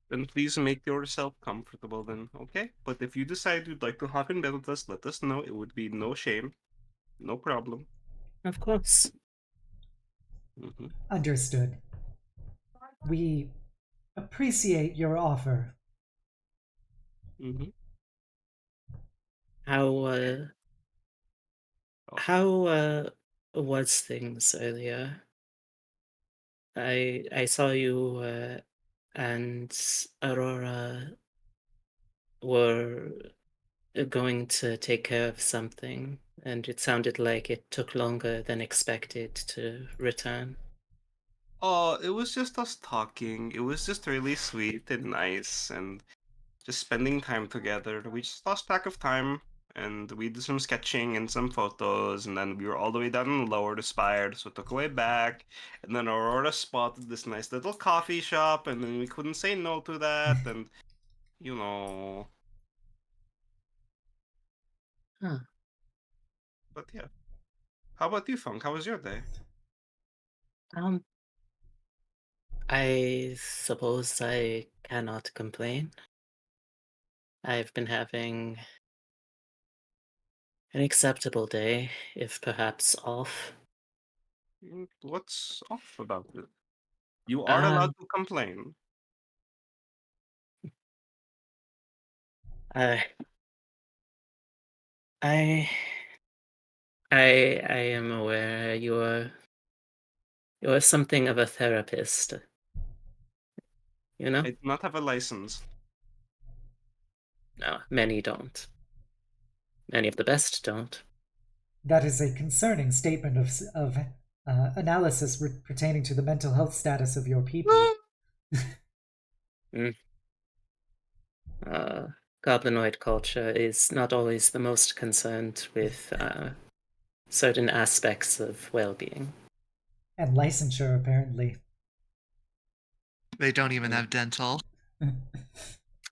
then please make yourself comfortable then, okay? But if you decide you'd like to hop in bed with us, let us know. It would be no shame. No problem. Of course. Mm-hmm. Understood. We appreciate your offer. Mm-hmm. How Oh. how was things earlier? I saw you and Aurora were going to take care of something, and it sounded like it took longer than expected to return. Oh, it was just us talking. It was just really sweet and nice and just spending time together. We just lost track of time and we did some sketching and some photos, and then we were all the way down in the lower Spires, so it took away back. And then Aurora spotted this nice little coffee shop, and then we couldn't say no to that, and you know. Huh. But yeah. How about you, Funk? How was your day? Um, I suppose I cannot complain. I've been having an acceptable day, if perhaps off. What's off about it? You are allowed Um, to complain. I, I, I am aware you're something of a therapist. You know? I do not have a license. No, many don't. Many of the best don't. That is a concerning statement of analysis pertaining to the mental health status of your people. Mm. Uh, Goblinoid culture is not always the most concerned with certain aspects of well-being. And licensure, apparently. They don't even have dental.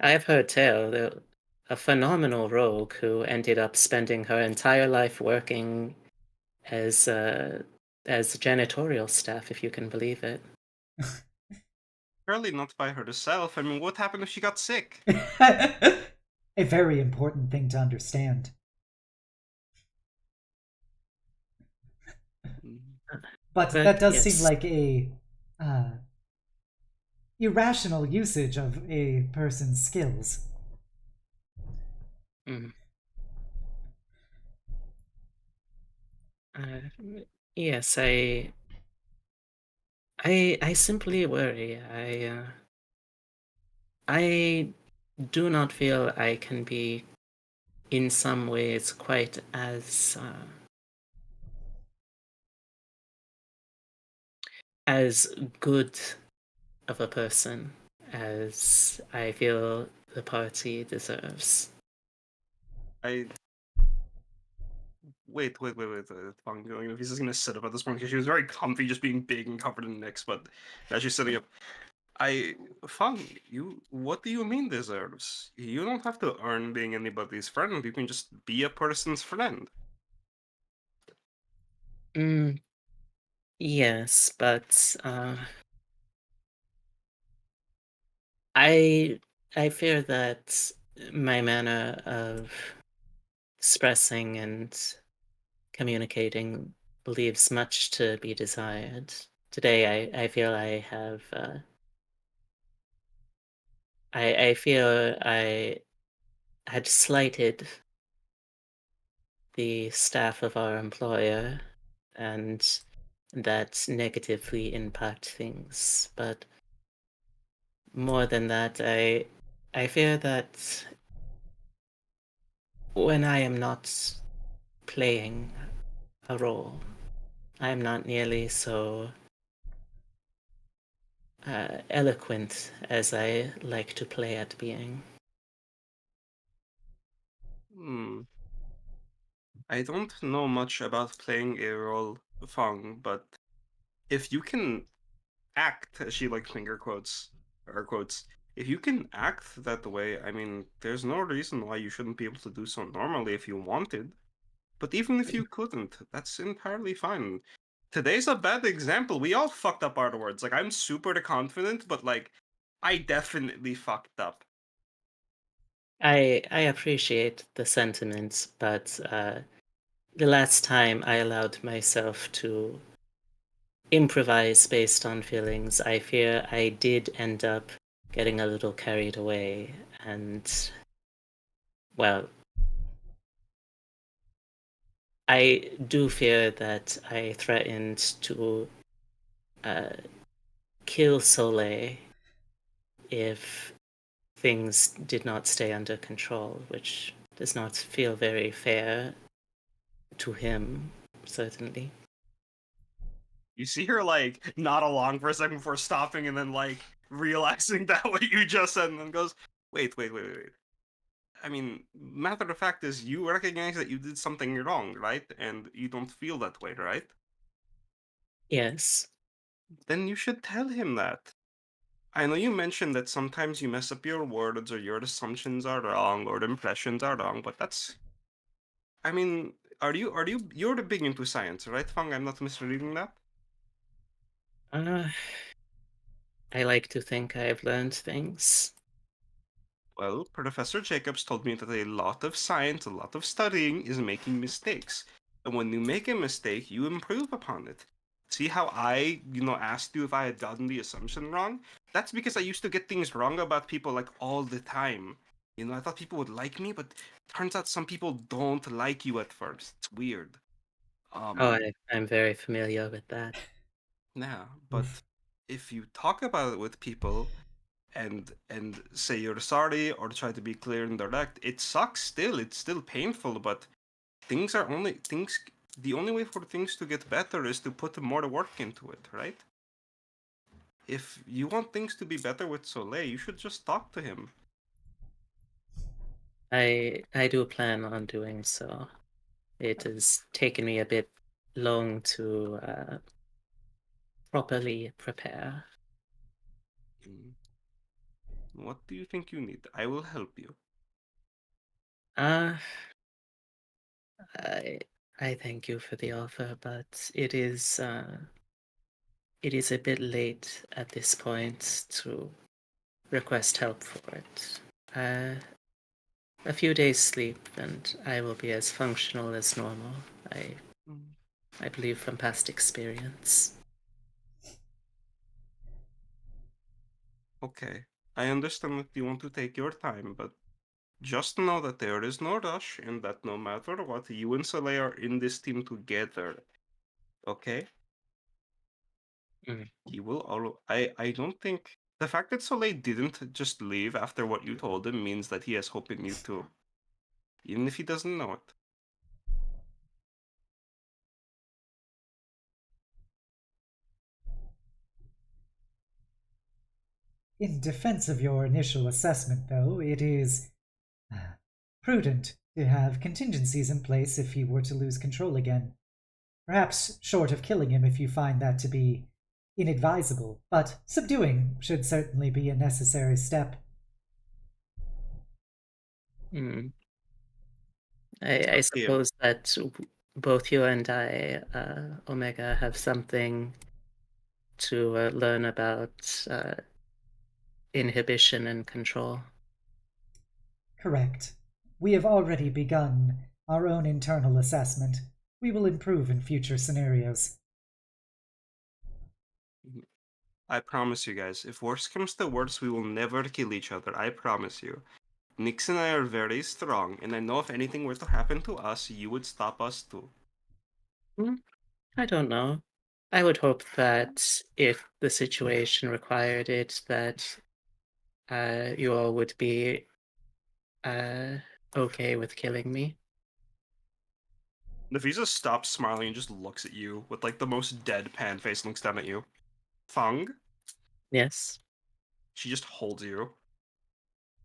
I have heard tale that a phenomenal rogue who ended up spending her entire life working as janitorial staff, if you can believe it. Surely not by herself. I mean, what happened if she got sick? A very important thing to understand. But But that does seem yes. like a irrational usage of a person's skills. Mm. Uh, yes, I simply worry. I do not feel I can be in some ways quite as good of a person as I feel the party deserves. I wait. Fine, he's just gonna sit up at this point because she was very comfy, just being big and covered in nicks. But as she's sitting up, Fang, what do you mean deserves? You don't have to earn being anybody's friend. You can just be a person's friend. Mm, yes, but I I fear that my manner of expressing and communicating leaves much to be desired. Today, I feel I have. I feel I had slighted the staff of our employer, and that negatively impact things. But more than that, I fear that when I am not playing a role, I am not nearly so eloquent as I like to play at being. Hmm. I don't know much about playing a role, Fang, but if you can act, as she like finger quotes or quotes, if you can act that way, I mean, there's no reason why you shouldn't be able to do so normally if you wanted. But even if you couldn't, that's entirely fine. Today's a bad example. We all fucked up our words. Like, I'm super confident, but like, I definitely fucked up. I appreciate the sentiments, but the last time I allowed myself to improvise based on feelings, I fear I did end up getting a little carried away, and well, I do fear that I threatened to uh, kill Soleil if things did not stay under control, which does not feel very fair to him, certainly. You see her like nod along for a second before stopping and then like realizing that what you just said and then goes, wait. I mean, matter of fact is you recognize that you did something wrong, right? And you don't feel that way, right? Yes. Then you should tell him that. I know you mentioned that sometimes you mess up your words or your assumptions are wrong or the impressions are wrong, but that's I mean, you're the big into science, right, Fang? I'm not misreading that? Uh, I like to think I've learned things. Well, Professor Jacobs told me that a lot of science, a lot of studying is making mistakes. And when you make a mistake, you improve upon it. See how I, asked you if I had gotten the assumption wrong? That's because I used to get things wrong about people like all the time. I thought people would like me, but turns out some people don't like you at first. It's weird. Oh, I'm very familiar with that. Yeah, but if you talk about it with people and say you're sorry or try to be clear and direct, it sucks still. It's still painful, but the only way for things to get better is to put more work into it, right? If you want things to be better with Soleil, you should just talk to him. I do plan on doing so. It has taken me a bit long to properly prepare. Mm. What do you think you need? I will help you. Uh, I I thank you for the offer, but it is a bit late at this point to request help for it. A few days sleep and I will be as functional as normal. I Mm. I believe from past experience. Okay. I understand that you want to take your time, but just know that there is no rush and that no matter what, you and Soleil are in this team together. Okay? Mm. He will I don't think the fact that Soleil didn't just leave after what you told him means that he has hope in you too. Even if he doesn't know it. In defense of your initial assessment, though, it is prudent to have contingencies in place if he were to lose control again. Perhaps short of killing him if you find that to be inadvisable, but subduing should certainly be a necessary step. Mm. It's I up to you. suppose that both you and I, Omega, have something to learn about inhibition and control. Correct. We have already begun our own internal assessment. We will improve in future scenarios. I promise you guys, if worse comes to worse, we will never kill each other. I promise you. Nix and I are very strong, and I know if anything were to happen to us, you would stop us too. Hmm, I don't know. I would hope that if the situation required it, that you all would be uh, okay with killing me. Nafisa stops smiling and just looks at you with like the most deadpan face and looks down at you. Fung, Yes. she just holds you.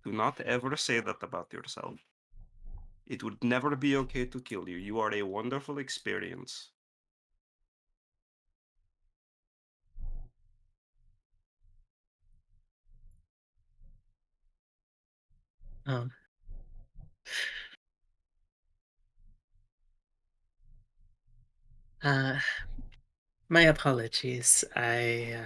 Do not ever say that about yourself. It would never be okay to kill you. You are a wonderful experience. Oh. Uh, my apologies. I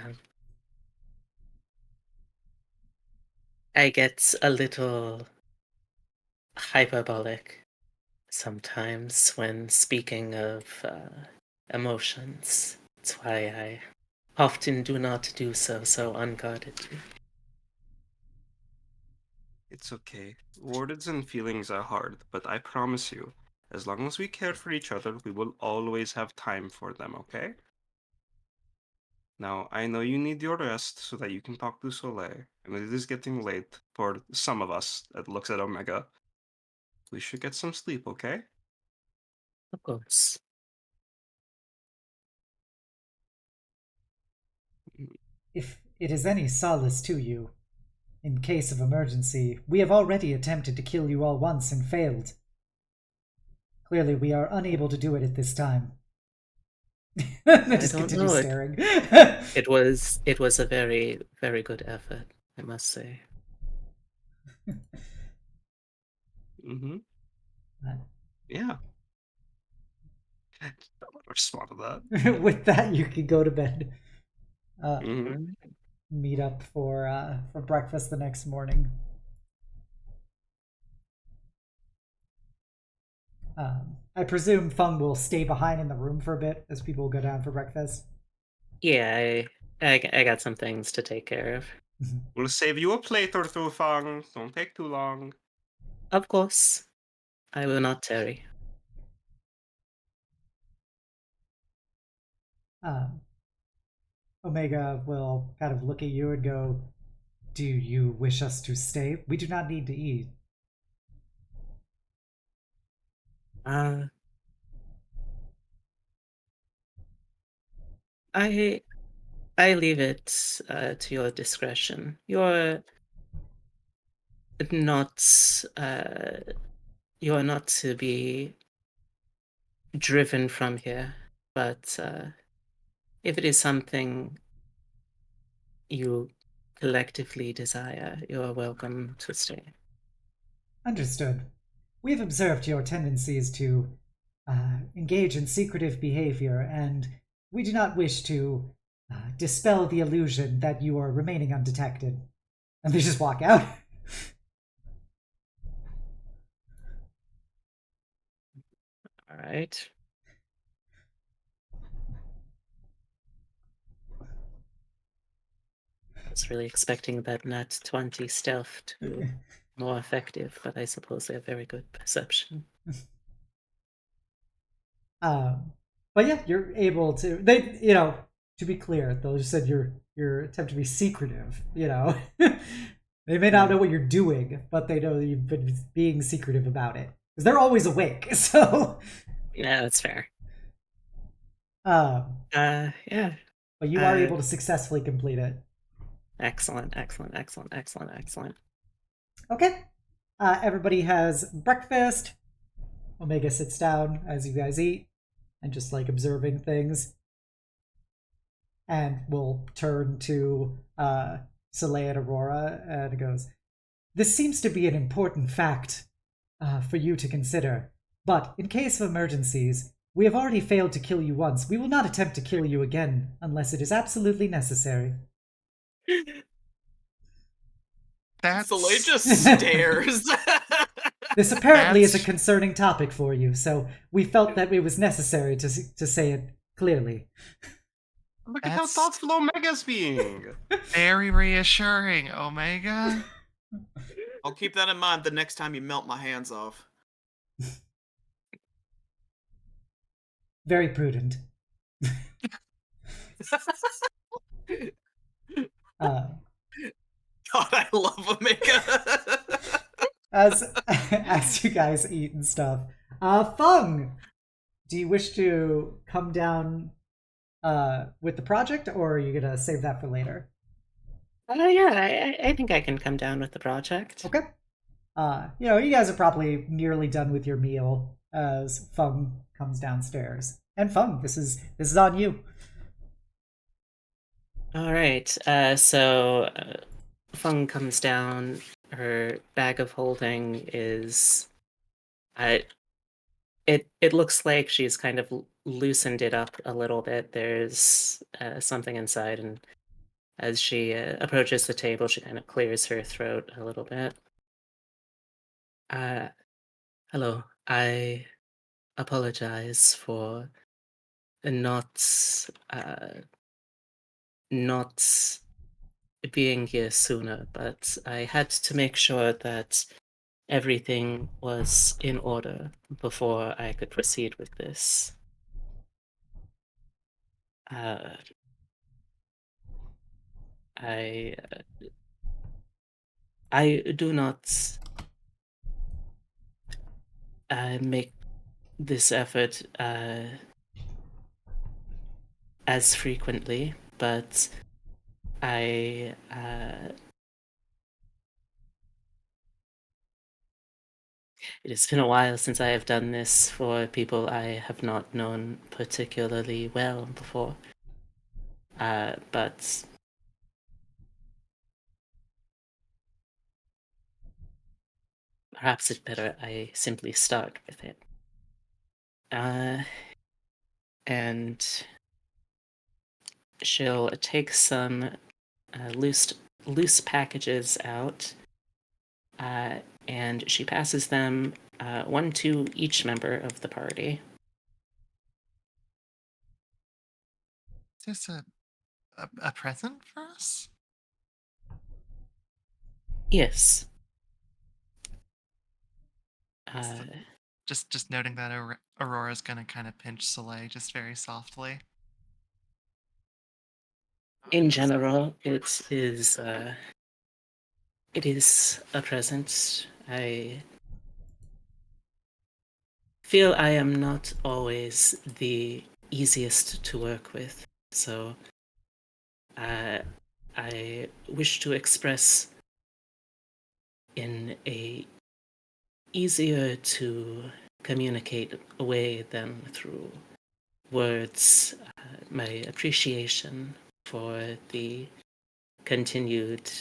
get a little hyperbolic sometimes when speaking of emotions. That's why I often do not do so unguardedly. It's okay. Words and feelings are hard, but I promise you, as long as we care for each other, we will always have time for them, okay? Now, I know you need your rest so that you can talk to Soleil, and it is getting late for some of us that looks at Omega. We should get some sleep, okay? Of course. If it is any solace to you, in case of emergency, we have already attempted to kill you all once and failed. Clearly, we are unable to do it at this time. I just don't continue know. staring. It was a very, very good effort, I must say. Mm-hmm. Yeah. Don't let her respond to that. With that, you can go to bed. Mm-hmm. Mm. meet up for breakfast the next morning. I presume Feng will stay behind in the room for a bit as people go down for breakfast. Yeah, I got some things to take care of. We'll save you a plate or two, Fang. Don't take too long. Of course, I will not tarry. Omega will kind of look at you and go, "Do you wish us to stay? We do not need to eat." Uh, I I leave it to your discretion. You're not uh, you're not to be driven from here, but if it is something you collectively desire, you are welcome to stay. Understood. We've observed your tendencies to engage in secretive behavior, and we do not wish to dispel the illusion that you are remaining undetected. And they just walk out. All right. I was really expecting that nat 20 stealth to be more effective, but I suppose they have very good perception. But yeah, you're able to. They, to be clear, they'll just said your attempt to be secretive. They may not know what you're doing, but they know that you've been being secretive about it because they're always awake. So, Yeah, that's fair. Yeah. But you are able to successfully complete it. Excellent, excellent, excellent, excellent, excellent. Okay. Everybody has breakfast. Omega sits down as you guys eat and just like observing things. And we'll turn to Soleil and Aurora and goes, "This seems to be an important fact for you to consider. But in case of emergencies, we have already failed to kill you once. We will not attempt to kill you again unless it is absolutely necessary." Soleil just stares. This apparently is a concerning topic for you, so we felt that it was necessary to say it clearly. Look at how thoughtful Omega's being. Very reassuring, Omega. I'll keep that in mind the next time you melt my hands off. Very prudent. God, I love Omega. As you guys eat and stuff, Feng, do you wish to come down with the project, or are you gonna save that for later? Yeah, I think I can come down with the project. Okay. You guys are probably nearly done with your meal as Feng comes downstairs. And Feng, this is on you. All right. So Feng comes down. Her bag of holding is, it looks like she's kind of loosened it up a little bit. There's something inside, and as she approaches the table, she kind of clears her throat a little bit. Hello. I apologize for not being here sooner, but I had to make sure that everything was in order before I could proceed with this. I do not make this effort as frequently, but it has been a while since I have done this for people I have not known particularly well before. But perhaps it's better I simply start with it. And she'll take some loose packages out, and she passes them one to each member of the party. Is this a present for us? Yes. Just noting that Aurora's gonna kind of pinch Soleil just very softly. In general, it is a present. I feel I am not always the easiest to work with, so I wish to express in a easier to communicate way than through words my appreciation for the continued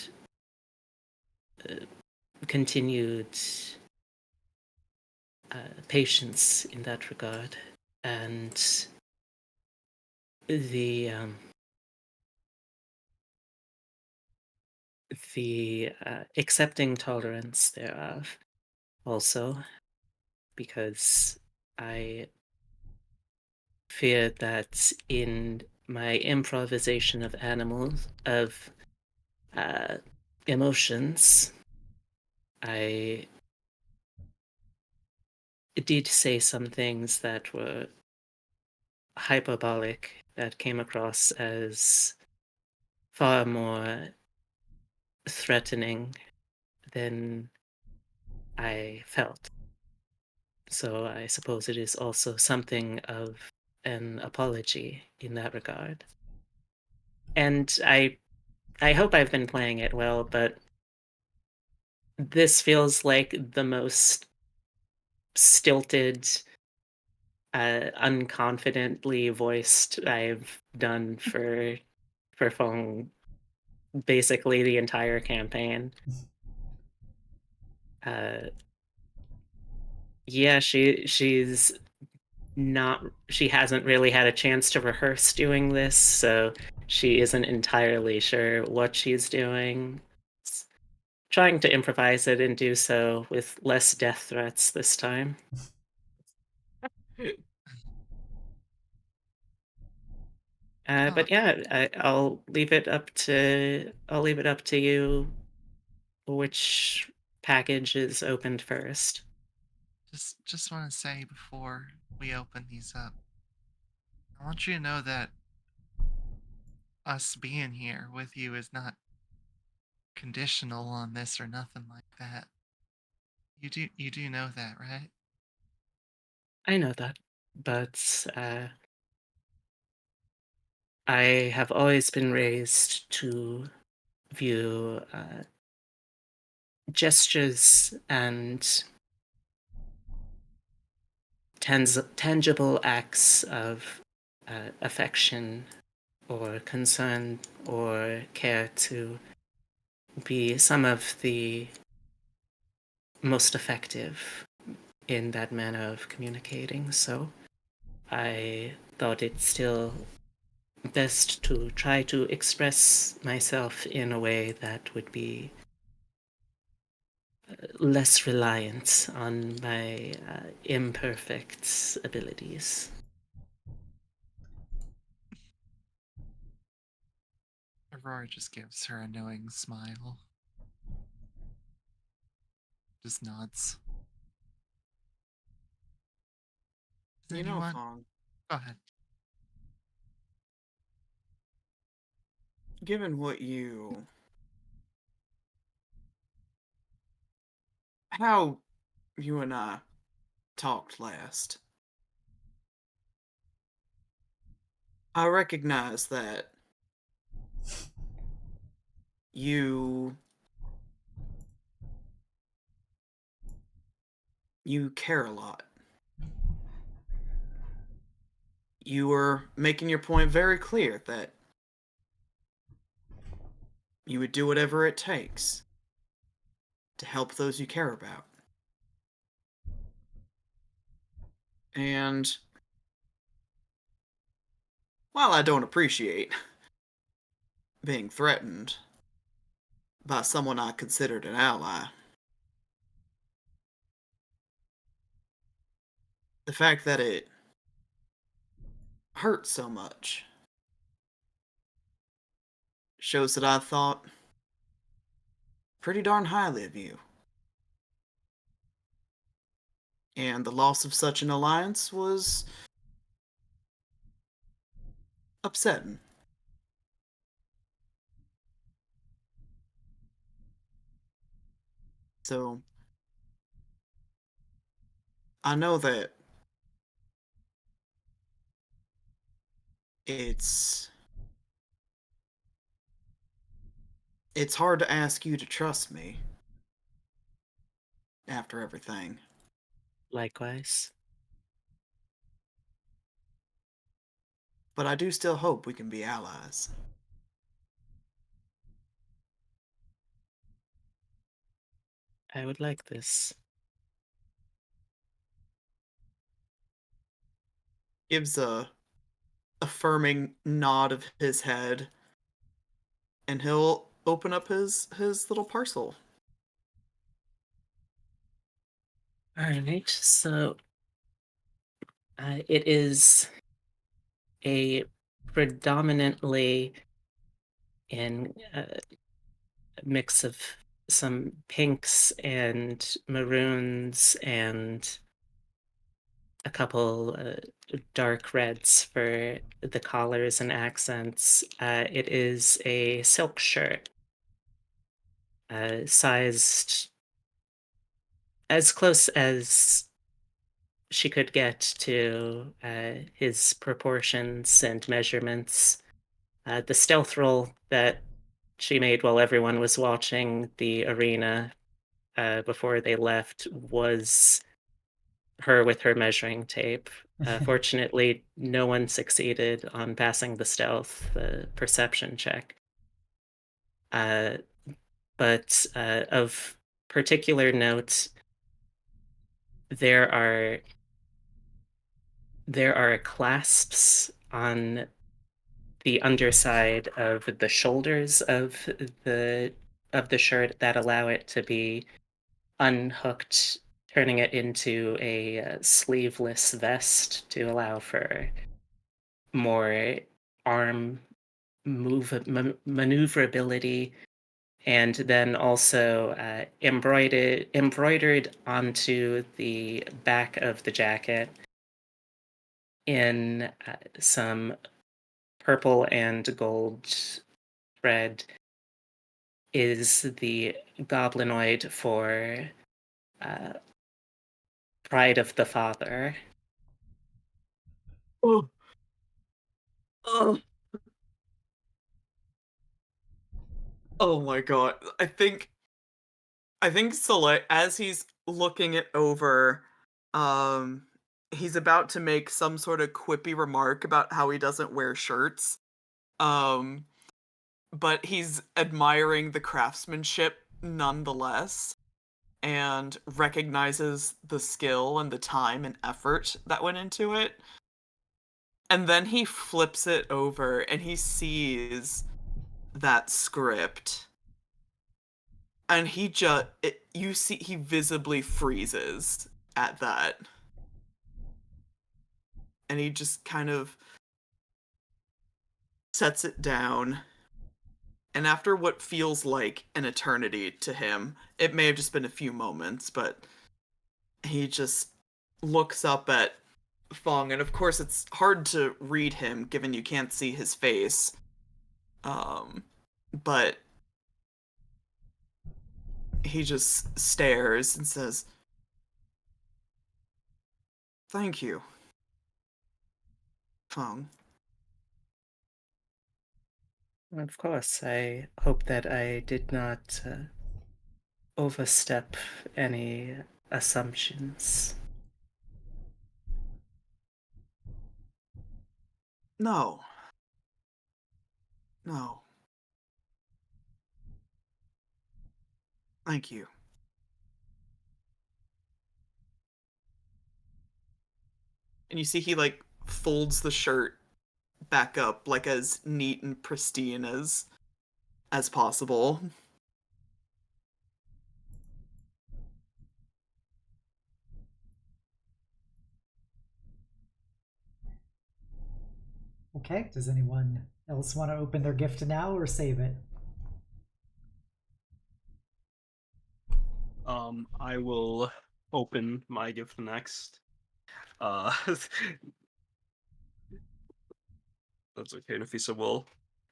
patience in that regard, and the accepting tolerance thereof also, because I fear that in my improvisation of emotions, I did say some things that were hyperbolic, that came across as far more threatening than I felt. So I suppose it is also something of an apology in that regard. And I hope I've been playing it well, but this feels like the most stilted, unconfidently voiced I've done for Feng basically the entire campaign. Yeah, she's not, she hasn't really had a chance to rehearse doing this, so she isn't entirely sure what she's doing. Trying to improvise it and do so with less death threats this time. But yeah, I'll leave it up to you which package is opened first. Just want to say before we open these up, I want you to know that us being here with you is not conditional on this or nothing like that. You do know that, right? I know that, but I have always been raised to view gestures and tangible acts of affection or concern or care to be some of the most effective in that manner of communicating. So I thought it still best to try to express myself in a way that would be less reliant on my imperfect abilities. Aurora just gives her a knowing smile. Just nods. Does You know, anyone? Fong, Go ahead. given how you and I talked last, I recognize that you care a lot. You were making your point very clear that you would do whatever it takes to help those you care about. And while I don't appreciate being threatened by someone I considered an ally. The fact that it hurt so much shows that I thought pretty darn highly of you. And the loss of such an alliance was upsetting. So, I know that it's it's hard to ask you to trust me after everything. Likewise. But I do still hope we can be allies. I would like this. Gives a affirming nod of his head, and he'll open up his little parcel. Alright, so it is a predominantly in mix of some pinks and maroons and a couple dark reds for the collars and accents. It is a silk shirt, sized as close as she could get to his proportions and measurements. The stealth roll that she made while everyone was watching the arena before they left was her with her measuring tape. Fortunately, no one succeeded on passing the stealth perception check. But of particular note, there are clasps on the underside of the shoulders of the shirt that allow it to be unhooked, turning it into a sleeveless vest to allow for more arm maneuverability, and then also embroidered onto the back of the jacket in some purple and gold thread is the goblinoid for Pride of the Father. Oh. Oh. Oh my god. I think Soleil, as he's looking it over, he's about to make some sort of quippy remark about how he doesn't wear shirts. Um, but he's admiring the craftsmanship nonetheless and recognizes the skill and the time and effort that went into it. And then he flips it over and he sees that script. And you see he visibly freezes at that. And he just kind of sets it down. And after what feels like an eternity to him, it may have just been a few moments, but he just looks up at Feng, and of course it's hard to read him given you can't see his face. But he just stares and says, "Thank you, Feng." Of course, I hope that I did not overstep any assumptions. No. No. Thank you. And you see he like folds the shirt back up like as neat and pristine as as possible. Okay, does anyone else want to open their gift now or save it? I will open my gift next. That's okay. Nafisa will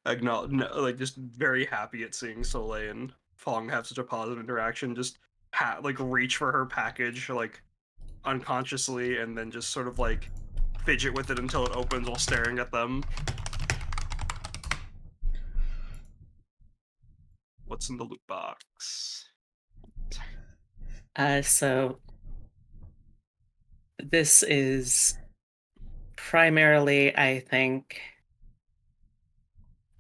acknowledge, like, just very happy at seeing Soleil and Fong have such a positive interaction. Just like reach for her package, like unconsciously, and then just sort of like fidget with it until it opens while staring at them. What's in the loot box? So this is primarily, I think,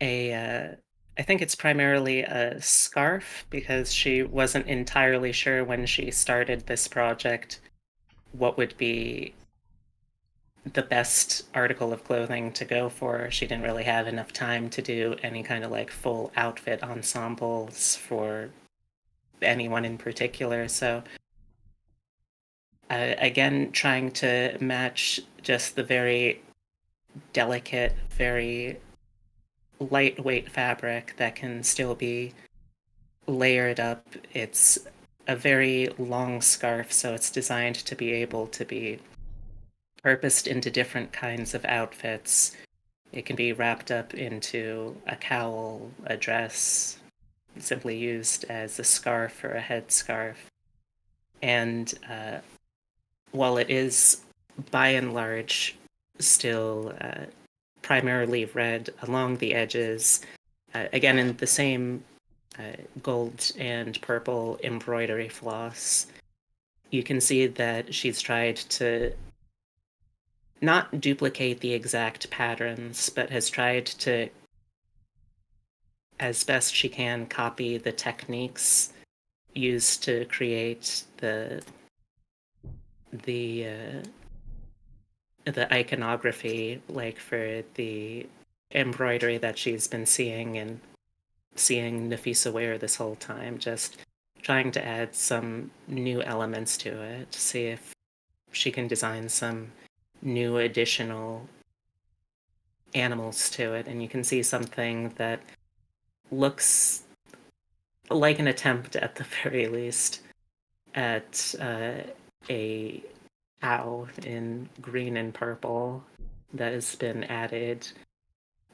I think it's primarily a scarf, because she wasn't entirely sure when she started this project what would be the best article of clothing to go for. She didn't really have enough time to do any kind of like full outfit ensembles for anyone in particular. So again, trying to match just the very delicate, very lightweight fabric that can still be layered up. It's a very long scarf, so it's designed to be able to be purposed into different kinds of outfits. It can be wrapped up into a cowl, a dress, simply used as a scarf or a headscarf. And while it is, by and large, still primarily red along the edges, again in the same gold and purple embroidery floss, you can see that she's tried to not duplicate the exact patterns, but has tried to, as best she can, copy the techniques used to create the iconography, like for the embroidery that she's been seeing and seeing Nafisa wear this whole time. Just trying to add some new elements to it, see if she can design some new additional animals to it. And you can see something that looks like an attempt, at the very least, at a cow in green and purple that has been added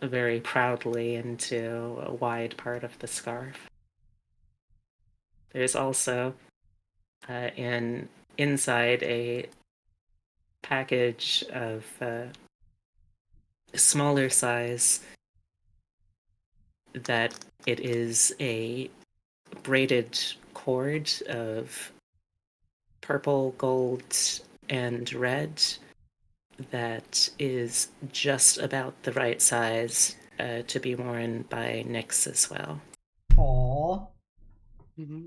very proudly into a wide part of the scarf. There's also inside a package of smaller size that it is a braided cord of purple, gold, and red that is just about the right size to be worn by Nyx as well. Aww. Mm-hmm.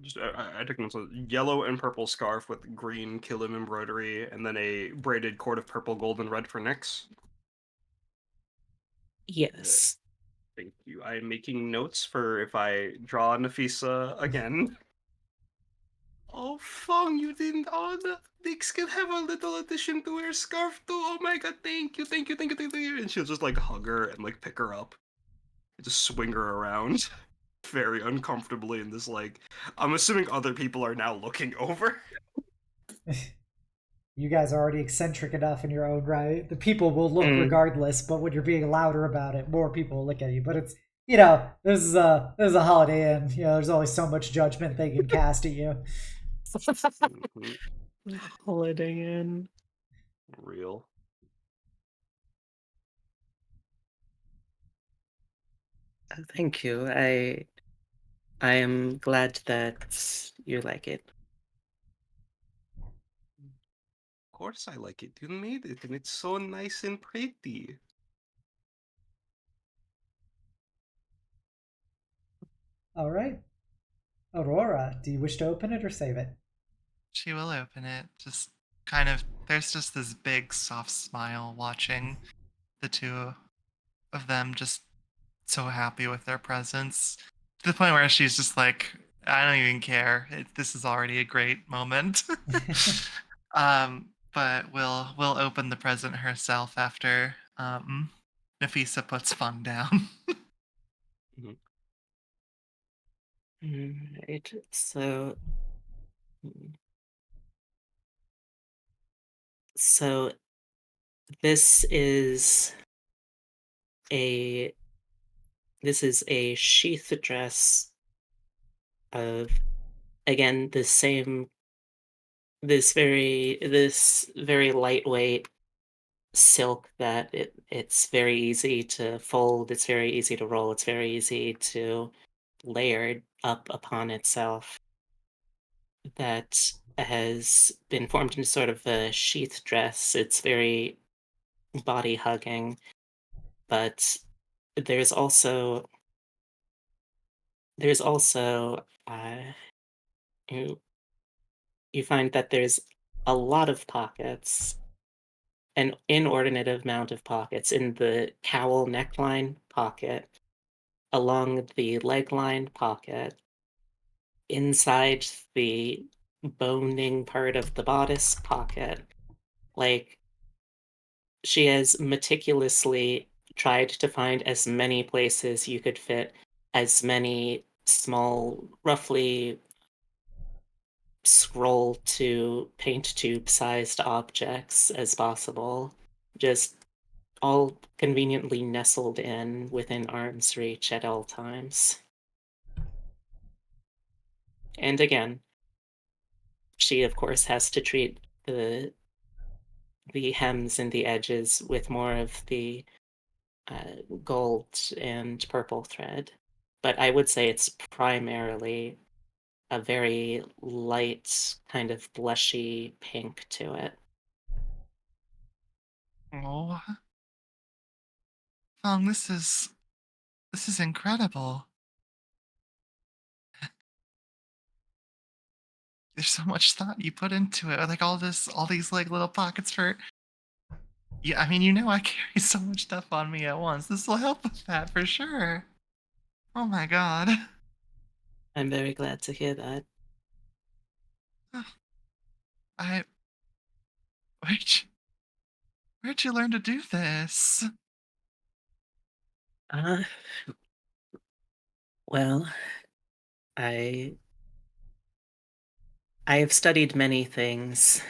Just I took them, so yellow and purple scarf with green kilim embroidery, and then a braided cord of purple, gold, and red for Nyx. Yes. Thank you. I am making notes for if I draw Nafisa again. Oh, Fong, you didn't. Oh, the Nyx can have a little addition to her scarf too. Oh my god, thank you, thank you, thank you, thank you. And she'll just like hug her and like pick her up, just swing her around very uncomfortably in this, like, I'm assuming other people are now looking over. You guys are already eccentric enough in your own right. The people will look regardless, but when you're being louder about it, more people will look at you. But it's, this is a Holiday Inn. There's only so much judgment they can cast at you. Holiday Inn. Real. Thank you. I am glad that you like it. Of course I like it. You made it, and it's so nice and pretty. All right. Aurora, do you wish to open it or save it? She will open it. Just kind of, there's just this big soft smile watching the two of them just so happy with their presence to the point where she's just like, I don't even care. This is already a great moment. But we'll open the present herself after Nafisa puts Fun down. Right. So, so this is a sheath dress of, again, this very lightweight silk that it's very easy to fold, it's very easy to roll, it's very easy to layer up upon itself, that has been formed into sort of a sheath dress. It's very body hugging, but there's also you, you find that there's a lot of pockets, an inordinate amount of pockets in the cowl neckline pocket, along the leg line pocket, inside the boning part of the bodice pocket. Like, she has meticulously tried to find as many places you could fit as many small, roughly scroll to paint tube sized objects as possible, just all conveniently nestled in within arm's reach at all times. And again, she of course has to treat the hems and the edges with more of the gold and purple thread, but I would say it's primarily a very light, kind of blushy pink to it. Oh, Fong, this is incredible. There's so much thought you put into it. Like all these like little pockets for. Yeah, I mean, I carry so much stuff on me at once. This will help with that for sure. Oh my god. I'm very glad to hear that. I where'd you learn to do this? Uh, well, I I have studied many things,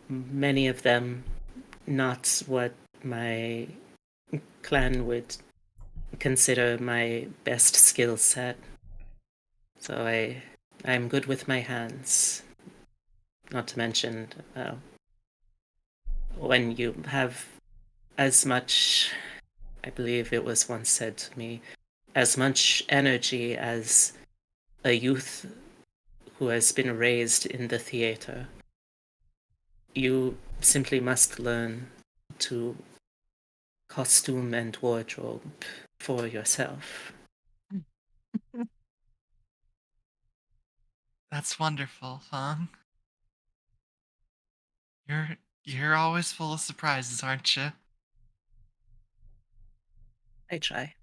many of them not what my clan would consider my best skill set. So I'm good with my hands. Not to mention, when you have as much, I believe it was once said to me, as much energy as a youth who has been raised in the theater, you simply must learn to costume and wardrobe for yourself. That's wonderful, Fong. You're always full of surprises, aren't you? I try.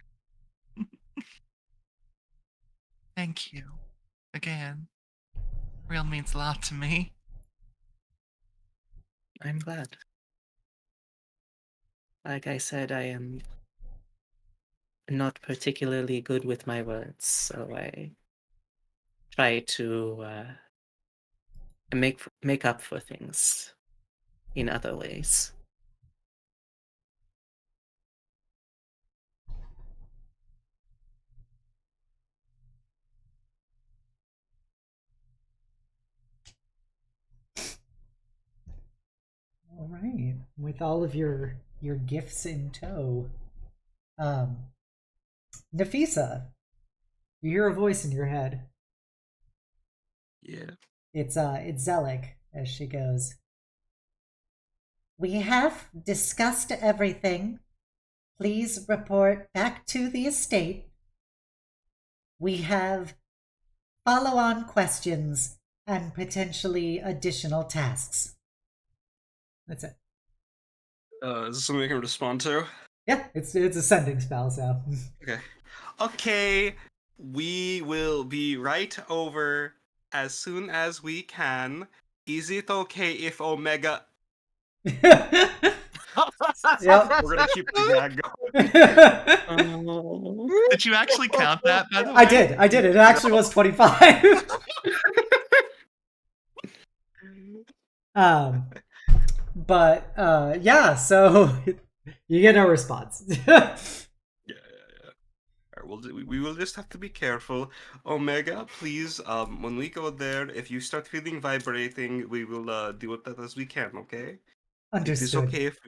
Thank you. Again. Real means a lot to me. I'm glad. Like I said, I am not particularly good with my words, so I try to make up for things in other ways. All right, with all of your gifts in tow, um, Nafisa, you hear a voice in your head. Yeah. It's Zelig as she goes. We have discussed everything. Please report back to the estate. We have follow-on questions and potentially additional tasks. That's it. Is this something I can respond to? Yeah, it's a sending spell, so. Okay. Okay, we will be right over as soon as we can. Is it okay if Omega... Yep. We're gonna keep the gag going. Oh. Did you actually count that, by the way? I did. It actually was 25. But yeah, so you get no response. Yeah. Alright, we will just have to be careful. Omega, please, when we go there, if you start feeling vibrating, we will deal with that as we can, okay? It is Understood. okay if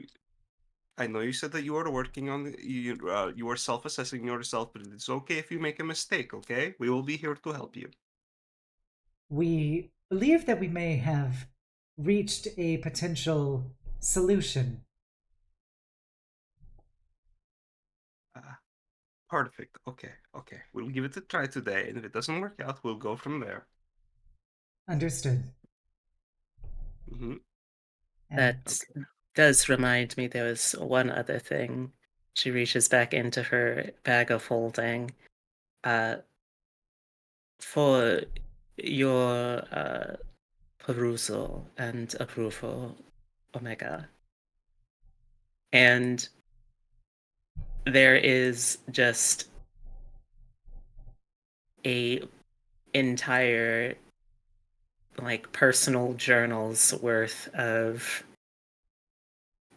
I know you said that you are working on you are self-assessing yourself, but it's okay if you make a mistake, okay? We will be here to help you. We believe that we may have reached a potential solution. Perfect. Okay. We'll give it a try today, and if it doesn't work out, we'll go from there. Understood. Mm-hmm. That does remind me there was one other thing. She reaches back into her bag of holding. For your perusal and approval, Omega. And there is just a entire personal journal's worth of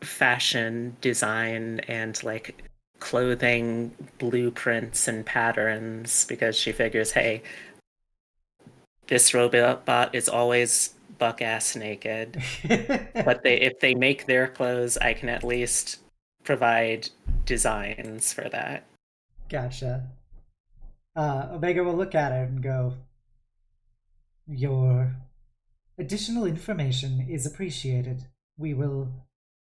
fashion design and clothing blueprints and patterns, because she figures, hey, this robot is always buck-ass naked. But if they make their clothes, I can at least provide designs for that. Gotcha. Omega will look at it and go, your additional information is appreciated. We will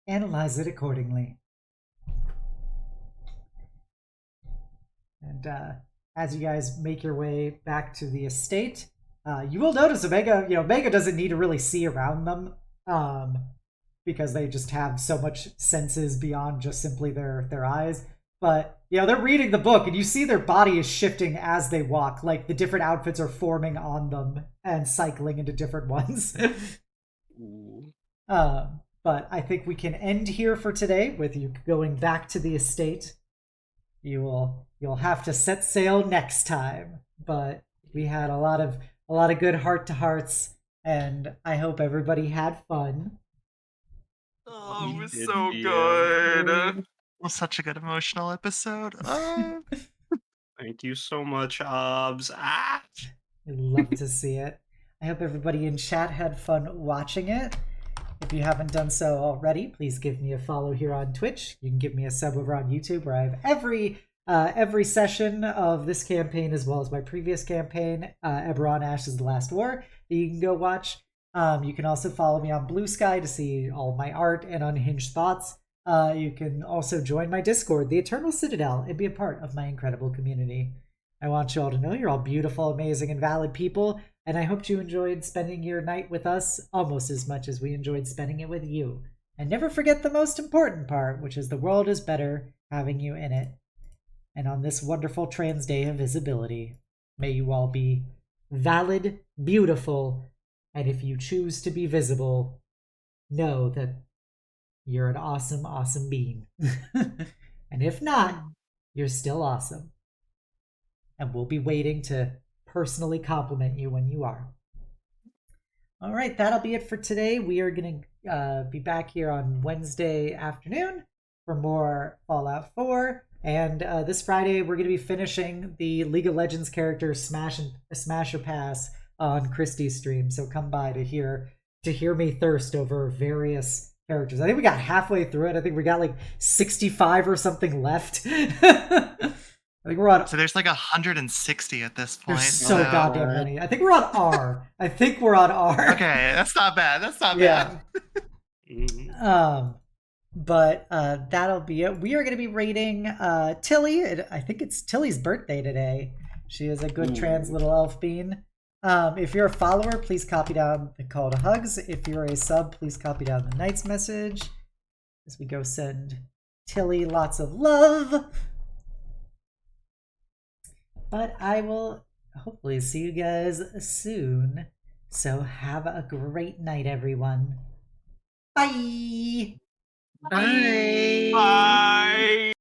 analyze it accordingly. And as you guys make your way back to the estate, you will notice Omega doesn't need to really see around them, because they just have so much senses beyond just simply their eyes. But they're reading the book, and you see their body is shifting as they walk. Like the different outfits are forming on them and cycling into different ones. But I think we can end here for today with you going back to the estate. You'll have to set sail next time. But we had a lot of good heart-to-hearts, and I hope everybody had fun. Oh, it was so good. It was such a good emotional episode. Thank you so much, Obs. I'd love to see it. I hope everybody in chat had fun watching it. If you haven't done so already, please give me a follow here on Twitch. You can give me a sub over on YouTube, where I have every session of this campaign, as well as my previous campaign, Eberron Ash's The Last War, that you can go watch. You can also follow me on Blue Sky to see all my art and unhinged thoughts. You can also join my Discord, the Eternal Citadel, and be a part of my incredible community. I want you all to know you're all beautiful, amazing, and valid people, and I hope you enjoyed spending your night with us almost as much as we enjoyed spending it with you. And never forget the most important part, which is the world is better having you in it. And on this wonderful trans day of visibility, may you all be valid, beautiful, and if you choose to be visible, know that you're an awesome, awesome being. And if not, you're still awesome. And we'll be waiting to personally compliment you when you are. All right, that'll be it for today. We are going to be back here on Wednesday afternoon for more Fallout 4. And this Friday, we're going to be finishing the League of Legends character Smash or Pass on Christie's stream. So come by to hear me thirst over various characters. I think we got halfway through it. I think we got 65 or something left. I think we're on. So there's 160 at this point. There's so goddamn many. I think we're on R. Okay, that's not bad. Bad. But that'll be it. We are going to be rating Tilly. I think it's Tilly's birthday today. She is a good trans little elf bean. If you're a follower, please copy down the call to hugs. If you're a sub, please copy down the knight's message as we go send Tilly lots of love. But I will hopefully see you guys soon. So have a great night, everyone. Bye! Bye. Bye.